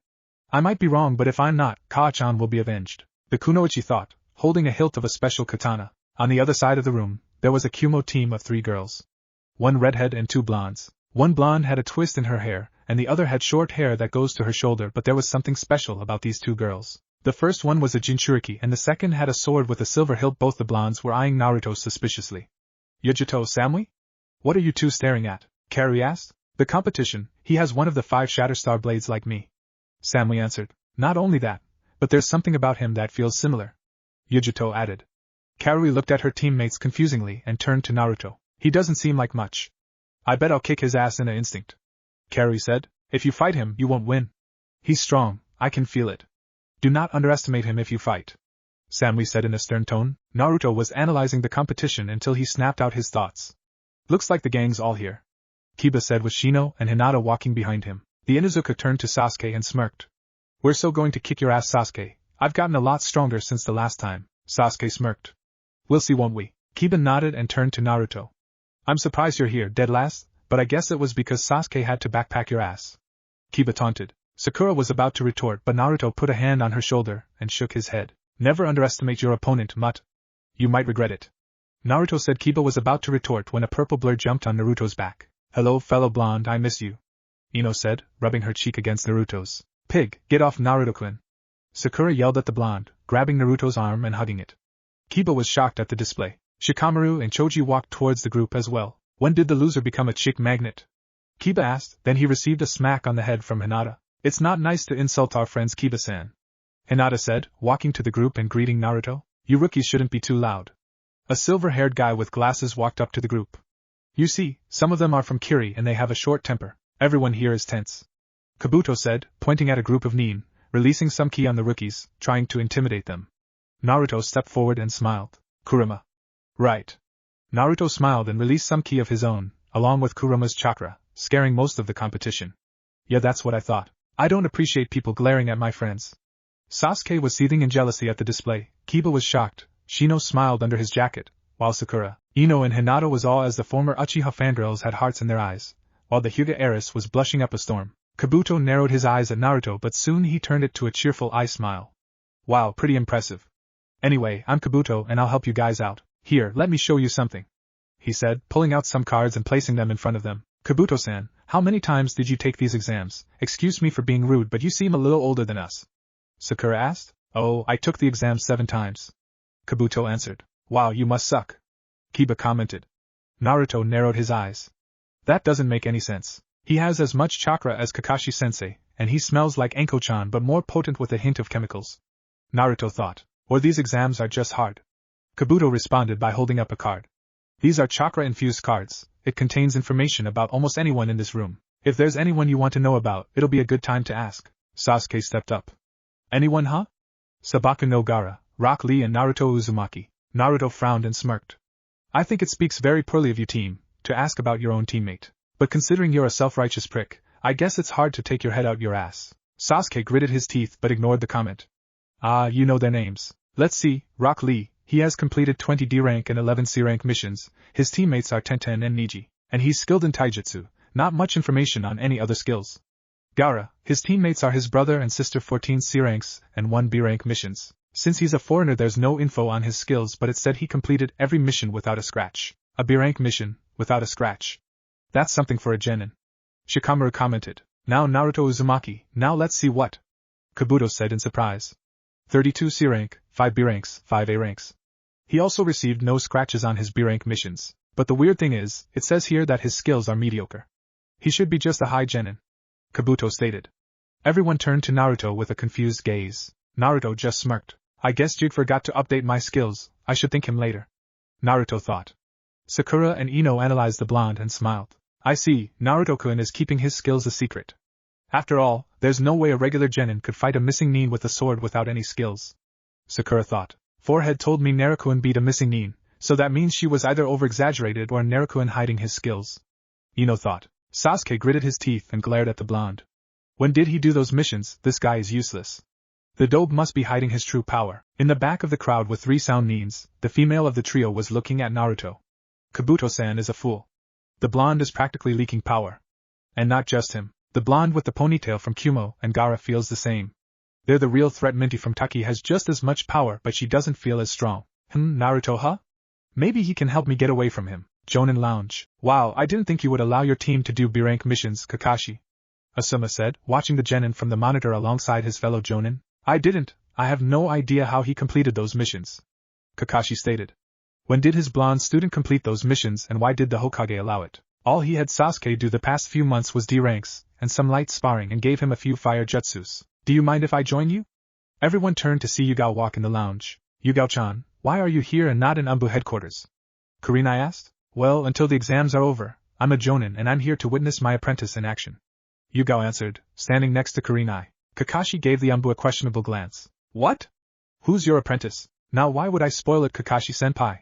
I might be wrong, but if I'm not, Kaa-chan will be avenged. The Kunoichi thought, holding a hilt of a special katana. On the other side of the room, there was a Kumo team of 3 girls. 1 redhead and 2 blondes. One blonde had a twist in her hair, and the other had short hair that goes to her shoulder, but there was something special about these 2 girls. The first one was a Jinchuriki and the second had a sword with a silver hilt. Both the blondes were eyeing Naruto suspiciously. Yujito Samui? What are you 2 staring at? Karu asked. The competition, he has one of the 5 Shatterstar blades like me. Samui answered. Not only that, but there's something about him that feels similar. Yujito added. Karu looked at her teammates confusingly and turned to Naruto. He doesn't seem like much. I bet I'll kick his ass in an instinct. Karu said. If you fight him, you won't win. He's strong, I can feel it. Do not underestimate him if you fight. Samui said in a stern tone. Naruto was analyzing the competition until he snapped out his thoughts. Looks like the gang's all here. Kiba said with Shino and Hinata walking behind him. The Inuzuka turned to Sasuke and smirked. We're so going to kick your ass, Sasuke. I've gotten a lot stronger since the last time. Sasuke smirked. We'll see, won't we? Kiba nodded and turned to Naruto. I'm surprised you're here, dead last, but I guess it was because Sasuke had to backpack your ass. Kiba taunted. Sakura was about to retort, but Naruto put a hand on her shoulder and shook his head. Never underestimate your opponent, Mutt. You might regret it. Naruto said. Kiba was about to retort when a purple blur jumped on Naruto's back. Hello, fellow blonde, I miss you. Ino said, rubbing her cheek against Naruto's. Pig, get off Naruto-kun. Sakura yelled at the blonde, grabbing Naruto's arm and hugging it. Kiba was shocked at the display. Shikamaru and Choji walked towards the group as well. When did the loser become a chick magnet? Kiba asked, then he received a smack on the head from Hinata. It's not nice to insult our friends, Kiba-san. Hinata said, walking to the group and greeting Naruto. You rookies shouldn't be too loud. A silver-haired guy with glasses walked up to the group. You see, some of them are from Kiri and they have a short temper. Everyone here is tense. Kabuto said, pointing at a group of nin, releasing some ki on the rookies, trying to intimidate them. Naruto stepped forward and smiled. Kuruma. Right. Naruto smiled and released some ki of his own, along with Kuruma's chakra, scaring most of the competition. Yeah, that's what I thought. I don't appreciate people glaring at my friends. Sasuke was seething in jealousy at the display. Kiba was shocked. Shino smiled under his jacket, while Sakura, Ino and Hinata was all as the former Uchiha fangirls had hearts in their eyes, while the Hyuga heiress was blushing up a storm. Kabuto narrowed his eyes at Naruto, but soon he turned it to a cheerful eye smile. Wow, pretty impressive. Anyway, I'm Kabuto and I'll help you guys out. Here, let me show you something. He said, pulling out some cards and placing them in front of them. Kabuto-san, how many times did you take these exams? Excuse me for being rude, but you seem a little older than us. Sakura asked. Oh, I took the exam 7 times. Kabuto answered. Wow, you must suck. Kiba commented. Naruto narrowed his eyes. That doesn't make any sense. He has as much chakra as Kakashi-sensei, and he smells like Enko-chan but more potent with a hint of chemicals. Naruto thought. Or these exams are just hard. Kabuto responded by holding up a card. These are chakra-infused cards. It contains information about almost anyone in this room. If there's anyone you want to know about, it'll be a good time to ask. Sasuke stepped up. Anyone, huh? Sabaku no Gaara, Rock Lee and Naruto Uzumaki. Naruto frowned and smirked. I think it speaks very poorly of you, team, to ask about your own teammate. But considering you're a self-righteous prick, I guess it's hard to take your head out your ass. Sasuke gritted his teeth but ignored the comment. Ah, you know their names. Let's see, Rock Lee, he has completed 20 D-rank and 11 C-rank missions, his teammates are Tenten and Niji, and he's skilled in taijutsu, not much information on any other skills. Gaara, his teammates are his brother and sister 14 C-ranks and 1 B-rank missions. Since he's a foreigner there's no info on his skills but it said he completed every mission without a scratch. A B-rank mission, without a scratch. That's something for a genin. Shikamaru commented. Now Naruto Uzumaki, now let's see what Kabuto said in surprise. 32 C-rank, 5 B-ranks, 5 A-ranks. He also received no scratches on his B-rank missions, but the weird thing is, it says here that his skills are mediocre. He should be just a high genin. Kabuto stated. Everyone turned to Naruto with a confused gaze. Naruto just smirked. I guess Jig forgot to update my skills, I should thank him later. Naruto thought. Sakura and Ino analyzed the blonde and smiled. I see, Naruto-kun is keeping his skills a secret. After all, There's no way a regular genin could fight a missing nin with a sword without any skills. Sakura thought. Forehead told me Naruto beat a missing nin, so that means she was either over-exaggerated or Naruto hiding his skills. Ino thought. Sasuke gritted his teeth and glared at the blonde. When did he do those missions? This guy is useless. The dope must be hiding his true power. In the back of the crowd with 3 sound nins, the female of the trio was looking at Naruto. Kabuto-san is a fool. The blonde is practically leaking power. And not just him. The blonde with the ponytail from Kumo and Gaara feels the same. They're the real threat. Minty from Taki has just as much power, but she doesn't feel as strong. Naruto, huh? Maybe he can help me get away from him. Jonin lounge. Wow, I didn't think you would allow your team to do B-rank missions, Kakashi. Asuma said, watching the genin from the monitor alongside his fellow Jonin. I didn't. I have no idea how he completed those missions. Kakashi stated. When did his blonde student complete those missions and why did the Hokage allow it? All he had Sasuke do the past few months was D-ranks, and some light sparring and gave him a few fire jutsus. Do you mind if I join you? Everyone turned to see Yugao walk in the lounge. Yugao-chan, why are you here and not in Umbu headquarters? Kurenai asked. Well, until the exams are over, I'm a Jonin and I'm here to witness my apprentice in action. Yugao answered, standing next to Kurenai. Kakashi gave the Umbu a questionable glance. What? Who's your apprentice? Now why would I spoil it, Kakashi-senpai?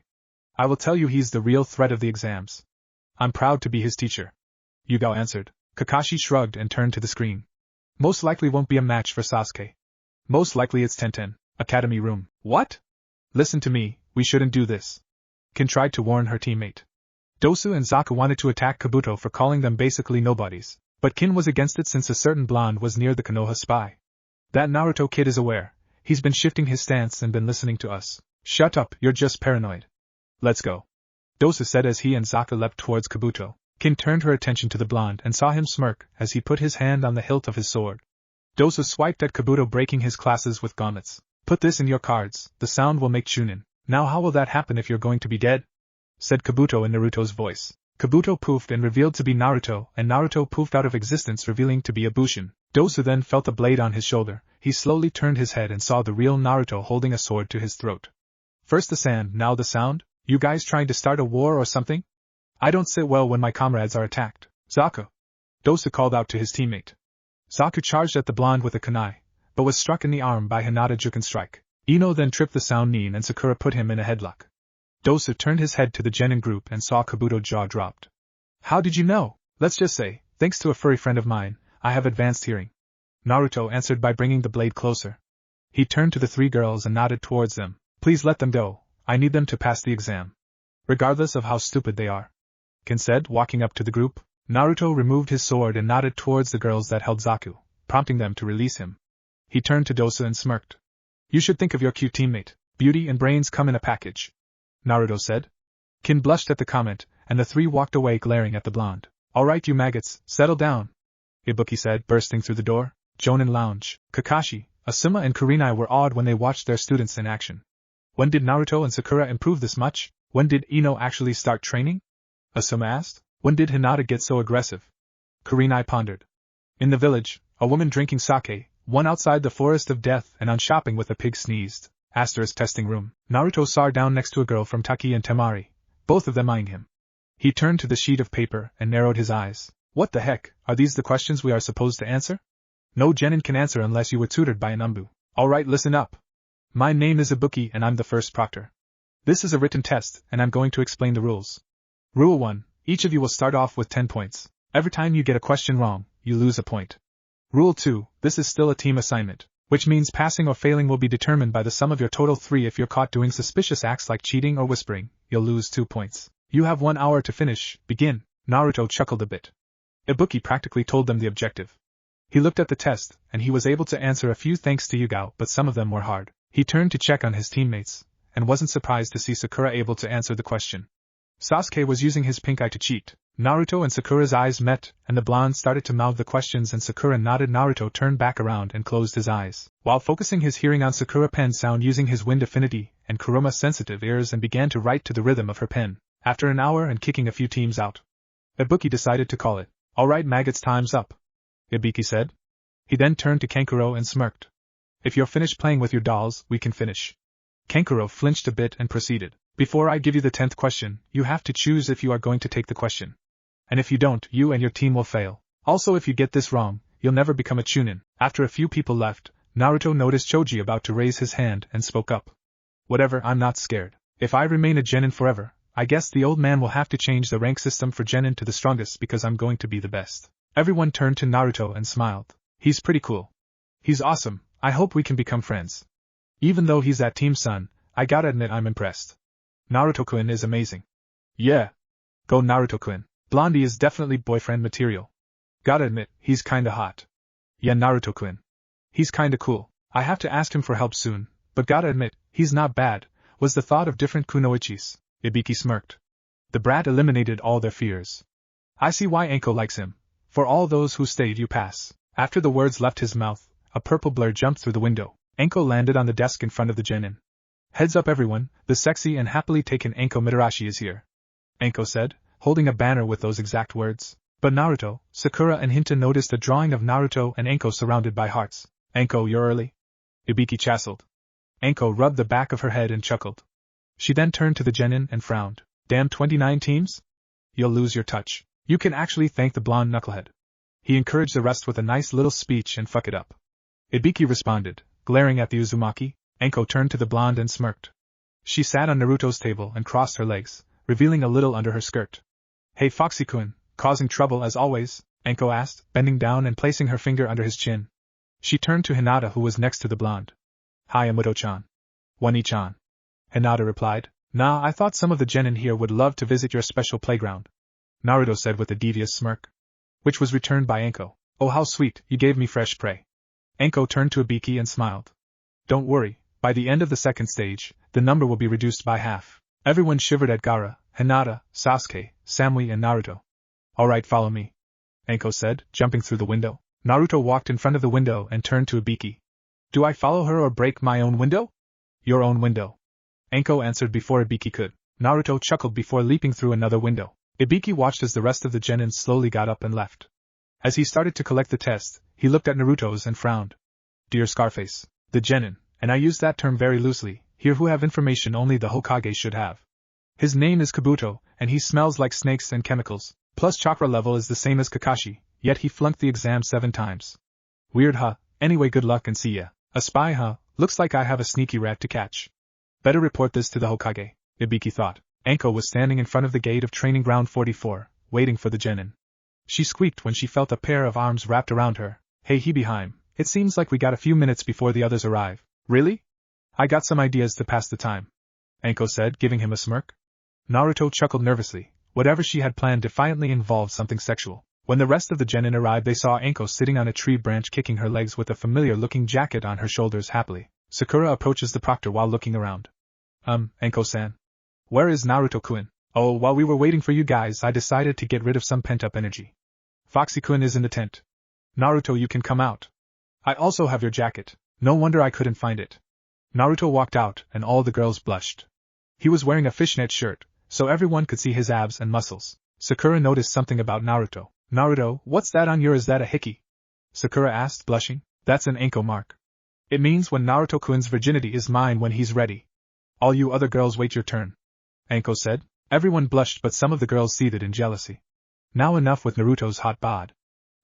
I will tell you he's the real threat of the exams. I'm proud to be his teacher. Yugao answered. Kakashi shrugged and turned to the screen. Most likely won't be a match for Sasuke. Most likely it's Tenten, Academy Room. What? Listen to me, we shouldn't do this. Kin tried to warn her teammate. Dosu and Zaku wanted to attack Kabuto for calling them basically nobodies, but Kin was against it since a certain blonde was near the Konoha spy. That Naruto kid is aware. He's been shifting his stance and been listening to us. Shut up, you're just paranoid. Let's go. Dosu said as he and Zaku leapt towards Kabuto. Kin turned her attention to the blonde and saw him smirk as he put his hand on the hilt of his sword. Dosu swiped at Kabuto, breaking his classes with gauntlets. Put this in your cards, the sound will make chunin. Now how will that happen if you're going to be dead? Said Kabuto in Naruto's voice. Kabuto poofed and revealed to be Naruto, and Naruto poofed out of existence revealing to be a Bushin. Dosu then felt a blade on his shoulder. He slowly turned his head and saw the real Naruto holding a sword to his throat. First the sand, now the sound? You guys trying to start a war or something? I don't sit well when my comrades are attacked. Zaku. Dosu called out to his teammate. Zaku charged at the blonde with a kunai, but was struck in the arm by Hinata Juken strike. Ino then tripped the sound nin and Sakura put him in a headlock. Dosu turned his head to the genin group and saw Kabuto jaw dropped. How did you know? Let's just say, thanks to a furry friend of mine, I have advanced hearing. Naruto answered by bringing the blade closer. He turned to the 3 girls and nodded towards them. Please let them go, I need them to pass the exam. Regardless of how stupid they are. Kin said, walking up to the group. Naruto removed his sword and nodded towards the girls that held Zaku, prompting them to release him. He turned to Dosu and smirked. You should think of your cute teammate. Beauty and brains come in a package. Naruto said. Kin blushed at the comment, and the 3 walked away glaring at the blonde. Alright you maggots, settle down. Ibuki said, bursting through the door. Jonin lounge. Kakashi, Asuma and Kurenai were awed when they watched their students in action. When did Naruto and Sakura improve this much? When did Ino actually start training? Asuma asked. When did Hinata get so aggressive? Kurenai pondered. In the village, a woman drinking sake, one outside the forest of death and on shopping with a pig sneezed. Asterisk testing room. Naruto saw down next to a girl from Taki and Temari, both of them eyeing him. He turned to the sheet of paper and narrowed his eyes. What the heck, are these the questions we are supposed to answer? No genin can answer unless you were tutored by an umbu. Alright, listen up. My name is Ibuki and I'm the first proctor. This is a written test and I'm going to explain the rules. Rule 1. Each of you will start off with 10 points. Every time you get a question wrong, you lose a point. Rule 2. This is still a team assignment, which means passing or failing will be determined by the sum of your total 3. If you're caught doing suspicious acts like cheating or whispering, you'll lose 2 points. You have 1 hour to finish. Begin. Naruto chuckled a bit. Ibuki practically told them the objective. He looked at the test, and he was able to answer a few thanks to Yugao, but some of them were hard. He turned to check on his teammates, and wasn't surprised to see Sakura able to answer the question. Sasuke was using his pink eye to cheat. Naruto and Sakura's eyes met, and the blonde started to mouth the questions and Sakura nodded. Naruto turned back around and closed his eyes, while focusing his hearing on Sakura pen sound using his wind affinity and Kuruma sensitive ears and began to write to the rhythm of her pen. After an hour and kicking a few teams out, Ibuki decided to call it. Alright maggots, time's up, Ibuki said. He then turned to Kankuro and smirked. If you're finished playing with your dolls, we can finish. Kankuro flinched a bit and proceeded. Before I give you the 10th question, you have to choose if you are going to take the question. And if you don't, you and your team will fail. Also if you get this wrong, you'll never become a chunin. After a few people left, Naruto noticed Choji about to raise his hand and spoke up. Whatever, I'm not scared. If I remain a genin forever, I guess the old man will have to change the rank system for genin to the strongest because I'm going to be the best. Everyone turned to Naruto and smiled. He's pretty cool. He's awesome, I hope we can become friends. Even though he's that team son, I gotta admit I'm impressed. Naruto-kun is amazing. Yeah. Go Naruto-kun. Blondie is definitely boyfriend material. Gotta admit, he's kinda hot. Yeah Naruto-kun. He's kinda cool. I have to ask him for help soon, but gotta admit, he's not bad, was the thought of different kunoichis. Ibiki smirked. The brat eliminated all their fears. I see why Anko likes him. For all those who stayed you pass. After the words left his mouth, a purple blur jumped through the window. Anko landed on the desk in front of the genin. Heads up everyone, the sexy and happily taken Anko Mitarashi is here. Anko said, holding a banner with those exact words. But Naruto, Sakura and Hinta noticed a drawing of Naruto and Anko surrounded by hearts. Anko, you're early? Ibiki chassled. Anko rubbed the back of her head and chuckled. She then turned to the genin and frowned. Damn 29 teams? You'll lose your touch. You can actually thank the blonde knucklehead. He encouraged the rest with a nice little speech and fuck it up. Ibiki responded, glaring at the Uzumaki. Anko turned to the blonde and smirked. She sat on Naruto's table and crossed her legs, revealing a little under her skirt. Hey Foxy-kun, causing trouble as always? Anko asked, bending down and placing her finger under his chin. She turned to Hinata who was next to the blonde. Hi Amuto-chan. Wani-chan. Hinata replied, Nah, I thought some of the genin here would love to visit your special playground. Naruto said with a devious smirk. Which was returned by Anko. Oh how sweet, you gave me fresh prey. Anko turned to Ibiki and smiled. Don't worry, by the end of the second stage, the number will be reduced by half. Everyone shivered at Gaara, Hinata, Sasuke, Samui and Naruto. Alright, follow me. Anko said, jumping through the window. Naruto walked in front of the window and turned to Ibiki. Do I follow her or break my own window? Your own window. Anko answered before Ibiki could. Naruto chuckled before leaping through another window. Ibiki watched as the rest of the genin slowly got up and left. As he started to collect the test, he looked at Naruto's and frowned. Dear Scarface, the genin, and I use that term very loosely, here who have information only the Hokage should have. His name is Kabuto, and he smells like snakes and chemicals, plus chakra level is the same as Kakashi, yet he flunked the exam 7 times. Weird huh, anyway good luck and see ya. A spy huh, looks like I have a sneaky rat to catch. Better report this to the Hokage, Ibiki thought. Anko was standing in front of the gate of Training Ground 44, waiting for the genin. She squeaked when she felt a pair of arms wrapped around her. Hey Hibiheim, it seems like we got a few minutes before the others arrive. Really? I got some ideas to pass the time. Anko said, giving him a smirk. Naruto chuckled nervously. Whatever she had planned defiantly involved something sexual. When the rest of the genin arrived they saw Anko sitting on a tree branch kicking her legs with a familiar-looking jacket on her shoulders happily. Sakura approaches the proctor while looking around. Anko-san. Where is Naruto-kun? Oh, while we were waiting for you guys I decided to get rid of some pent-up energy. Foxy-kun is in the tent. Naruto, you can come out. I also have your jacket. No wonder I couldn't find it. Naruto walked out and all the girls blushed. He was wearing a fishnet shirt, so everyone could see his abs and muscles. Sakura noticed something about Naruto. Naruto, what's that on your? Is that a hickey? Sakura asked, blushing. That's an Anko mark. It means when Naruto-kun's virginity is mine when he's ready. All you other girls wait your turn. Anko said. Everyone blushed but some of the girls seethed in jealousy. Now enough with Naruto's hot bod.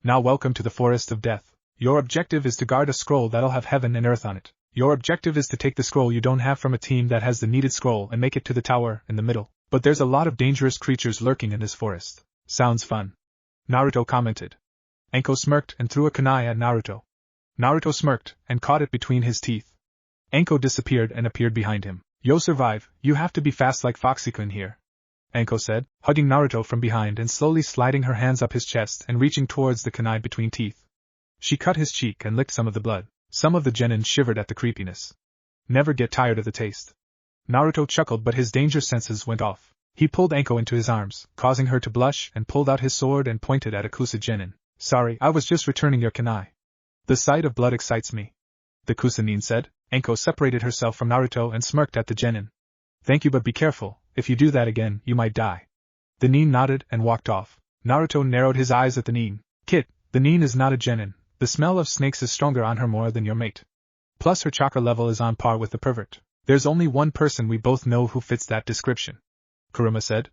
Now welcome to the Forest of Death. Your objective is to guard a scroll that'll have heaven and earth on it. Your objective is to take the scroll you don't have from a team that has the needed scroll and make it to the tower in the middle. But there's a lot of dangerous creatures lurking in this forest. Sounds fun. Naruto commented. Anko smirked and threw a kunai at Naruto. Naruto smirked and caught it between his teeth. Anko disappeared and appeared behind him. Yo survive, you have to be fast like Foxy-kun here. Anko said, hugging Naruto from behind and slowly sliding her hands up his chest and reaching towards the kunai between teeth. She cut his cheek and licked some of the blood. Some of the genin shivered at the creepiness. Never get tired of the taste. Naruto chuckled but his danger senses went off. He pulled Anko into his arms, causing her to blush and pulled out his sword and pointed at Akusa genin. Sorry, I was just returning your kunai. The sight of blood excites me. The Kusanin said. Anko separated herself from Naruto and smirked at the genin. Thank you but be careful, if you do that again, you might die. The nin nodded and walked off. Naruto narrowed his eyes at the nin. Kid, the nin is not a genin. The smell of snakes is stronger on her more than your mate. Plus her chakra level is on par with the pervert. There's only one person we both know who fits that description. Kuruma said.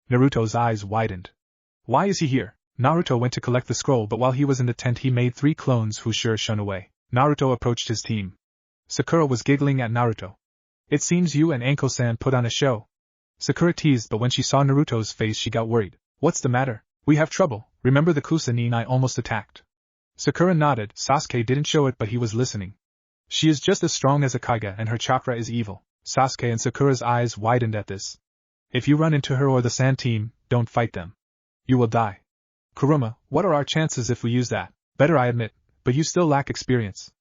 Naruto's eyes widened. Why is he here? Naruto went to collect the scroll, but while he was in the tent he made 3 clones who sure shun away. Naruto approached his team. Sakura was giggling at Naruto. It seems you and Anko-san put on a show. Sakura teased, but when she saw Naruto's face she got worried. What's the matter? We have trouble. Remember the Kusanin I almost attacked? Sakura nodded. Sasuke didn't show it, but he was listening. She is just as strong as a Kage and her chakra is evil. Sasuke and Sakura's eyes widened at this. If you run into her or the Sand team, don't fight them. You will die. Kuruma, what are our chances if we use that? Better, I admit, but you still lack experience.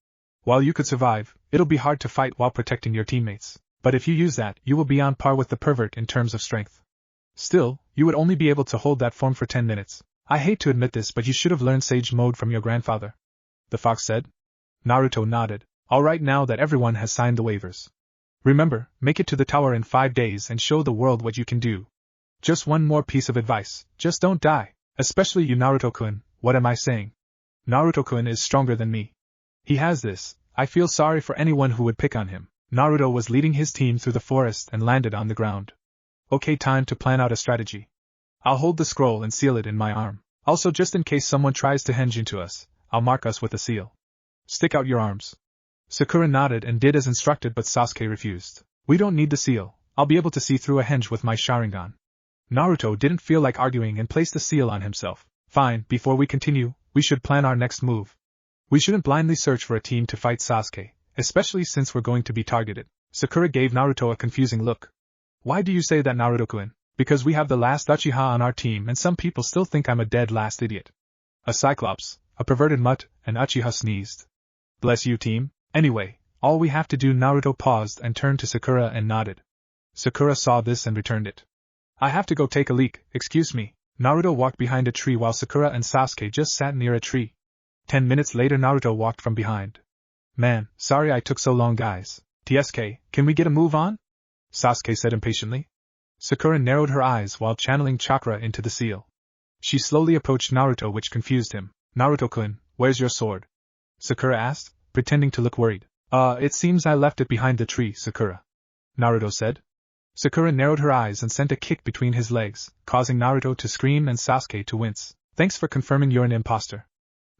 While you could survive, it'll be hard to fight while protecting your teammates. But if you use that, you will be on par with the pervert in terms of strength. Still, you would only be able to hold that form for 10 minutes. I hate to admit this, but you should have learned Sage Mode from your grandfather. The fox said. Naruto nodded. All right, now that everyone has signed the waivers. Remember, make it to the tower in 5 days and show the world what you can do. Just one more piece of advice, just don't die. Especially you, Naruto-kun. What am I saying? Naruto-kun is stronger than me. He has this. I feel sorry for anyone who would pick on him. Naruto was leading his team through the forest and landed on the ground. Okay, time to plan out a strategy. I'll hold the scroll and seal it in my arm. Also, just in case someone tries to henge into us, I'll mark us with a seal. Stick out your arms. Sakura nodded and did as instructed, but Sasuke refused. We don't need the seal. I'll be able to see through a henge with my Sharingan. Naruto didn't feel like arguing and placed the seal on himself. Fine, before we continue, we should plan our next move. We shouldn't blindly search for a team to fight Sasuke, especially since we're going to be targeted. Sakura gave Naruto a confusing look. Why do you say that, Naruto-kun? Because we have the last Uchiha on our team and some people still think I'm a dead last idiot. A Cyclops, a perverted mutt, and Uchiha sneezed. Bless you, team. Anyway, all we have to do. Naruto paused and turned to Sakura and nodded. Sakura saw this and returned it. I have to go take a leak, excuse me. Naruto walked behind a tree while Sakura and Sasuke just sat near a tree. 10 minutes later Naruto walked from behind. Man, sorry I took so long, guys. TSK, can we get a move on? Sasuke said impatiently. Sakura narrowed her eyes while channeling chakra into the seal. She slowly approached Naruto, which confused him. Naruto-kun, where's your sword? Sakura asked, pretending to look worried. It seems I left it behind the tree, Sakura. Naruto said. Sakura narrowed her eyes and sent a kick between his legs, causing Naruto to scream and Sasuke to wince. Thanks for confirming you're an imposter.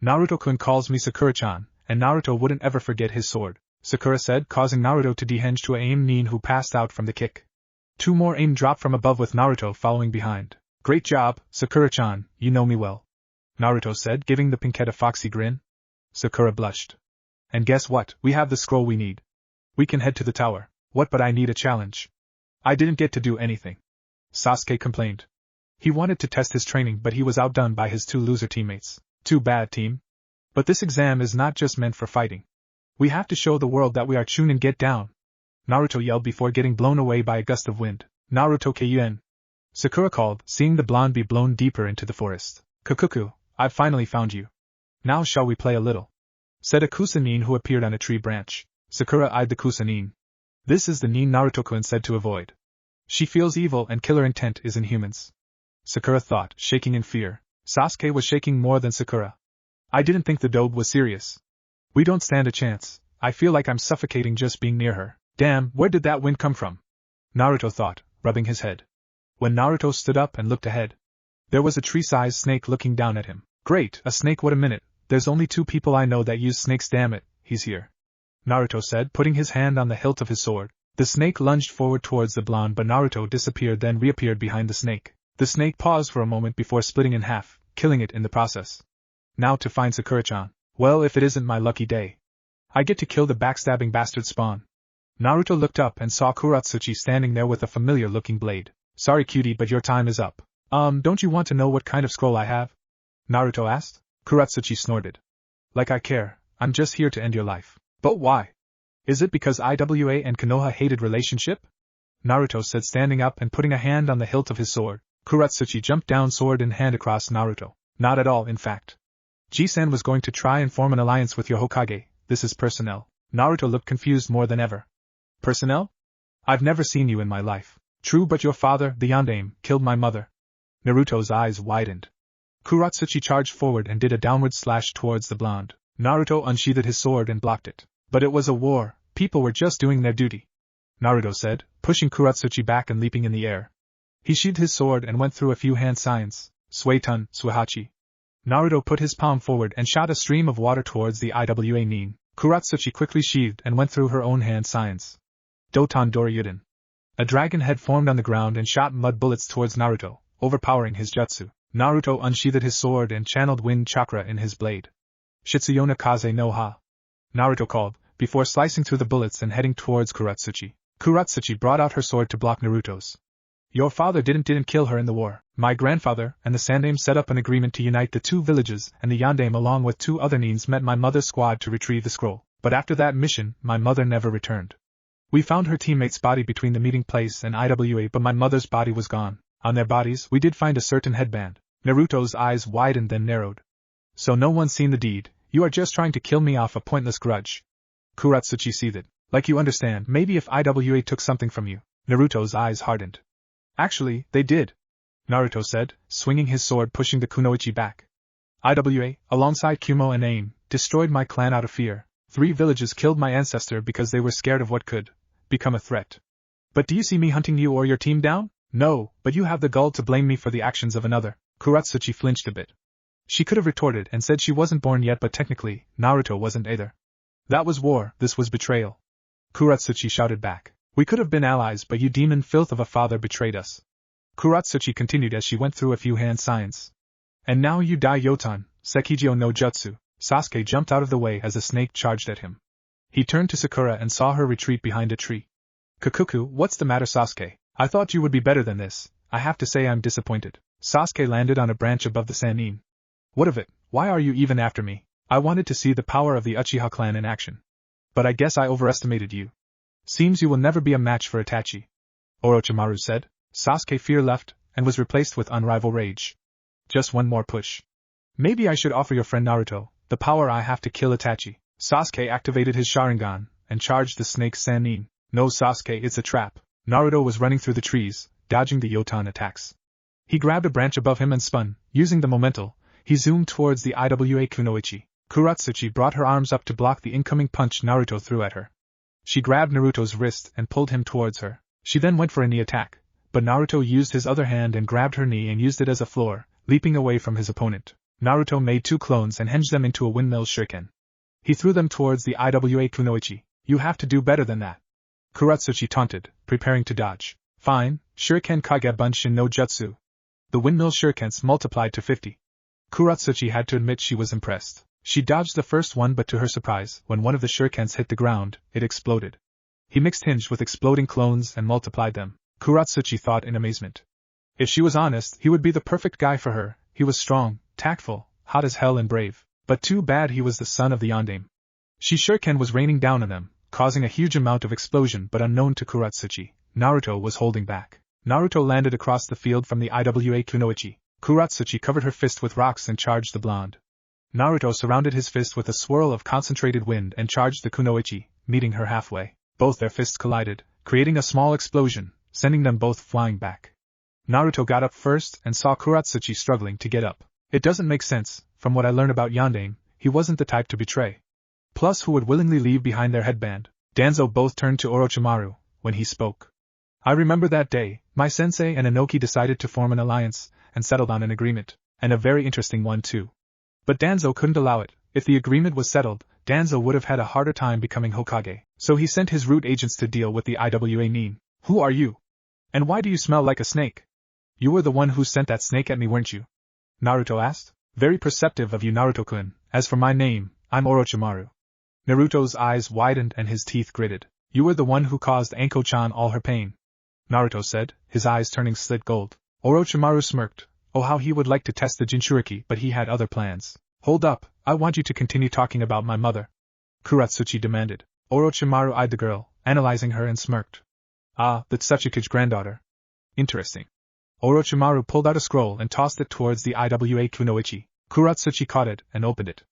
Naruto-kun calls me Sakura-chan, and Naruto wouldn't ever forget his sword, Sakura said, causing Naruto to dehenge to a aim Nin who passed out from the kick. 2 more aim dropped from above with Naruto following behind. Great job, Sakura-chan, you know me well. Naruto said, giving the pinkette a foxy grin. Sakura blushed. And guess what, we have the scroll we need. We can head to the tower. What, but I need a challenge. I didn't get to do anything. Sasuke complained. He wanted to test his training, but he was outdone by his 2 loser teammates. Too bad, team. But this exam is not just meant for fighting. We have to show the world that we are Chunin. Get down. Naruto yelled before getting blown away by a gust of wind. Naruto Kyuen. Sakura called, seeing the blonde be blown deeper into the forest. Kakuku, I've finally found you. Now shall we play a little? Said a Kusanin who appeared on a tree branch. Sakura eyed the Kusanin. This is the Nin Naruto-kun said to avoid. She feels evil and killer intent is in humans. Sakura thought, shaking in fear. Sasuke was shaking more than Sakura. I didn't think the dobe was serious. We don't stand a chance. I feel like I'm suffocating just being near her. Damn, where did that wind come from? Naruto thought, rubbing his head. When Naruto stood up and looked ahead, there was a tree-sized snake looking down at him. Great, a snake, what a minute. There's only 2 people I know that use snakes, damn it, he's here. Naruto said, putting his hand on the hilt of his sword. The snake lunged forward towards the blonde, but Naruto disappeared, then reappeared behind the snake. The snake paused for a moment before splitting in half, killing it in the process. Now to find Sakura-chan. Well, if it isn't my lucky day. I get to kill the backstabbing bastard spawn. Naruto looked up and saw Kuratsuchi standing there with a familiar-looking blade. Sorry cutie, but your time is up. Don't you want to know what kind of scroll I have? Naruto asked. Kuratsuchi snorted. Like I care, I'm just here to end your life. But why? Is it because Iwa and Konoha hated relationship? Naruto said, standing up and putting a hand on the hilt of his sword. Kuratsuchi jumped down, sword in hand, across Naruto. Not at all, in fact. Jisan was going to try and form an alliance with your Hokage. This is personnel. Naruto looked confused more than ever. Personnel? I've never seen you in my life. True, but your father, the Yondaime, killed my mother. Naruto's eyes widened. Kuratsuchi charged forward and did a downward slash towards the blonde. Naruto unsheathed his sword and blocked it. But it was a war. People were just doing their duty. Naruto said, pushing Kuratsuchi back and leaping in the air. He sheathed his sword and went through a few hand signs. Suetun, Suihachi. Naruto put his palm forward and shot a stream of water towards the Iwa nin. Kuratsuchi quickly sheathed and went through her own hand signs. Doton Doryuden. A dragon head formed on the ground and shot mud bullets towards Naruto, overpowering his jutsu. Naruto unsheathed his sword and channeled wind chakra in his blade. Shitsuyona Kaze no Ha. Naruto called, before slicing through the bullets and heading towards Kuratsuchi. Kuratsuchi brought out her sword to block Naruto's. Your father didn't kill her in the war. My grandfather and the Sandaime set up an agreement to unite the two villages, and the Yandaime along with 2 other nins met my mother's squad to retrieve the scroll. But after that mission, my mother never returned. We found her teammate's body between the meeting place and Iwa, but my mother's body was gone. On their bodies, we did find a certain headband. Naruto's eyes widened then narrowed. So no one's seen the deed. You are just trying to kill me off a pointless grudge. Kuratsuchi seethed. Like you understand, maybe if Iwa took something from you. Naruto's eyes hardened. Actually, they did, Naruto said, swinging his sword pushing the kunoichi back. Iwa, alongside Kumo and Aim, destroyed my clan out of fear. 3 villages killed my ancestor because they were scared of what could become a threat. But do you see me hunting you or your team down? No, but you have the gall to blame me for the actions of another. Kuratsuchi flinched a bit. She could have retorted and said she wasn't born yet, but technically, Naruto wasn't either. That was war, this was betrayal. Kuratsuchi shouted back. We could have been allies, but you demon filth of a father betrayed us. Kuratsuchi continued as she went through a few hand signs. And now you die Yotan, Sekijio no Jutsu. Sasuke jumped out of the way as a snake charged at him. He turned to Sakura and saw her retreat behind a tree. Kakuku, what's the matter Sasuke? I thought you would be better than this. I have to say I'm disappointed. Sasuke landed on a branch above the Sannin. What of it? Why are you even after me? I wanted to see the power of the Uchiha clan in action. But I guess I overestimated you. Seems you will never be a match for Itachi. Orochimaru said. Sasuke fear left, and was replaced with unrivaled rage. Just one more push. Maybe I should offer your friend Naruto the power I have to kill Itachi. Sasuke activated his Sharingan, and charged the snake Sannin. No Sasuke, it's a trap. Naruto was running through the trees, dodging the Yotan attacks. He grabbed a branch above him and spun, using the momentum. He zoomed towards the Iwa kunoichi. Kuratsuchi brought her arms up to block the incoming punch Naruto threw at her. She grabbed Naruto's wrist and pulled him towards her. She then went for a knee attack, but Naruto used his other hand and grabbed her knee and used it as a floor, leaping away from his opponent. Naruto made 2 clones and hinged them into a windmill shuriken. He threw them towards the Iwa kunoichi. You have to do better than that. Kuratsuchi taunted, preparing to dodge. Fine, shuriken kage bunshin no jutsu. The windmill shurikens multiplied to 50. Kuratsuchi had to admit she was impressed. She dodged the first one, but to her surprise, when one of the shurikens hit the ground, it exploded. He mixed hinged with exploding clones and multiplied them. Kuratsuchi thought in amazement. If she was honest, he would be the perfect guy for her. He was strong, tactful, hot as hell and brave. But too bad he was the son of the Yandaime. Shuriken was raining down on them, causing a huge amount of explosion, but unknown to Kuratsuchi, Naruto was holding back. Naruto landed across the field from the Iwa kunoichi. Kuratsuchi covered her fist with rocks and charged the blonde. Naruto surrounded his fist with a swirl of concentrated wind and charged the kunoichi, meeting her halfway. Both their fists collided, creating a small explosion, sending them both flying back. Naruto got up first and saw Kuratsuchi struggling to get up. It doesn't make sense. From what I learned about Yandaime, he wasn't the type to betray. Plus, who would willingly leave behind their headband? Danzo both turned to Orochimaru when he spoke. I remember that day, my sensei and Inoki decided to form an alliance, and settled on an agreement, and a very interesting one too. But Danzo couldn't allow it. If the agreement was settled, Danzo would have had a harder time becoming Hokage, so he sent his root agents to deal with the Iwa nin. Who are you? And why do you smell like a snake? You were the one who sent that snake at me, weren't you? Naruto asked. Very perceptive of you, Naruto-kun. As for my name, I'm Orochimaru. Naruto's eyes widened and his teeth gritted. You were the one who caused Anko-chan all her pain, Naruto said, his eyes turning slit gold. Orochimaru smirked. Oh, how he would like to test the Jinchuriki, but he had other plans. Hold up, I want you to continue talking about my mother, Kuratsuchi demanded. Orochimaru eyed the girl, analyzing her, and smirked. Ah, that's Sasuke's granddaughter. Interesting. Orochimaru pulled out a scroll and tossed it towards the Iwa kunoichi. Kuratsuchi caught it and opened it.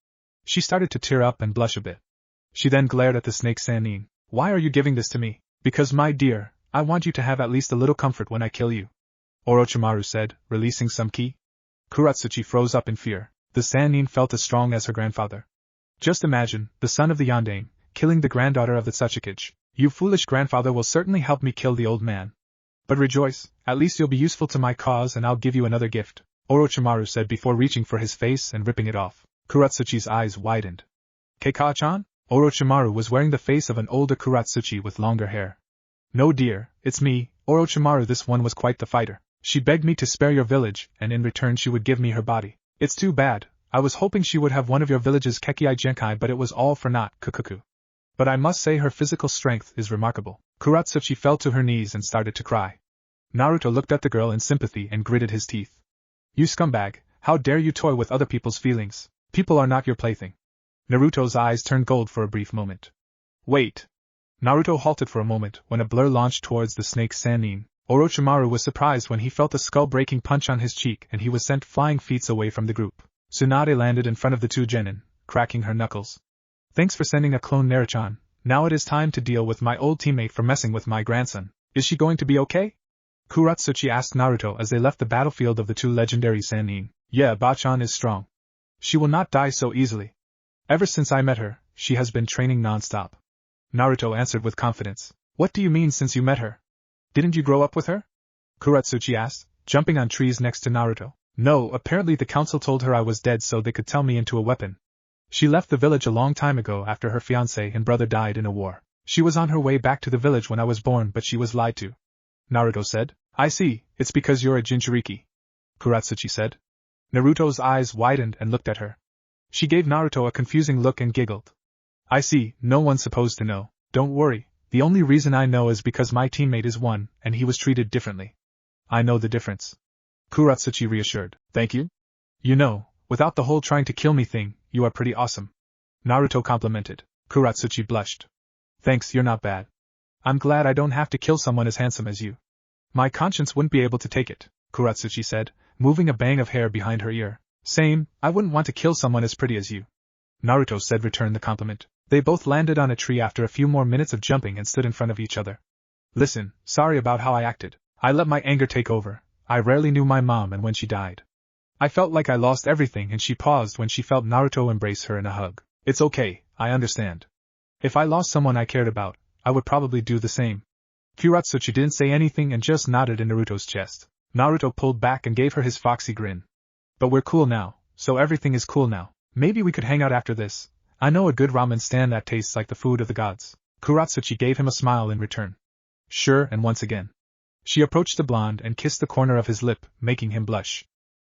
She started to tear up and blush a bit. She then glared at the snake Sannin. Why are you giving this to me? Because, my dear, I want you to have at least a little comfort when I kill you, Orochimaru said, releasing some ki. Kuratsuchi froze up in fear. The Sannin felt as strong as her grandfather. Just imagine, the son of the Yandaime, killing the granddaughter of the Tsuchikage. You foolish grandfather will certainly help me kill the old man. But rejoice, at least you'll be useful to my cause and I'll give you another gift. Orochimaru said before reaching for his face and ripping it off. Kuratsuchi's eyes widened. Keikawa-chan? Orochimaru was wearing the face of an older Kuratsuchi with longer hair. No dear, it's me, Orochimaru. This one was quite the fighter. She begged me to spare your village, and in return she would give me her body. It's too bad. I was hoping she would have one of your village's Kekii Genkai, but it was all for naught, kukuku. But I must say her physical strength is remarkable. Kuratsuchi fell to her knees and started to cry. Naruto looked at the girl in sympathy and gritted his teeth. You scumbag, how dare you toy with other people's feelings? People are not your plaything. Naruto's eyes turned gold for a brief moment. Wait. Naruto halted for a moment when a blur launched towards the snake Sannin. Orochimaru was surprised when he felt a skull-breaking punch on his cheek and he was sent flying feet away from the group. Tsunade landed in front of the two genin, cracking her knuckles. Thanks for sending a clone Naruto. Now it is time to deal with my old teammate for messing with my grandson. Is she going to be okay? Kuratsuchi asked Naruto as they left the battlefield of the two legendary Sannin. Yeah, Bachan is strong. She will not die so easily. Ever since I met her, she has been training non-stop. Naruto answered with confidence. What do you mean since you met her? Didn't you grow up with her? Kuratsuchi asked, jumping on trees next to Naruto. No, apparently the council told her I was dead so they could tell me into a weapon. She left the village a long time ago after her fiancé and brother died in a war. She was on her way back to the village when I was born, but she was lied to. Naruto said. I see, it's because you're a Jinchuriki. Kuratsuchi said. Naruto's eyes widened and looked at her. She gave Naruto a confusing look and giggled. I see, no one's supposed to know. Don't worry, the only reason I know is because my teammate is one, and he was treated differently. I know the difference. Kuratsuchi reassured. Thank you? You know, without the whole trying to kill me thing, you are pretty awesome. Naruto complimented. Kuratsuchi blushed. Thanks, you're not bad. I'm glad I don't have to kill someone as handsome as you. My conscience wouldn't be able to take it, Kuratsuchi said, moving a bang of hair behind her ear. Same, I wouldn't want to kill someone as pretty as you. Naruto said returned the compliment. They both landed on a tree after a few more minutes of jumping and stood in front of each other. Listen, sorry about how I acted. I let my anger take over. I rarely knew my mom, and when she died, I felt like I lost everything. And she paused when she felt Naruto embrace her in a hug. It's okay, I understand. If I lost someone I cared about, I would probably do the same. Kuratsuchi didn't say anything and just nodded in Naruto's chest. Naruto pulled back and gave her his foxy grin. But we're cool now, so everything is cool now. Maybe we could hang out after this. I know a good ramen stand that tastes like the food of the gods. Kuratsuchi gave him a smile in return. Sure, and once again. She approached the blonde and kissed the corner of his lip, making him blush.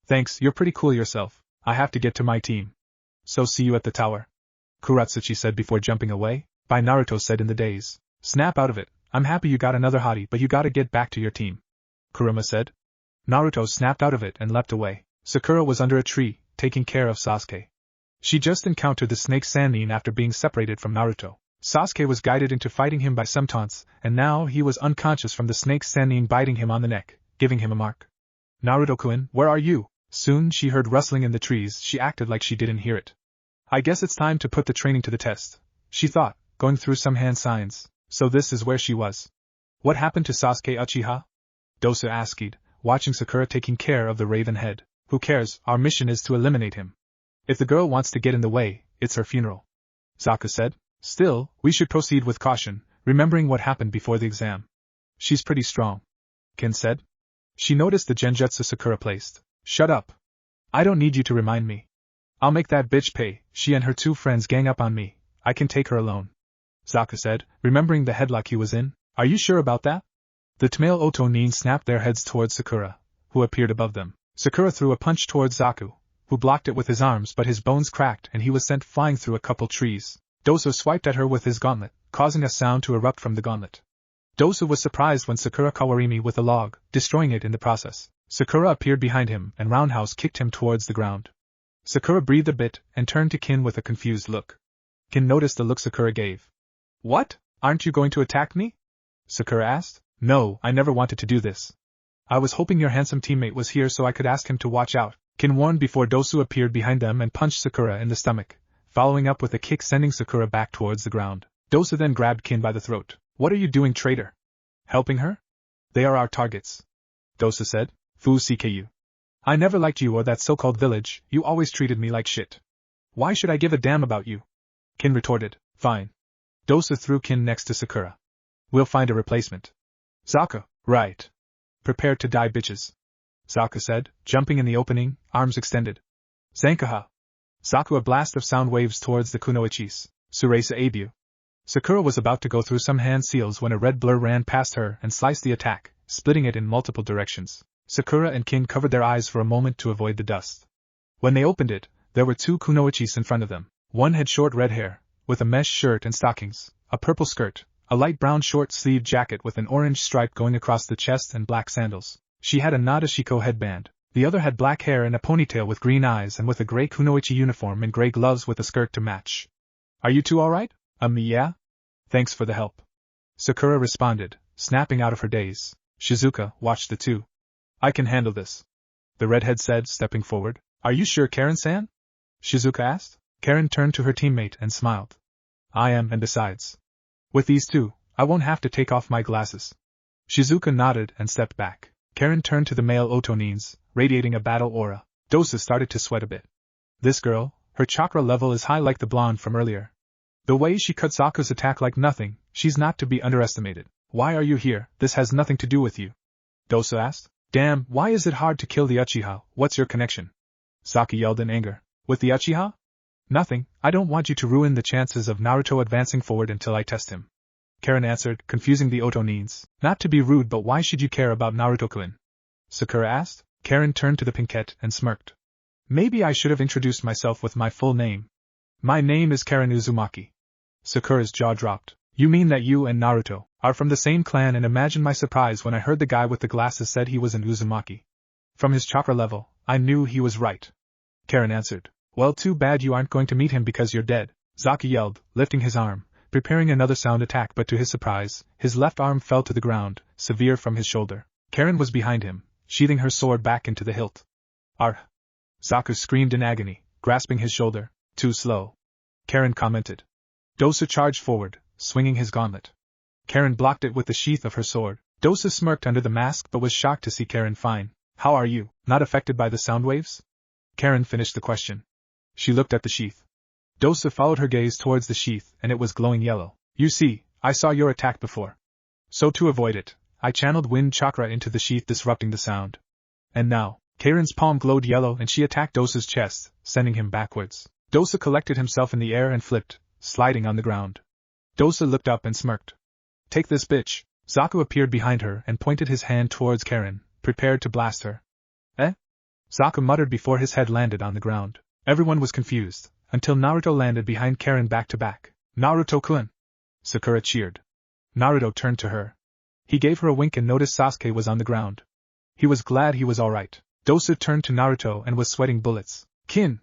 Thanks, you're pretty cool yourself. I have to get to my team. So see you at the tower. Kuratsuchi said before jumping away. Bye, Naruto said in the daze. Snap out of it. I'm happy you got another hottie, but you gotta get back to your team. Kuruma said. Naruto snapped out of it and leapt away. Sakura was under a tree, taking care of Sasuke. She just encountered the snake Sannin after being separated from Naruto. Sasuke was guided into fighting him by some taunts, and now he was unconscious from the snake Sannin biting him on the neck, giving him a mark. Naruto-kun, where are you? Soon she heard rustling in the trees. She acted like she didn't hear it. I guess it's time to put the training to the test, she thought, going through some hand signs. So this is where she was. What happened to Sasuke Uchiha? Dosa asked, watching Sakura taking care of the raven head. Who cares, our mission is to eliminate him. If the girl wants to get in the way, it's her funeral. Zaku said. Still, we should proceed with caution, remembering what happened before the exam. She's pretty strong, Ken said. She noticed the genjutsu Sakura placed. Shut up. I don't need you to remind me. I'll make that bitch pay. She and her two friends gang up on me. I can take her alone. Zaku said, remembering the headlock he was in. Are you sure about that? The Tamail Otonin snapped their heads towards Sakura, who appeared above them. Sakura threw a punch towards Zaku, who blocked it with his arms, but his bones cracked and he was sent flying through a couple trees. Dosa swiped at her with his gauntlet, causing a sound to erupt from the gauntlet. Dosa was surprised when Sakura Kawarimi with a log, destroying it in the process. Sakura appeared behind him and roundhouse kicked him towards the ground. Sakura breathed a bit and turned to Kin with a confused look. Kin noticed the look Sakura gave. What? Aren't you going to attack me? Sakura asked. No, I never wanted to do this. I was hoping your handsome teammate was here so I could ask him to watch out, Kin warned before Dosu appeared behind them and punched Sakura in the stomach, following up with a kick sending Sakura back towards the ground. Dosu then grabbed Kin by the throat. What are you doing, traitor? Helping her? They are our targets. Dosu said. Fu CKU. I never liked you or that so-called village, you always treated me like shit. Why should I give a damn about you? Kin retorted. Fine. Dosa threw Kin next to Sakura. We'll find a replacement. Zaku, right. Prepare to die, bitches. Sakura said, jumping in the opening, arms extended. Zankaha! Sakura, a blast of sound waves towards the kunoichis. Surasa Abu. Sakura was about to go through some hand seals when a red blur ran past her and sliced the attack, splitting it in multiple directions. Sakura and Kin covered their eyes for a moment to avoid the dust. When they opened it, there were two kunoichis in front of them. One had short red hair, with a mesh shirt and stockings, a purple skirt, a light brown short-sleeved jacket with an orange stripe going across the chest and black sandals. She had a Nadashiko headband. The other had black hair and a ponytail with green eyes and with a gray kunoichi uniform and gray gloves with a skirt to match. Are you two alright? Yeah? Thanks for the help. Sakura responded, snapping out of her daze. Shizuka watched the two. I can handle this, the redhead said, stepping forward. Are you sure, Karen-san? Shizuka asked. Karen turned to her teammate and smiled. I am, and besides, with these two, I won't have to take off my glasses. Shizuka nodded and stepped back. Karen turned to the male Otonins, radiating a battle aura. Dosa started to sweat a bit. This girl, her chakra level is high like the blonde from earlier. The way she cut Sakura's attack like nothing, she's not to be underestimated. Why are you here? This has nothing to do with you. Dosa asked. Damn, why is it hard to kill the Uchiha? What's your connection? Saki yelled in anger. With the Uchiha? Nothing, I don't want you to ruin the chances of Naruto advancing forward until I test him. Karen answered, confusing the Otonins. Not to be rude, but why should you care about Naruto-kun? Sakura asked. Karen turned to the pinkette and smirked. Maybe I should have introduced myself with my full name. My name is Karen Uzumaki. Sakura's jaw dropped. You mean that you and Naruto are from the same clan? And imagine my surprise when I heard the guy with the glasses said he was an Uzumaki. From his chakra level, I knew he was right. Karen answered. Well, too bad you aren't going to meet him because you're dead, Zaki yelled, lifting his arm, preparing another sound attack, but to his surprise, his left arm fell to the ground, severe from his shoulder. Karen was behind him, sheathing her sword back into the hilt. Argh! Zaku screamed in agony, grasping his shoulder. Too slow, Karen commented. Dosa charged forward, swinging his gauntlet. Karen blocked it with the sheath of her sword. Dosa smirked under the mask but was shocked to see Karen fine. How are you, not affected by the sound waves? Karen finished the question. She looked at the sheath. Dosa followed her gaze towards the sheath, and it was glowing yellow. You see, I saw your attack before. So to avoid it, I channeled wind chakra into the sheath, disrupting the sound. And now, Karen's palm glowed yellow and she attacked Dosa's chest, sending him backwards. Dosa collected himself in the air and flipped, sliding on the ground. Dosa looked up and smirked. Take this, bitch. Zaku appeared behind her and pointed his hand towards Karen, prepared to blast her. Eh? Zaku muttered before his head landed on the ground. Everyone was confused, until Naruto landed behind Karen back to back. Naruto-kun! Sakura cheered. Naruto turned to her. He gave her a wink and noticed Sasuke was on the ground. He was glad he was alright. Dosa turned to Naruto and was sweating bullets. Kin!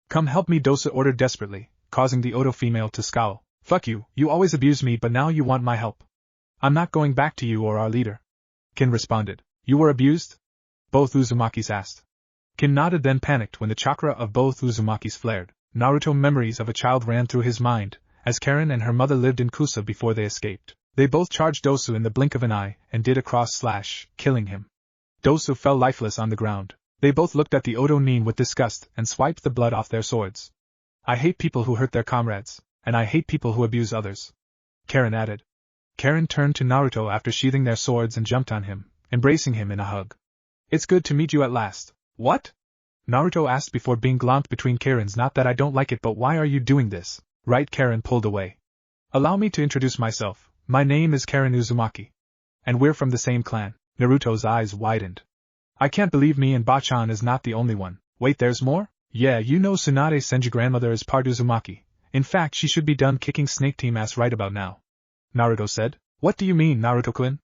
Come help me, Dosa ordered desperately, causing the Oto female to scowl. Fuck you, you always abused me but now you want my help. I'm not going back to you or our leader. Kin responded. You were abused? Both Uzumakis asked. Kin nodded, then panicked when the chakra of both Uzumakis flared. Naruto memories of a child ran through his mind, as Karen and her mother lived in Kusa before they escaped. They both charged Dosu in the blink of an eye and did a cross slash, killing him. Dosu fell lifeless on the ground. They both looked at the Oto Nin with disgust and swiped the blood off their swords. I hate people who hurt their comrades, and I hate people who abuse others. Karen added. Karen turned to Naruto after sheathing their swords and jumped on him, embracing him in a hug. It's good to meet you at last. What? Naruto asked before being glomped between Karen's. Not that I don't like it, but why are you doing this? Right? Karen pulled away. Allow me to introduce myself. My name is Karen Uzumaki. And we're from the same clan. Naruto's eyes widened. I can't believe me and Bachan is not the only one. Wait, there's more? Yeah, you know Tsunade Senju grandmother is part Uzumaki. In fact, she should be done kicking Snake Team ass right about now. Naruto said. What do you mean, Naruto-kun?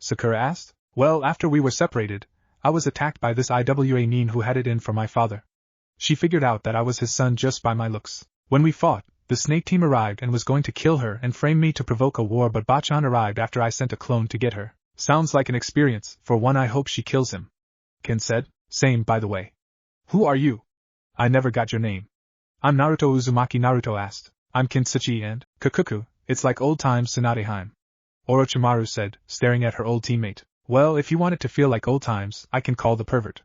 Sakura asked. Well, after we were separated, I was attacked by this Iwa Nin who had it in for my father. She figured out that I was his son just by my looks. When we fought, the Snake Team arrived and was going to kill her and frame me to provoke a war, but Bachan arrived after I sent a clone to get her. Sounds like an experience. For one, I hope she kills him. Ken said. Same, by the way. Who are you? I never got your name. I'm Naruto Uzumaki. Naruto asked. I'm Kintsuchi and Kakuku. It's like old times, Tsunadeheim. Orochimaru said, staring at her old teammate. Well, if you want it to feel like old times, I can call the pervert.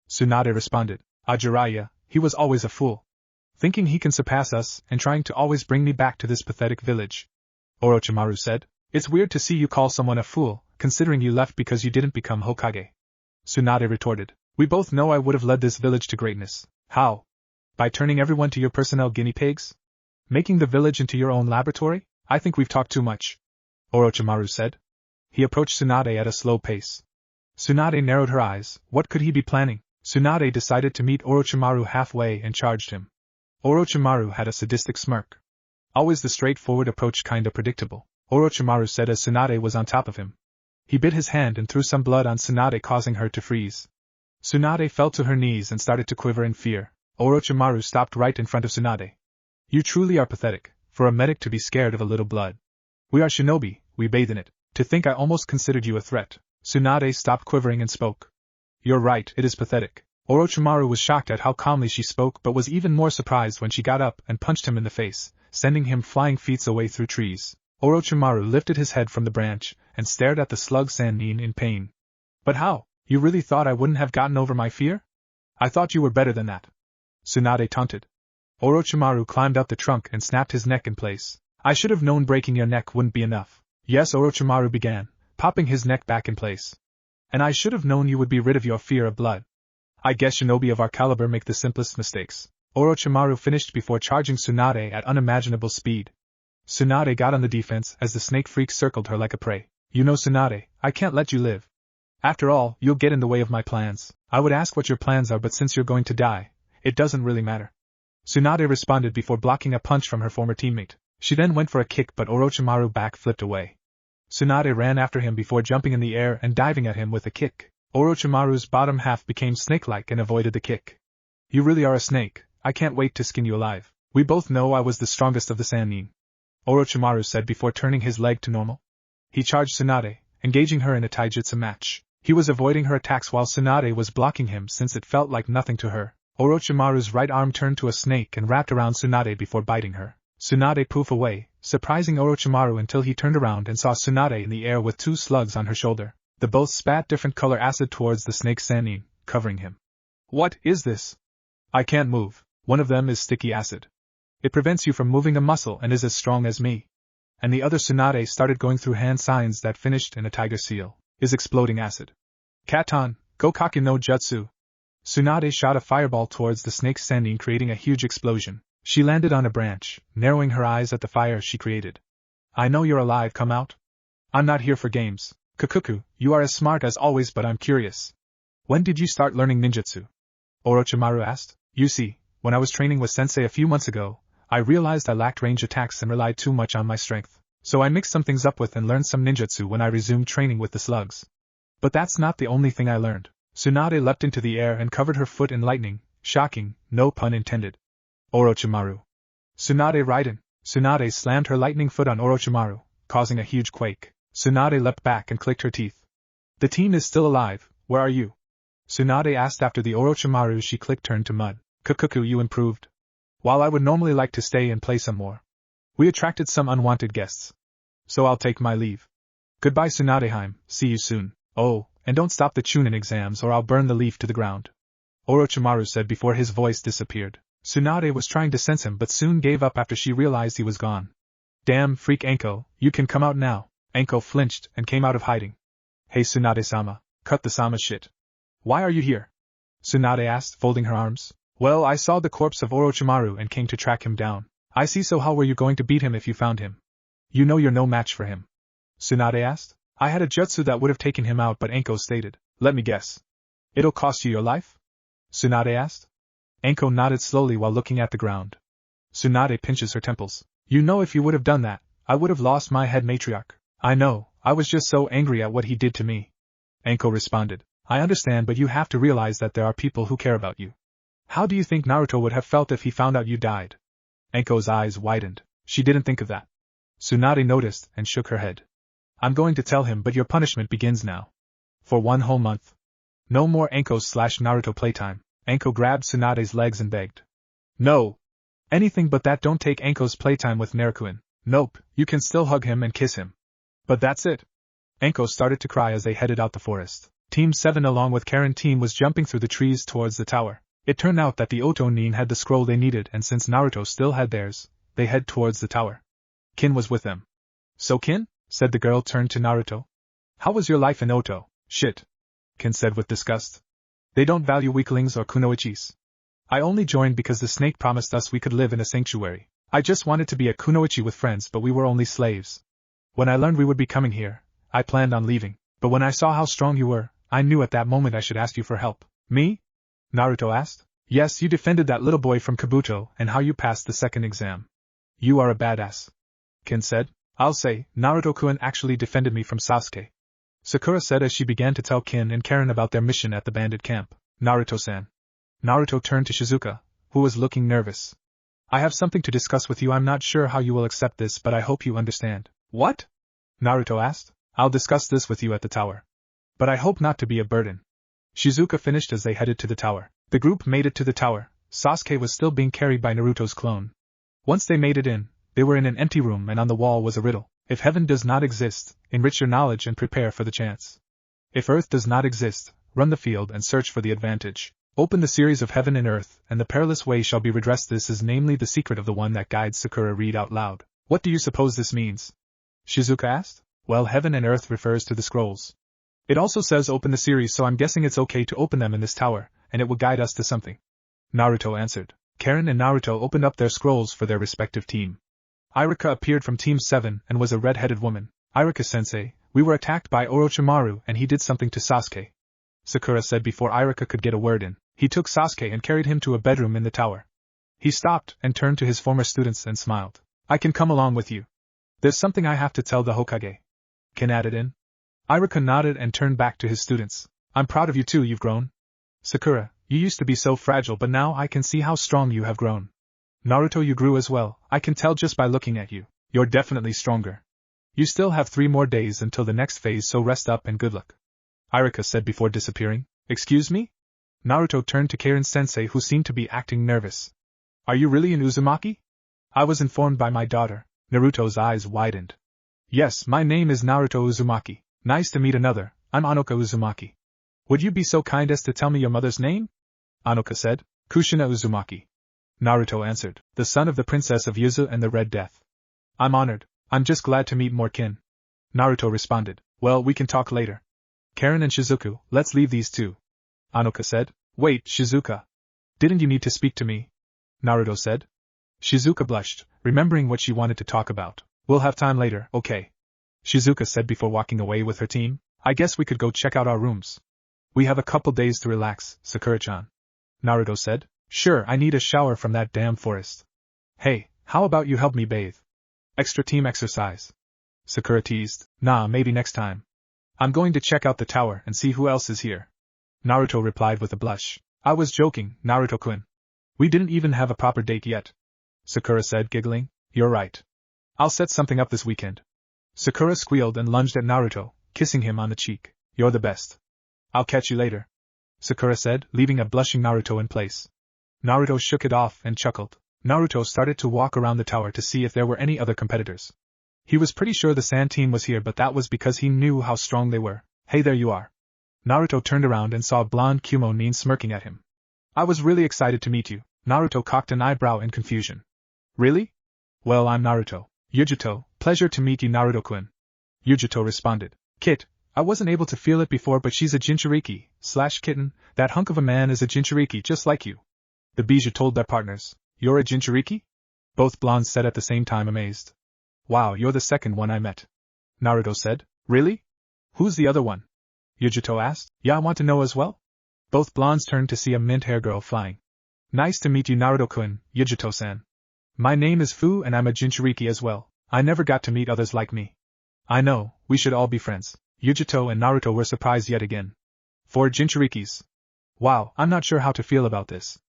Tsunade responded. Jiraiya, he was always a fool. Thinking he can surpass us, and trying to always bring me back to this pathetic village. Orochimaru said. It's weird to see you call someone a fool, considering you left because you didn't become Hokage. Tsunade retorted. We both know I would have led this village to greatness. How? By turning everyone to your personnel guinea pigs? Making the village into your own laboratory? I think we've talked too much, Orochimaru said. He approached Tsunade at a slow pace. Tsunade narrowed her eyes. What could he be planning? Tsunade decided to meet Orochimaru halfway and charged him. Orochimaru had a sadistic smirk. Always the straightforward approach, kinda predictable, Orochimaru said as Tsunade was on top of him. He bit his hand and threw some blood on Tsunade, causing her to freeze. Tsunade fell to her knees and started to quiver in fear. Orochimaru stopped right in front of Tsunade. You truly are pathetic, for a medic to be scared of a little blood. We are shinobi, we bathe in it. To think I almost considered you a threat. Tsunade stopped quivering and spoke. You're right, it is pathetic. Orochimaru was shocked at how calmly she spoke, but was even more surprised when she got up and punched him in the face, sending him flying feet away through trees. Orochimaru lifted his head from the branch and stared at the slug Sannin in pain. But how? You really thought I wouldn't have gotten over my fear? I thought you were better than that. Tsunade taunted. Orochimaru climbed up the trunk and snapped his neck in place. I should have known breaking your neck wouldn't be enough. Yes, Orochimaru began, popping his neck back in place. And I should have known you would be rid of your fear of blood. I guess shinobi of our caliber make the simplest mistakes. Orochimaru finished before charging Tsunade at unimaginable speed. Tsunade got on the defense as the snake freak circled her like a prey. You know, Tsunade, I can't let you live. After all, you'll get in the way of my plans. I would ask what your plans are, but since you're going to die, it doesn't really matter. Tsunade responded before blocking a punch from her former teammate. She then went for a kick, but Orochimaru back-flipped away. Tsunade ran after him before jumping in the air and diving at him with a kick. Orochimaru's bottom half became snake-like and avoided the kick. You really are a snake. I can't wait to skin you alive. We both know I was the strongest of the Sannin, Orochimaru said before turning his leg to normal. He charged Tsunade, engaging her in a taijutsu match. He was avoiding her attacks while Tsunade was blocking him since it felt like nothing to her. Orochimaru's right arm turned to a snake and wrapped around Tsunade before biting her. Tsunade poof away, surprising Orochimaru until he turned around and saw Tsunade in the air with two slugs on her shoulder. The both spat different color acid towards the snake Sannin, covering him. What is this? I can't move. One of them is sticky acid. It prevents you from moving a muscle and is as strong as me. And the other Tsunade started going through hand signs that finished in a tiger seal. Is exploding acid. Katon, Gokaki no Jutsu. Tsunade shot a fireball towards the snake Sannin, creating a huge explosion. She landed on a branch, narrowing her eyes at the fire she created. I know you're alive, come out. I'm not here for games. Kakuku, you are as smart as always, but I'm curious. When did you start learning ninjutsu? Orochimaru asked. You see, when I was training with Sensei a few months ago, I realized I lacked range attacks and relied too much on my strength. So I mixed some things up with and learned some ninjutsu when I resumed training with the slugs. But that's not the only thing I learned. Tsunade leapt into the air and covered her foot in lightning. Shocking, no pun intended. Orochimaru. Tsunade Raiden. Tsunade slammed her lightning foot on Orochimaru, causing a huge quake. Tsunade leapt back and clicked her teeth. The team is still alive, where are you? Tsunade asked after the Orochimaru she clicked turned to mud. Kakuku, you improved. While I would normally like to stay and play some more, we attracted some unwanted guests. So I'll take my leave. Goodbye Tsunadeheim, see you soon. Oh, and don't stop the Chunin exams or I'll burn the leaf to the ground. Orochimaru said before his voice disappeared. Tsunade was trying to sense him but soon gave up after she realized he was gone. Damn freak Anko, you can come out now. Anko flinched and came out of hiding. Hey Tsunade-sama, cut the sama shit. Why are you here? Tsunade asked, folding her arms. Well, I saw the corpse of Orochimaru and came to track him down. I see, so how were you going to beat him if you found him? You know you're no match for him. Tsunade asked. I had a jutsu that would have taken him out, but Anko stated. Let me guess. It'll cost you your life? Tsunade asked. Anko nodded slowly while looking at the ground. Tsunade pinches her temples. You know, if you would have done that, I would have lost my head matriarch. I know, I was just so angry at what he did to me. Anko responded. I understand, but you have to realize that there are people who care about you. How do you think Naruto would have felt if he found out you died? Anko's eyes widened. She didn't think of that. Tsunade noticed and shook her head. I'm going to tell him, but your punishment begins now. For 1 whole month. No more Anko/Naruto playtime. Anko grabbed Tsunade's legs and begged. No. Anything but that. Don't take Anko's playtime with Naruto. Nope, you can still hug him and kiss him. But that's it. Anko started to cry as they headed out the forest. Team 7 along with Karen team was jumping through the trees towards the tower. It turned out that the Otonin had the scroll they needed, and since Naruto still had theirs, they head towards the tower. Kin was with them. So Kin? Said the girl, turned to Naruto. How was your life in Oto? Shit. Kin said with disgust. They don't value weaklings or kunoichis. I only joined because the snake promised us we could live in a sanctuary. I just wanted to be a kunoichi with friends, but we were only slaves. When I learned we would be coming here, I planned on leaving, but when I saw how strong you were, I knew at that moment I should ask you for help. Me? Naruto asked. Yes, you defended that little boy from Kabuto and how you passed the second exam. You are a badass. Kin said. I'll say, Naruto-kun actually defended me from Sasuke. Sakura said as she began to tell Kin and Karen about their mission at the bandit camp. Naruto-san. Naruto turned to Shizuka, who was looking nervous. I have something to discuss with you. I'm not sure how you will accept this, but I hope you understand. What? Naruto asked. I'll discuss this with you at the tower. But I hope not to be a burden. Shizuka finished as they headed to the tower. The group made it to the tower. Sasuke was still being carried by Naruto's clone. Once they made it in, they were in an empty room and on the wall was a riddle. If heaven does not exist, enrich your knowledge and prepare for the chance. If earth does not exist, run the field and search for the advantage. Open the series of heaven and earth, and the perilous way shall be redressed. This is namely the secret of the one that guides. Sakura read out loud. What do you suppose this means? Shizuka asked. Well, heaven and earth refers to the scrolls. It also says open the series, so I'm guessing it's okay to open them in this tower, and it will guide us to something. Naruto answered. Karen and Naruto opened up their scrolls for their respective team. Iruka appeared from Team 7 and was a red-headed woman. Iruka-sensei, we were attacked by Orochimaru and he did something to Sasuke. Sakura said before Iruka could get a word in. He took Sasuke and carried him to a bedroom in the tower. He stopped and turned to his former students and smiled. I can come along with you. There's something I have to tell the Hokage. Ken added in. Iruka nodded and turned back to his students. I'm proud of you too, you've grown. Sakura, you used to be so fragile, but now I can see how strong you have grown. Naruto, you grew as well, I can tell just by looking at you. You're definitely stronger. You still have 3 more days until the next phase, so rest up and good luck. Iruka said before disappearing. Excuse me? Naruto turned to Karen-sensei, who seemed to be acting nervous. Are you really in Uzumaki? I was informed by my daughter. Naruto's eyes widened. Yes, my name is Naruto Uzumaki. Nice to meet another. I'm Anoka Uzumaki. Would you be so kind as to tell me your mother's name? Anoka said. Kushina Uzumaki. Naruto answered. The son of the princess of Yuzu and the Red Death. I'm honored. I'm just glad to meet more kin. Naruto responded. Well, we can talk later. Karen and Shizuku, let's leave these two. Anoka said. Wait, Shizuka. Didn't you need to speak to me? Naruto said. Shizuka blushed, remembering what she wanted to talk about. We'll have time later, okay? Shizuka said before walking away with her team. I guess we could go check out our rooms. We have a couple days to relax, Sakura-chan. Naruto said. Sure, I need a shower from that damn forest. Hey, how about you help me bathe? Extra team exercise. Sakura teased. Nah, maybe next time. I'm going to check out the tower and see who else is here. Naruto replied with a blush. I was joking, Naruto-kun. We didn't even have a proper date yet. Sakura said, giggling. You're right. I'll set something up this weekend. Sakura squealed and lunged at Naruto, kissing him on the cheek. You're the best. I'll catch you later. Sakura said, leaving a blushing Naruto in place. Naruto shook it off and chuckled. Naruto started to walk around the tower to see if there were any other competitors. He was pretty sure the Sand team was here, but that was because he knew how strong they were. Hey, there you are. Naruto turned around and saw blonde Kumo-nin smirking at him. I was really excited to meet you. Naruto cocked an eyebrow in confusion. Really? Well, I'm Naruto. Yujuto, pleasure to meet you, Naruto-kun. Yujuto responded. Kit, I wasn't able to feel it before, but she's a Jinchuriki/kitten. That hunk of a man is a Jinchuriki just like you. The Bijou told their partners. You're a Jinchuriki? Both blondes said at the same time, amazed. Wow, you're the second one I met. Naruto said. Really? Who's the other one? Yujuto asked. Yeah, I want to know as well. Both blondes turned to see a mint-hair girl flying. Nice to meet you, Naruto-kun, Yujuto-san. My name is Fu and I'm a Jinchuriki as well. I never got to meet others like me. I know, we should all be friends. Yujuto and Naruto were surprised yet again. 4 Jinchurikis. Wow, I'm not sure how to feel about this.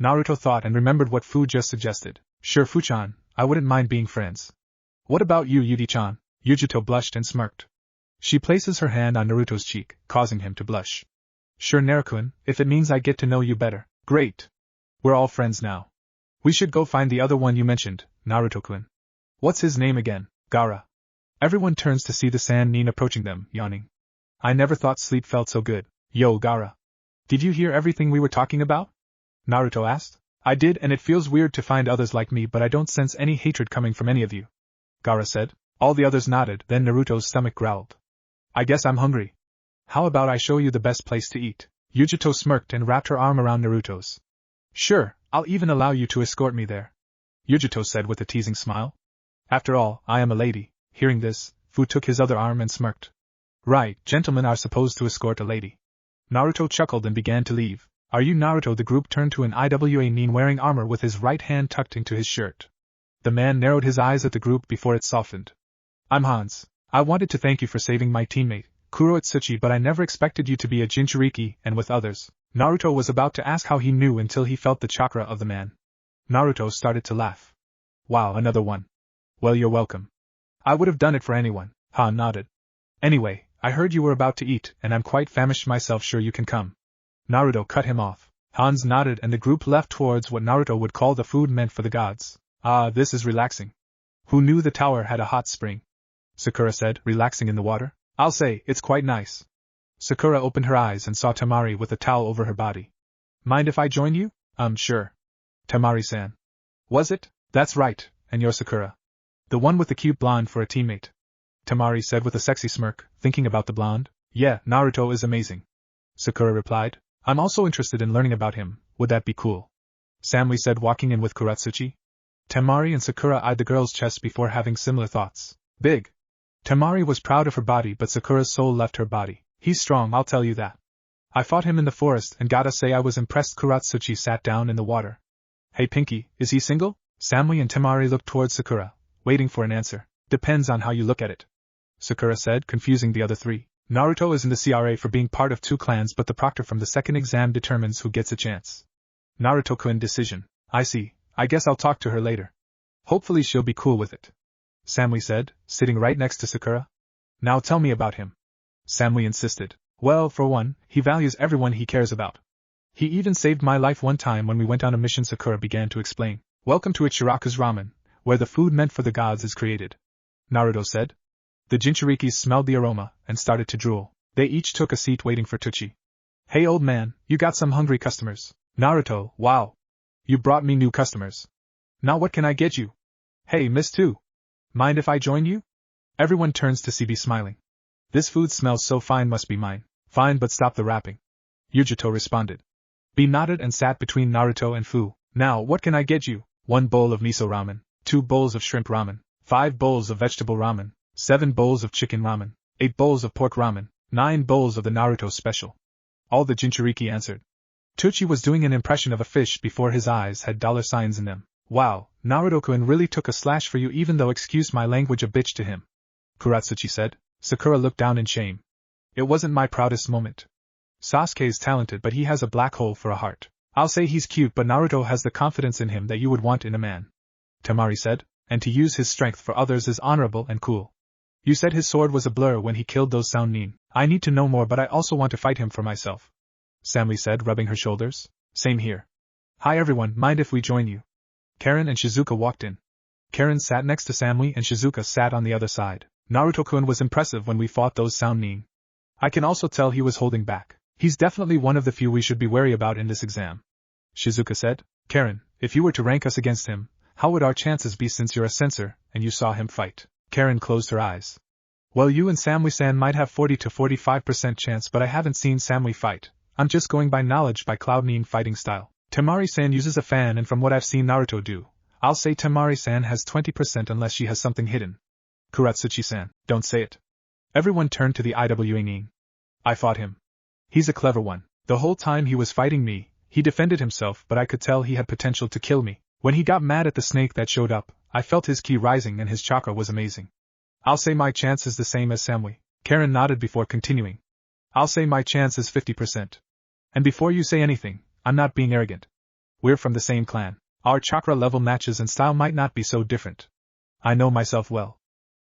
Naruto thought and remembered what Fu just suggested. Sure, Fu-chan, I wouldn't mind being friends. What about you, Yudi-chan? Yujuto blushed and smirked. She places her hand on Naruto's cheek, causing him to blush. Sure, Naruto-kun, if it means I get to know you better. Great. We're all friends now. We should go find the other one you mentioned, Naruto-kun. What's his name again? Gaara. Everyone turns to see the Sand Nin approaching them, yawning. I never thought sleep felt so good. Yo, Gaara. Did you hear everything we were talking about? Naruto asked. I did, and it feels weird to find others like me, but I don't sense any hatred coming from any of you. Gaara said. All the others nodded, then Naruto's stomach growled. I guess I'm hungry. How about I show you the best place to eat? Yugito smirked and wrapped her arm around Naruto's. Sure, I'll even allow you to escort me there, Yugito said with a teasing smile. After all, I am a lady. Hearing this, Fu took his other arm and smirked. Right, gentlemen are supposed to escort a lady. Naruto chuckled and began to leave. Are you Naruto? The group turned to an Iwa Nin wearing armor with his right hand tucked into his shirt. The man narrowed his eyes at the group before it softened. I'm Hans. I wanted to thank you for saving my teammate, Kuro Itsuchi, but I never expected you to be a Jinchuriki and with others. Naruto was about to ask how he knew until he felt the chakra of the man. Naruto started to laugh. Wow, another one. Well, you're welcome. I would have done it for anyone. Han nodded. Anyway, I heard you were about to eat, and I'm quite famished myself. Sure, you can come. Naruto cut him off. Hans nodded and the group left towards what Naruto would call the food meant for the gods. Ah, this is relaxing. Who knew the tower had a hot spring? Sakura said, relaxing in the water. I'll say, it's quite nice. Sakura opened her eyes and saw Tamari with a towel over her body. Mind if I join you? Sure. Tamari-san. Was it? That's right, and you're Sakura. The one with the cute blonde for a teammate. Tamari said with a sexy smirk, thinking about the blonde. Yeah, Naruto is amazing. Sakura replied. I'm also interested in learning about him, would that be cool? Samui said, walking in with Kuratsuchi. Tamari and Sakura eyed the girl's chest before having similar thoughts. Big. Tamari was proud of her body, but Sakura's soul left her body. He's strong, I'll tell you that. I fought him in the forest and gotta say I was impressed. Kuratsuchi sat down in the water. Hey Pinky, is he single? Samui and Tamari looked towards Sakura, waiting for an answer. Depends on how you look at it, Sakura said, confusing the other three. Naruto is in the CRA for being part of 2 clans, but the proctor from the second exam determines who gets a chance. Naruto-kun decision. I see, I guess I'll talk to her later. Hopefully she'll be cool with it, Samui said, sitting right next to Sakura. Now tell me about him, Samui insisted. Well, for one, he values everyone he cares about. He even saved my life one time when we went on a mission. Sakura began to explain. Welcome to Ichiraku's ramen, where the food meant for the gods is created, Naruto said. The Jinchurikis smelled the aroma and started to drool. They each took a seat waiting for Tucci. Hey old man, you got some hungry customers. Naruto, wow. You brought me new customers. Now what can I get you? Hey Miss Two. Mind if I join you? Everyone turns to CB smiling. This food smells so fine, must be mine. Fine, but stop the rapping, Yugito responded. B nodded and sat between Naruto and Fu. Now what can I get you? 1 bowl of miso ramen, 2 bowls of shrimp ramen, 5 bowls of vegetable ramen, 7 bowls of chicken ramen, 8 bowls of pork ramen, 9 bowls of the Naruto special. All the Jinchuriki answered. Tucci was doing an impression of a fish before his eyes had dollar signs in them. Wow, Naruto-kun really took a slash for you, even though, excuse my language, a bitch to him, Kuratsuchi said. Sakura looked down in shame. It wasn't my proudest moment. Sasuke is talented, but he has a black hole for a heart. I'll say he's cute, but Naruto has the confidence in him that you would want in a man, Tamari said, and to use his strength for others is honorable and cool. You said his sword was a blur when he killed those Sound Nin. I need to know more, but I also want to fight him for myself, Samui said, rubbing her shoulders. Same here. Hi everyone, mind if we join you? Karen and Shizuka walked in. Karen sat next to Samui and Shizuka sat on the other side. Naruto-kun was impressive when we fought those Sound Nin. I can also tell he was holding back. He's definitely one of the few we should be wary about in this exam, Shizuka said. Karen, if you were to rank us against him, how would our chances be, since you're a censor and you saw him fight? Karen closed her eyes. Well, you and Samui-san might have 40 to 45% chance, but I haven't seen Samui fight. I'm just going by knowledge by Cloud Nin fighting style. Tamari-san uses a fan, and from what I've seen Naruto do, I'll say Tamari-san has 20% unless she has something hidden. Kuratsuchi-san, don't say it. Everyone turned to the Iwa Nin. I fought him. He's a clever one. The whole time he was fighting me, he defended himself, but I could tell he had potential to kill me. When he got mad at the snake that showed up, I felt his ki rising and his chakra was amazing. I'll say my chance is the same as Samui. Karen nodded before continuing. I'll say my chance is 50%. And before you say anything, I'm not being arrogant. We're from the same clan. Our chakra level matches and style might not be so different. I know myself well.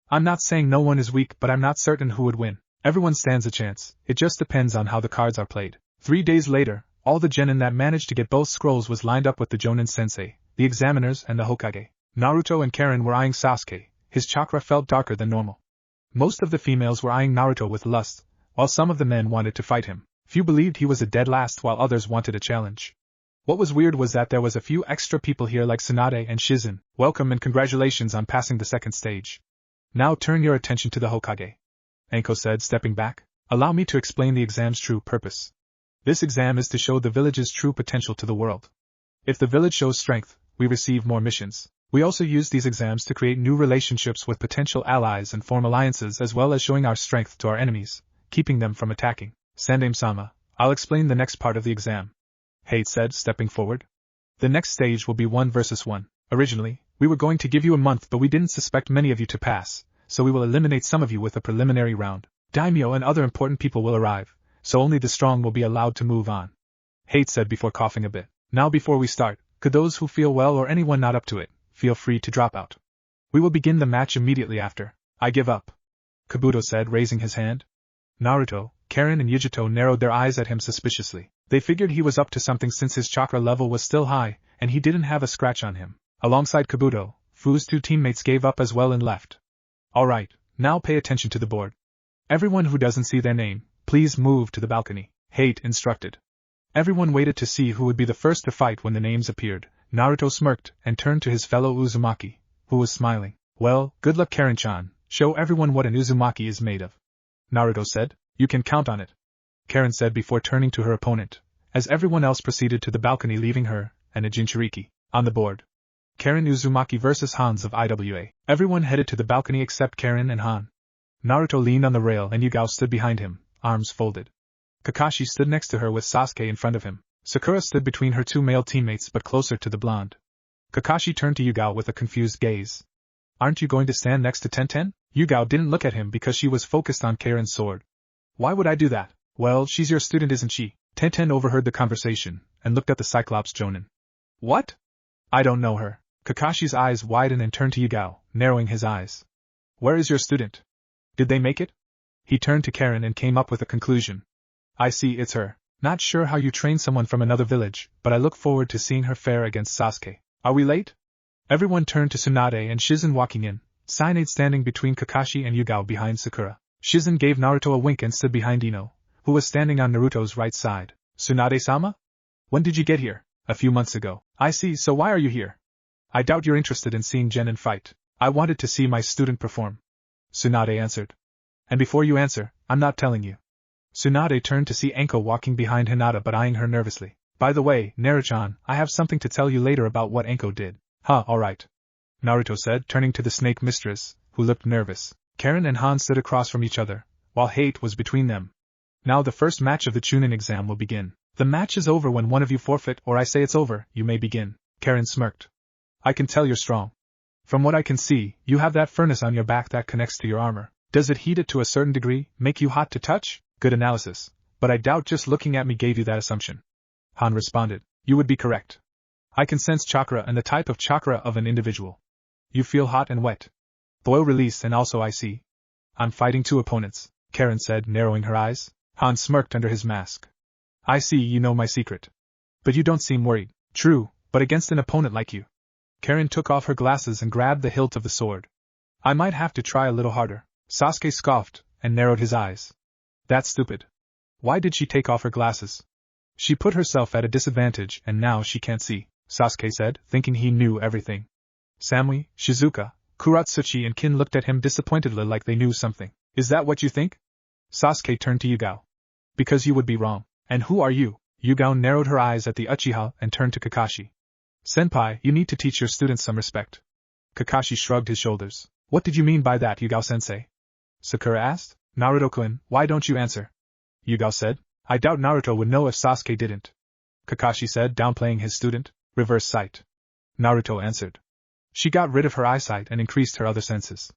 I'm not saying no one is weak, but I'm not certain who would win. Everyone stands a chance, it just depends on how the cards are played. 3 days later, all the genin that managed to get both scrolls was lined up with the Jonin sensei, the examiners and the Hokage. Naruto and Karen were eyeing Sasuke. His chakra felt darker than normal. Most of the females were eyeing Naruto with lust, while some of the men wanted to fight him. Few believed he was a dead last, while others wanted a challenge. What was weird was that there was a few extra people here like Tsunade and Shizen. Welcome and congratulations on passing the second stage. Now turn your attention to the Hokage, Anko said, stepping back. Allow me to explain the exam's true purpose. This exam is to show the village's true potential to the world. If the village shows strength, we receive more missions. We also use these exams to create new relationships with potential allies and form alliances, as well as showing our strength to our enemies, keeping them from attacking. Sandame-sama, I'll explain the next part of the exam. Hate said, stepping forward. The next stage will be 1 versus 1. Originally, we were going to give you a month, but we didn't suspect many of you to pass, so we will eliminate some of you with a preliminary round. Daimyo and other important people will arrive, so only the strong will be allowed to move on. Hate said before coughing a bit. Now before we start, could those who feel well or anyone not up to it, feel free to drop out. We will begin the match immediately after. I give up. Kabuto said, raising his hand. Naruto, Karen and Yugito narrowed their eyes at him suspiciously. They figured he was up to something since his chakra level was still high, and he didn't have a scratch on him. Alongside Kabuto, Fu's 2 teammates gave up as well and left. Alright, now pay attention to the board. Everyone who doesn't see their name, please move to the balcony, Hate instructed. Everyone waited to see who would be the first to fight when the names appeared. Naruto smirked and turned to his fellow Uzumaki, who was smiling. Well, good luck Karen-chan, show everyone what an Uzumaki is made of. Naruto said, you can count on it. Karen said before turning to her opponent, as everyone else proceeded to the balcony leaving her, and a Jinchuriki, on the board. Karen Uzumaki versus Hans of IWA. Everyone headed to the balcony except Karen and Han. Naruto leaned on the rail and Yugao stood behind him, arms folded. Kakashi stood next to her with Sasuke in front of him. Sakura stood between her 2 male teammates but closer to the blonde. Kakashi turned to Yugao with a confused gaze. Aren't you going to stand next to Tenten? Yugao didn't look at him because she was focused on Karen's sword. Why would I do that? Well, she's your student, isn't she? Tenten overheard the conversation, and looked at the Cyclops Jonin. What? I don't know her. Kakashi's eyes widened and turned to Yugao, narrowing his eyes. Where is your student? Did they make it? He turned to Karen and came up with a conclusion. I see, it's her. Not sure how you train someone from another village, but I look forward to seeing her fare against Sasuke. Are we late? Everyone turned to Tsunade and Shizen walking in, Tsunade standing between Kakashi and Yugao behind Sakura. Shizen gave Naruto a wink and stood behind Ino, who was standing on Naruto's right side. Tsunade-sama? When did you get here? A few months ago. I see, so why are you here? I doubt you're interested in seeing Genin fight. I wanted to see my student perform. Tsunade answered. And before you answer, I'm not telling you. Tsunade turned to see Anko walking behind Hinata but eyeing her nervously. By the way, Naruto-chan, I have something to tell you later about what Anko did. Alright. Naruto said, turning to the snake mistress, who looked nervous. Karen and Han stood across from each other, while Hate was between them. Now the first match of the Chunin exam will begin. The match is over when one of you forfeit or I say it's over, you may begin. Karen smirked. I can tell you're strong. From what I can see, you have that furnace on your back that connects to your armor. Does it heat it to a certain degree, make you hot to touch? Good analysis. But I doubt just looking at me gave you that assumption. Han responded. You would be correct. I can sense chakra and the type of chakra of an individual. You feel hot and wet. Boil release and also I see. I'm fighting 2 opponents, Karen said, narrowing her eyes. Han smirked under his mask. I see you know my secret. But you don't seem worried. True, but against an opponent like you. Karen took off her glasses and grabbed the hilt of the sword. I might have to try a little harder. Sasuke scoffed, and narrowed his eyes. That's stupid. Why did she take off her glasses? She put herself at a disadvantage and now she can't see, Sasuke said, thinking he knew everything. Samui, Shizuka, Kuratsuchi and Kin looked at him disappointedly like they knew something. Is that what you think? Sasuke turned to Yugao. Because you would be wrong. And who are you? Yugao narrowed her eyes at the Uchiha and turned to Kakashi. Senpai, you need to teach your students some respect. Kakashi shrugged his shoulders. What did you mean by that, Yugao-sensei? Sakura asked. Naruto-kun, why don't you answer? Yugao said. I doubt Naruto would know if Sasuke didn't. Kakashi said, downplaying his student. Reverse sight. Naruto answered. She got rid of her eyesight and increased her other senses.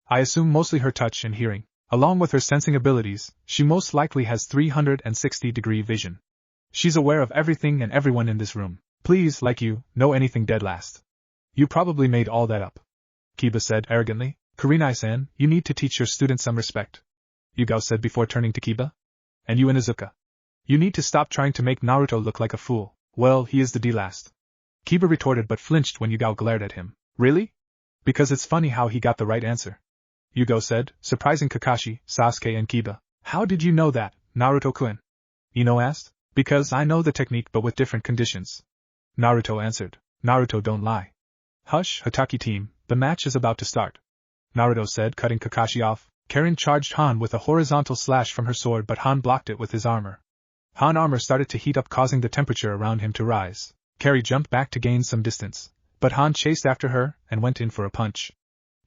I assume mostly her touch and hearing. Along with her sensing abilities, she most likely has 360-degree vision. She's aware of everything and everyone in this room. Please, like you, know anything dead last. You probably made all that up. Kiba said arrogantly. Kurenai-san, you need to teach your students some respect. Yugao said before turning to Kiba. And you Inuzuka. You need to stop trying to make Naruto look like a fool. Well, he is the D-last. Kiba retorted but flinched when Yugao glared at him. Really? Because it's funny how he got the right answer. Yugao said, surprising Kakashi, Sasuke and Kiba. How did you know that, Naruto-kun? Ino asked. Because I know the technique but with different conditions. Naruto answered. Naruto don't lie. Hush, Hataki team, the match is about to start. Naruto said, cutting Kakashi off. Karen charged Han with a horizontal slash from her sword but Han blocked it with his armor. Han armor started to heat up, causing the temperature around him to rise. Carrie jumped back to gain some distance, but Han chased after her and went in for a punch.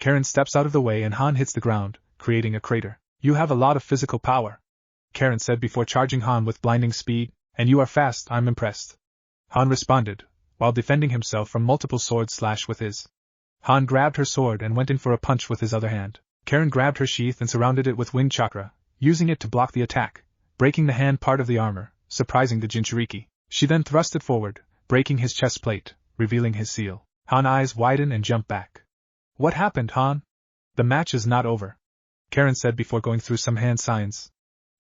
Karen steps out of the way and Han hits the ground, creating a crater. You have a lot of physical power, Karen said before charging Han with blinding speed, and you are fast, I'm impressed. Han responded, while defending himself from multiple sword slash with his. Han grabbed her sword and went in for a punch with his other hand. Karen grabbed her sheath and surrounded it with wind chakra, using it to block the attack, breaking the hand part of the armor, surprising the Jinchuriki. She then thrust it forward, breaking his chest plate, revealing his seal. Han's eyes widen and jump back. What happened, Han? The match is not over, Karen said before going through some hand signs.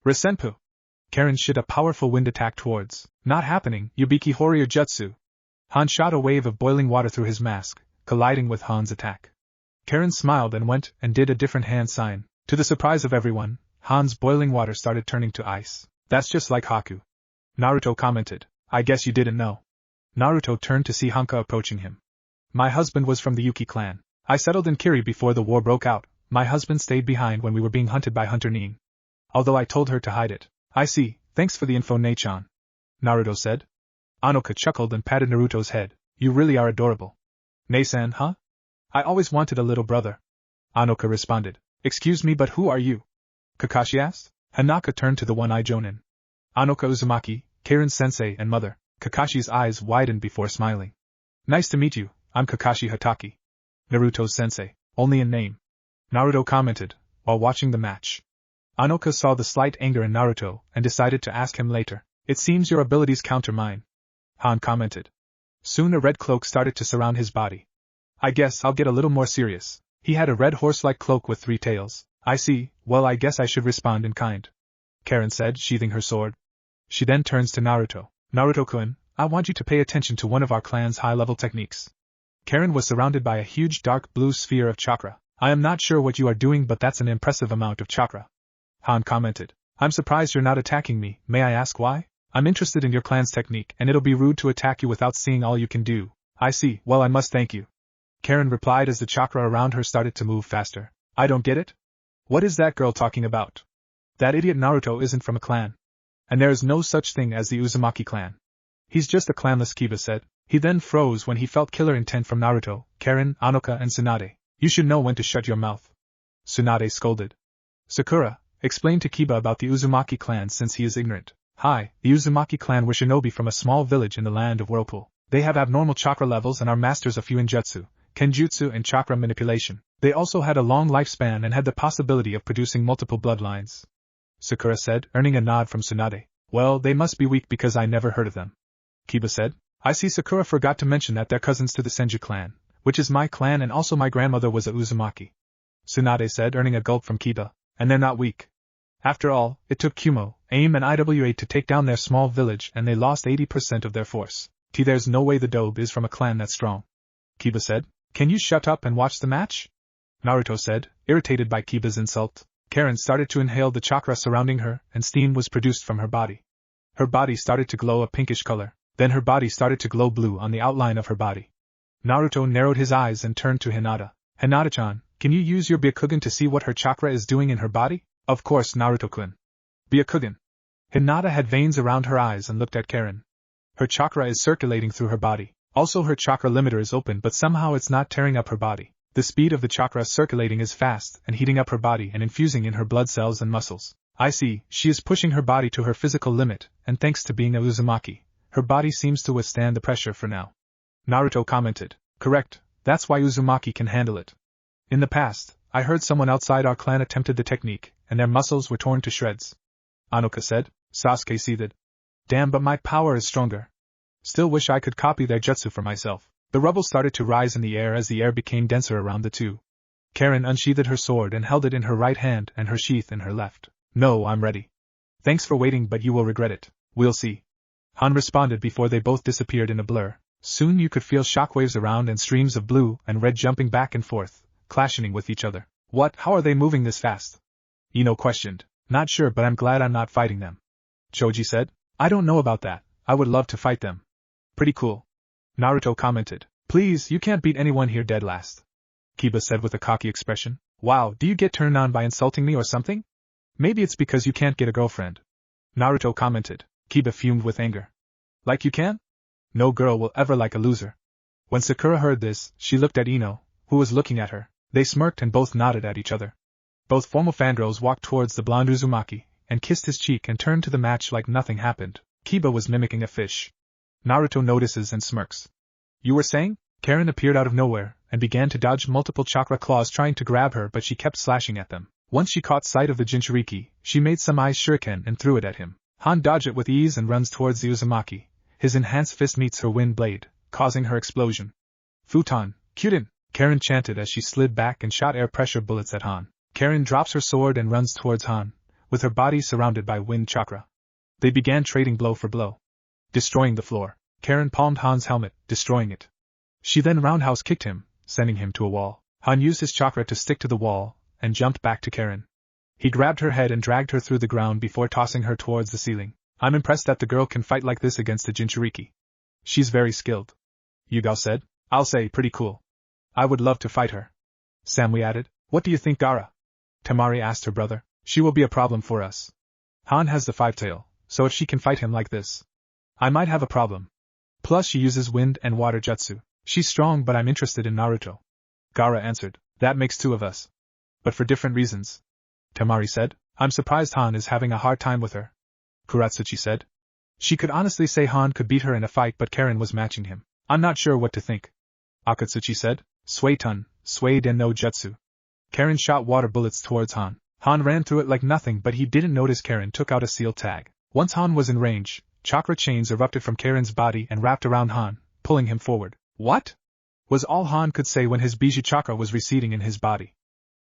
Resenpu. Karen shot a powerful wind attack towards. Not happening, Yubiki Horror Jutsu. Han shot a wave of boiling water through his mask, colliding with Han's attack. Karen smiled and went and did a different hand sign. To the surprise of everyone, Han's boiling water started turning to ice. That's just like Haku. Naruto commented. I guess you didn't know. Naruto turned to see Hanka approaching him. My husband was from the Yuki clan. I settled in Kiri before the war broke out. My husband stayed behind when we were being hunted by Hunter Nin. Although I told her to hide it. I see, thanks for the info, Nei-chan. Naruto said. Anoka chuckled and patted Naruto's head. You really are adorable. Nei-san, huh? I always wanted a little brother. Anoka responded. Excuse me, but who are you? Kakashi asked. Hanaka turned to the one-eyed Jonin. Anoka Uzumaki, Karen-sensei and mother. Kakashi's eyes widened before smiling. Nice to meet you, I'm Kakashi Hataki. Naruto-sensei, only in name. Naruto commented, while watching the match. Anoka saw the slight anger in Naruto and decided to ask him later. It seems your abilities counter mine. Han commented. Soon a red cloak started to surround his body. I guess I'll get a little more serious. He had a red horse-like cloak with 3 tails. I see, well I guess I should respond in kind. Karen said, sheathing her sword. She then turns to Naruto. Naruto-kun, I want you to pay attention to one of our clan's high-level techniques. Karen was surrounded by a huge dark blue sphere of chakra. I am not sure what you are doing, but that's an impressive amount of chakra. Han commented. I'm surprised you're not attacking me, may I ask why? I'm interested in your clan's technique and it'll be rude to attack you without seeing all you can do. I see, well I must thank you. Karen replied as the chakra around her started to move faster. I don't get it? What is that girl talking about? That idiot Naruto isn't from a clan. And there is no such thing as the Uzumaki clan. He's just a clanless, Kiba said. He then froze when he felt killer intent from Naruto, Karen, Anoka and Tsunade. You should know when to shut your mouth. Tsunade scolded. Sakura, explain to Kiba about the Uzumaki clan since he is ignorant. Hi, the Uzumaki clan were shinobi from a small village in the land of Whirlpool. They have abnormal chakra levels and are masters of Fuinjutsu, Kenjutsu and chakra manipulation. They also had a long lifespan and had the possibility of producing multiple bloodlines. Sakura said, earning a nod from Tsunade. Well, they must be weak because I never heard of them. Kiba said. I see Sakura forgot to mention that they're cousins to the Senju clan, which is my clan and also my grandmother was a Uzumaki. Tsunade said, earning a gulp from Kiba. And they're not weak. After all, it took Kumo, AIM and IWA to take down their small village and they lost 80% of their force. There's no way the Dobe is from a clan that strong. Kiba said. Can you shut up and watch the match? Naruto said, irritated by Kiba's insult. Karen started to inhale the chakra surrounding her and steam was produced from her body. Her body started to glow a pinkish color, then her body started to glow blue on the outline of her body. Naruto narrowed his eyes and turned to Hinata. Hinata-chan, can you use your Byakugan to see what her chakra is doing in her body? Of course, Naruto-kun. Byakugan. Hinata had veins around her eyes and looked at Karen. Her chakra is circulating through her body. Also her chakra limiter is open but somehow it's not tearing up her body. The speed of the chakra circulating is fast and heating up her body and infusing in her blood cells and muscles. I see, she is pushing her body to her physical limit, and thanks to being a Uzumaki, her body seems to withstand the pressure for now. Naruto commented. Correct, that's why Uzumaki can handle it. In the past, I heard someone outside our clan attempted the technique, and their muscles were torn to shreds. Anoka said. Sasuke seethed. Damn, but my power is stronger. Still wish I could copy their jutsu for myself. The rubble started to rise in the air as the air became denser around the two. Karen unsheathed her sword and held it in her right hand and her sheath in her left. No, I'm ready. Thanks for waiting, but you will regret it. We'll see. Han responded before they both disappeared in a blur. Soon you could feel shockwaves around and streams of blue and red jumping back and forth, clashing with each other. What? How are they moving this fast? Ino questioned. Not sure, but I'm glad I'm not fighting them. Choji said. I don't know about that. I would love to fight them. Pretty cool. Naruto commented. Please, you can't beat anyone here dead last. Kiba said with a cocky expression. Wow, do you get turned on by insulting me or something? Maybe it's because you can't get a girlfriend. Naruto commented. Kiba fumed with anger. Like you can? No girl will ever like a loser. When Sakura heard this, she looked at Ino, who was looking at her. They smirked and both nodded at each other. Both formal fangirls walked towards the blonde Uzumaki, and kissed his cheek and turned to the match like nothing happened. Kiba was mimicking a fish. Naruto notices and smirks. You were saying? Karen appeared out of nowhere, and began to dodge multiple chakra claws trying to grab her, but she kept slashing at them. Once she caught sight of the Jinchuriki, she made some ice shuriken and threw it at him. Han dodged it with ease and runs towards the Uzumaki. His enhanced fist meets her wind blade, causing her explosion. Futon, Kyuden, Karen chanted as she slid back and shot air pressure bullets at Han. Karen drops her sword and runs towards Han, with her body surrounded by wind chakra. They began trading blow for blow. Destroying the floor, Karen palmed Han's helmet, destroying it. She then roundhouse kicked him, sending him to a wall. Han used his chakra to stick to the wall, and jumped back to Karen. He grabbed her head and dragged her through the ground before tossing her towards the ceiling. I'm impressed that the girl can fight like this against the Jinchuriki. She's very skilled. Yugao said. I'll say, pretty cool. I would love to fight her. Samui added. What do you think, Gaara? Temari asked her brother. She will be a problem for us. Han has the five-tail, so if she can fight him like this, I might have a problem. Plus she uses wind and water jutsu. She's strong, but I'm interested in Naruto. Gaara answered. That makes two of us. But for different reasons. Temari said. I'm surprised Han is having a hard time with her. Kuratsuchi said. She could honestly say Han could beat her in a fight, but Karen was matching him. I'm not sure what to think. Akatsuchi said. Suetun, Sueden no Jutsu. Karen shot water bullets towards Han. Han ran through it like nothing, but he didn't notice Karen took out a seal tag. Once Han was in range, chakra chains erupted from Karen's body and wrapped around Han, pulling him forward. What? Was all Han could say when his Biju chakra was receding in his body.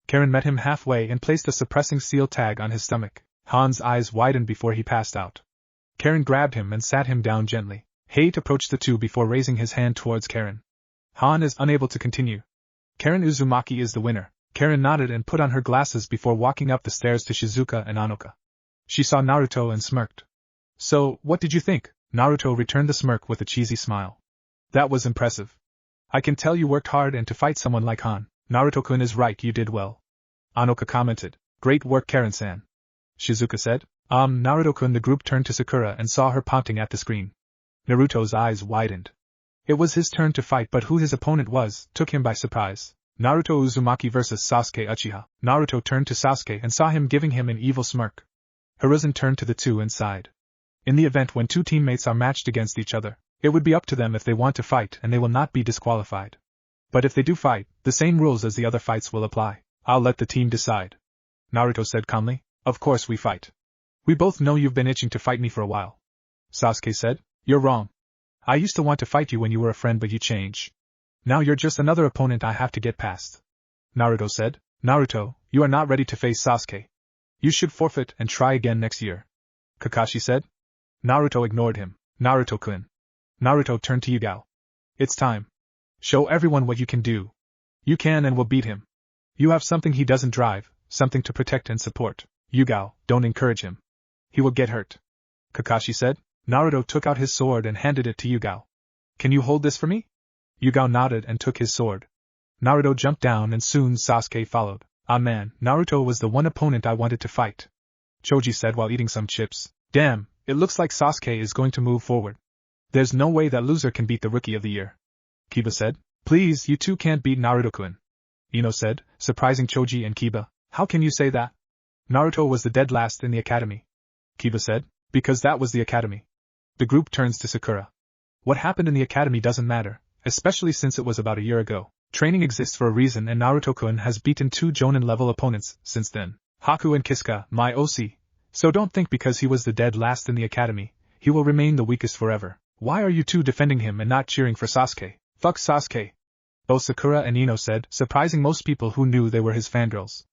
Karen met him halfway and placed a suppressing seal tag on his stomach. Han's eyes widened before he passed out. Karen grabbed him and sat him down gently. Hate approached the two before raising his hand towards Karen. Han is unable to continue. Karen Uzumaki is the winner. Karen nodded and put on her glasses before walking up the stairs to Shizuka and Anoka. She saw Naruto and smirked. So, what did you think? Naruto returned the smirk with a cheesy smile. That was impressive. I can tell you worked hard, and to fight someone like Han. Naruto-kun is right, you did well. Anoka commented. Great work, Karen-san. Shizuka said. Naruto-kun. The group turned to Sakura and saw her pouting at the screen. Naruto's eyes widened. It was his turn to fight, but who his opponent was took him by surprise. Naruto Uzumaki vs. Sasuke Uchiha. Naruto turned to Sasuke and saw him giving him an evil smirk. Hiruzen turned to the two and sighed. In the event when two teammates are matched against each other, it would be up to them if they want to fight, and they will not be disqualified. But if they do fight, the same rules as the other fights will apply. I'll let the team decide. Naruto said calmly. Of course we fight. We both know you've been itching to fight me for a while. Sasuke said. You're wrong. I used to want to fight you when you were a friend, but you changed. Now you're just another opponent I have to get past. Naruto said. Naruto, you are not ready to face Sasuke. You should forfeit and try again next year. Kakashi said. Naruto ignored him. Naruto-kun. Naruto turned to Yugao. It's time. Show everyone what you can do. You can and will beat him. You have something he doesn't drive, something to protect and support. Yugao, don't encourage him. He will get hurt. Kakashi said. Naruto took out his sword and handed it to Yugao. Can you hold this for me? Yugao nodded and took his sword. Naruto jumped down and soon Sasuke followed. Ah man, Naruto was the one opponent I wanted to fight. Choji said while eating some chips. Damn, it looks like Sasuke is going to move forward. There's no way that loser can beat the Rookie of the Year. Kiba said. Please, you two can't beat Naruto-kun. Ino said, surprising Choji and Kiba. How can you say that? Naruto was the dead last in the academy. Kiba said. Because that was the academy. The group turns to Sakura. What happened in the academy doesn't matter, especially since it was about a year ago. Training exists for a reason, and Naruto-kun has beaten two Jonin-level opponents since then. Haku and Kisuka, my OC. So don't think because he was the dead last in the academy, he will remain the weakest forever. Why are you two defending him and not cheering for Sasuke? Fuck Sasuke. Both Sakura and Ino said, surprising most people who knew they were his fangirls.